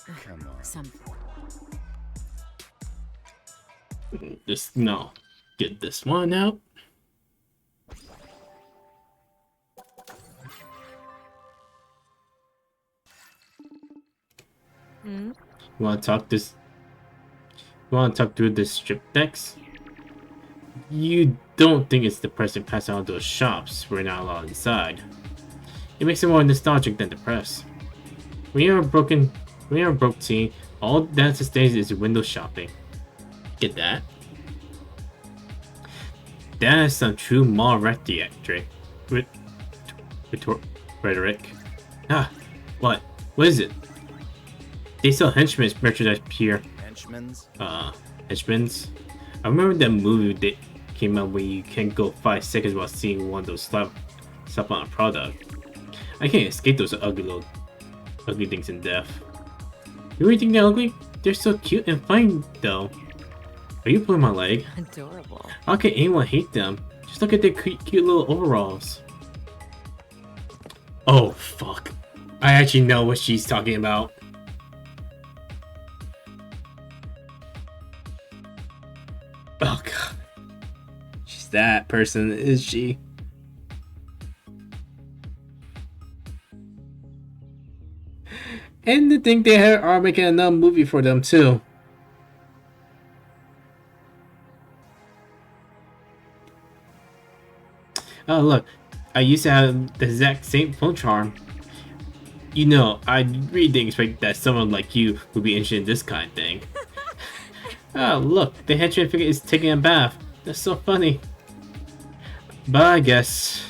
Come on. Something. This no. Get this one out. Hmm? You wanna talk this? You wanna talk through this strip decks? You don't think it's the person passing out those shops we're not allowed inside. It makes it more nostalgic than depressed. When you're a broke teen, all that sustains is window shopping. Get that? That is some true mall rhetoric. Rhetoric. Ah, what? What is it? They sell henchmen's merchandise here. Henchmen's? Henchmen's? I remember that movie that came out where you can't go 5 seconds without seeing one of those slap on a product. I can't escape those ugly things in death. You really think they're ugly? They're so cute and fine, though. Are you pulling my leg? Adorable. How can anyone hate them? Just look at their cute little overalls. Oh, fuck. I actually know what she's talking about. Oh, God. She's that person, is she? And to think they are making another movie for them, too. Oh, look. I used to have the exact same phone charm. You know, I really didn't expect that someone like you would be interested in this kind of thing. Oh, look. The henchman figure is taking a bath. That's so funny. But I guess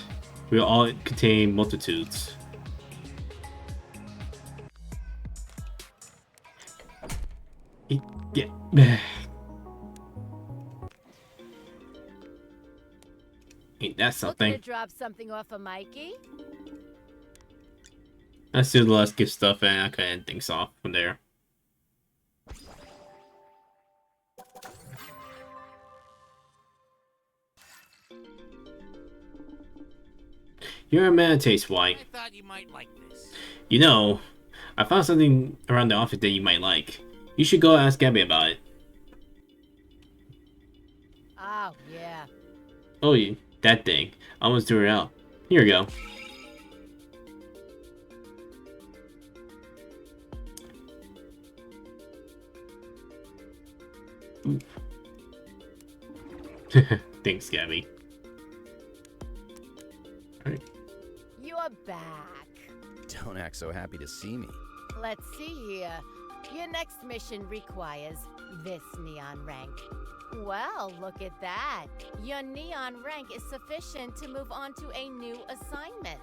we all contain multitudes. Yeah. Ain't that something? Looking to drop something off of Mikey? Let's do the last gift stuff and I can end things off from there. You're a man taste white. I thought you might like this. You know, I found something around the office that you might like. You should go ask Gabby about it. Oh, yeah. Oh, that thing. I almost threw it out. Here we go. Thanks, Gabby. Alright. You're back. Don't act so happy to see me. Let's see here. Your next mission requires this neon rank. Well, look at that. Your neon rank is sufficient to move on to a new assignment.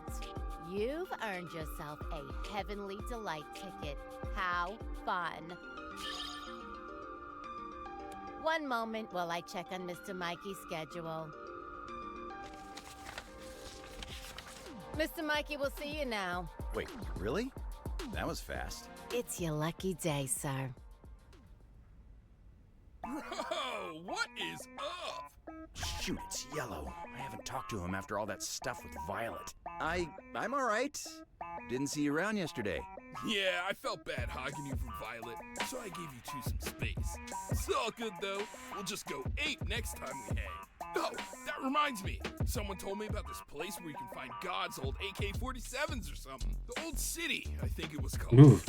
You've earned yourself a Heavenly Delight ticket. How fun. One moment while I check on Mr. Mikey's schedule. Mr. Mikey will see you now. Wait, really? That was fast. It's your lucky day, sir. Bro, what is up? Shoot, it's Yellow. I haven't talked to him after all that stuff with Violet. I'm all right. Didn't see you around yesterday. Yeah, I felt bad hogging you from Violet, so I gave you two some space. It's all good though. We'll just go 8 next time we hang. Oh, that reminds me. Someone told me about this place where you can find God's old AK-47s or something. The Old City, I think it was called. Ooh.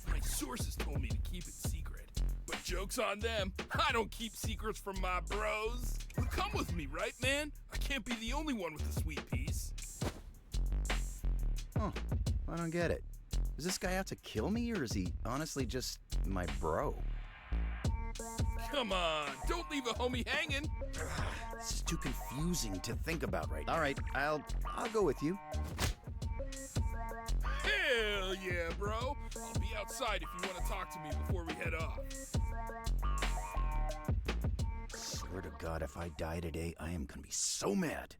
My sources told me to keep it secret. But joke's on them. I don't keep secrets from my bros. You'll come with me, right, man? I can't be the only one with the sweet piece. Huh. I don't get it. Is this guy out to kill me, or is he honestly just my bro? Come on, don't leave a homie hanging. This is too confusing to think about right now. All right, I'll go with you. Hell yeah, bro. I'll be outside if you want to talk to me before we head off. Swear to God, if I die today, I am gonna be so mad.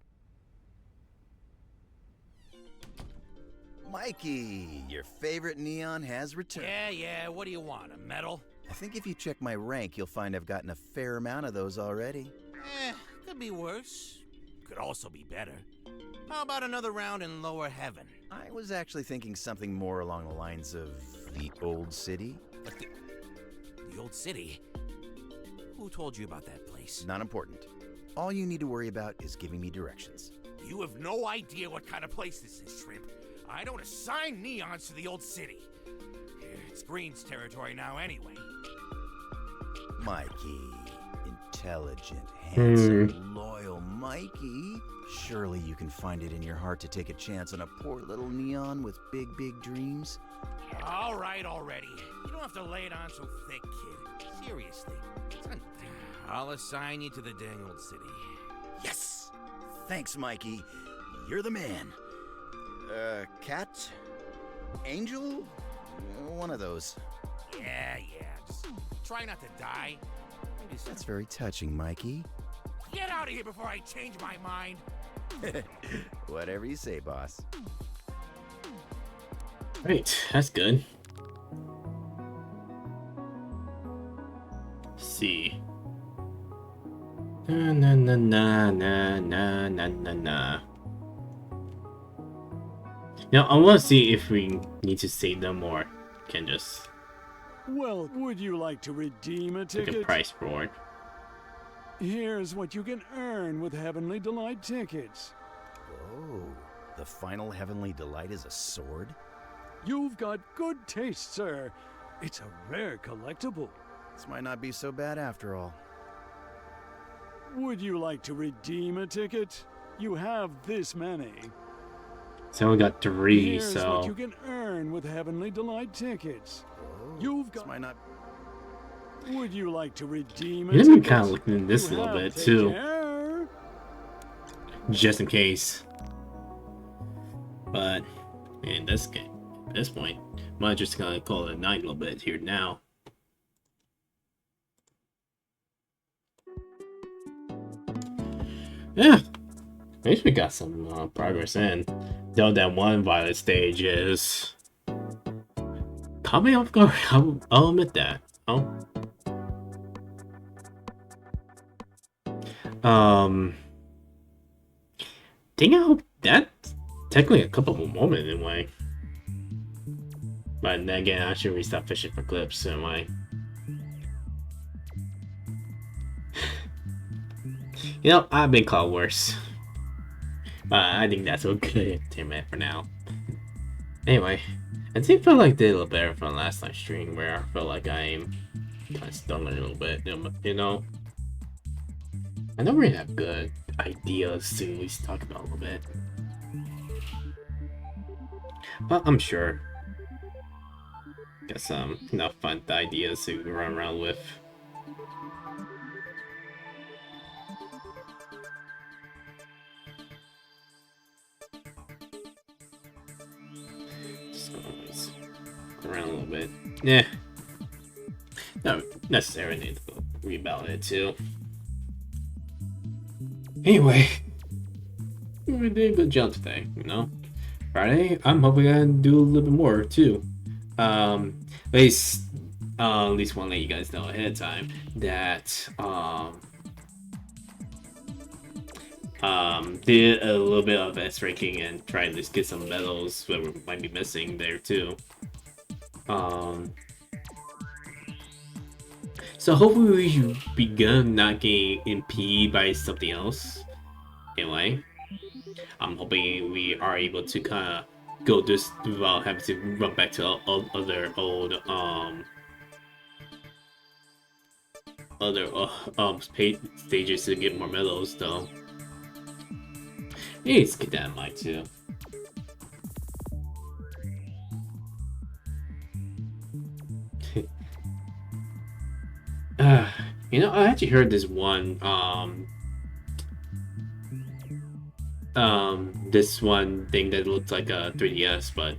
Mikey, your favorite neon has returned. Yeah, what do you want, a medal? I think if you check my rank, you'll find I've gotten a fair amount of those already. Could be worse. Could also be better. How about another round in lower heaven? I was actually thinking something more along the lines of the Old City. But the Old City? Who told you about that place? Not important. All you need to worry about is giving me directions. You have no idea what kind of place this is, Shrimp. I don't assign neons to the Old City. It's Green's territory now anyway. Mikey. Intelligent, handsome, loyal Mikey. Surely you can find it in your heart to take a chance on a poor little neon with big, big dreams. All right already. You don't have to lay it on so thick, kid. Seriously. I'll assign you to the dang Old City. Yes! Thanks, Mikey. You're the man. Cat? Angel? One of those. Yeah. Just try not to die. That's very touching, Mikey. Get out of here before I change my mind. Whatever you say, boss. Right, that's good. Let's see. Na na na na na na na na na. Now I want to see if we need to save them or can just Well, would you like to redeem a take ticket? a price for it. Here's what you can earn with Heavenly Delight tickets. Whoa. The final Heavenly Delight is a sword? You've got good taste, sir. It's a rare collectible. This might not be so bad after all. Would you like to redeem a ticket? You have this many. So we got 3, Here's so what you can earn with Heavenly Delight tickets. Whoa. You've This got. might not... Would you like to redeem a you can ticket? kind of look into this a You little have bit take too, care. just in case. But in this game, at this point, might just gonna call it a night a little bit here now. Yeah, at least we got some progress in. Though that one Violet stage is caught me off guard. I'll admit that. Oh. Think I hope that's technically a couple of moments in a way. But then again, I should restart fishing for clips in a way. You know, I've been called worse. But I think that's okay entertainment for now. Anyway, I think I felt like I did a little better from last night's stream where I felt like I'm kind of stumbling a little bit, you know? I don't really have good ideas to at least talk about a little bit. But I'm sure got some enough fun ideas to run around with. around a little bit. Yeah, not necessarily need to go rebound it too. Anyway, we did a good job today, you know. Friday, I'm hoping I can do a little bit more too. At least, at least want to let you guys know ahead of time that did a little bit of S ranking and trying to get some medals that we might be missing there too. So hopefully we should begin not getting impeded by something else. Anyway, I'm hoping we are able to kind of go this without having to run back to other old stages to get more medals though. Let's keep that in mind too. You know, I actually heard this one this one thing that looks like a 3DS, but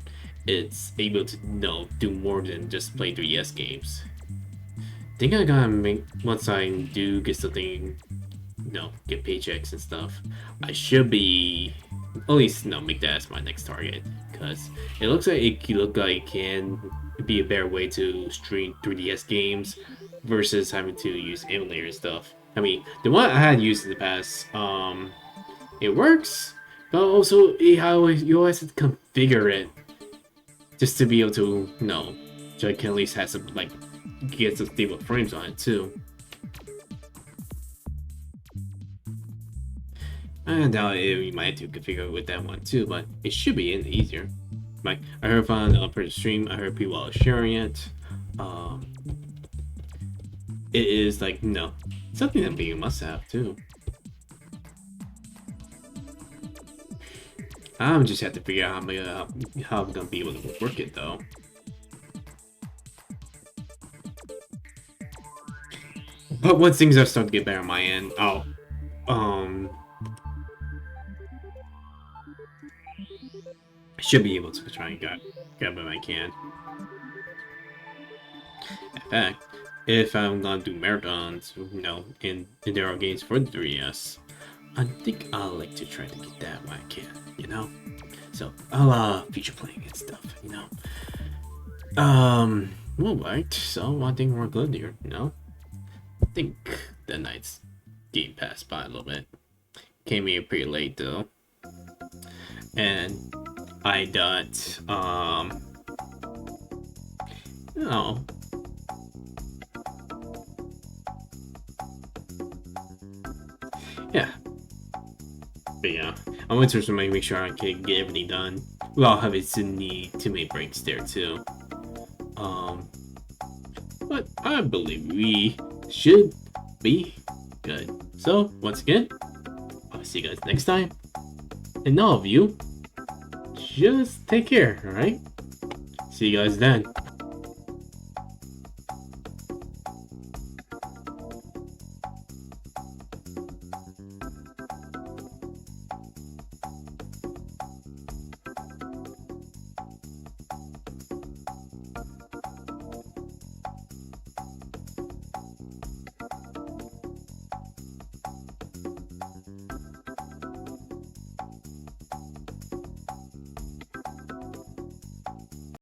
it's able to do more than just play 3DS games. I think I gotta make, once I do get something, get paychecks and stuff, I should be at least make that as my next target, because it looks like it can be a better way to stream 3DS games versus having to use emulator stuff. I mean, the one I had used in the past, it works, but also you always have to configure it just to be able to, so I can at least have some, get some stable frames on it too. I doubt you might have to configure it with that one too, but it should be any easier. Like, I heard on the stream, I heard people are sharing it. It is something that you must have too. I'm just have to figure out how I'm gonna be able to work it though. But once things are starting to get better on my end, I should be able to try and grab what I can. In fact, if I'm gonna do marathons, in there are games for the 3DS, I think I'll like to try to get that when I can, So I'll future playing and stuff, Alright, so I think we're good here, I think the night's game passed by a little bit. Came here pretty late though. And I got yeah. But yeah, I went to make sure I can get everything done without having to need too many breaks there too. But I believe we should be good. So once again, I'll see you guys next time. And all of you, just take care, alright? See you guys then.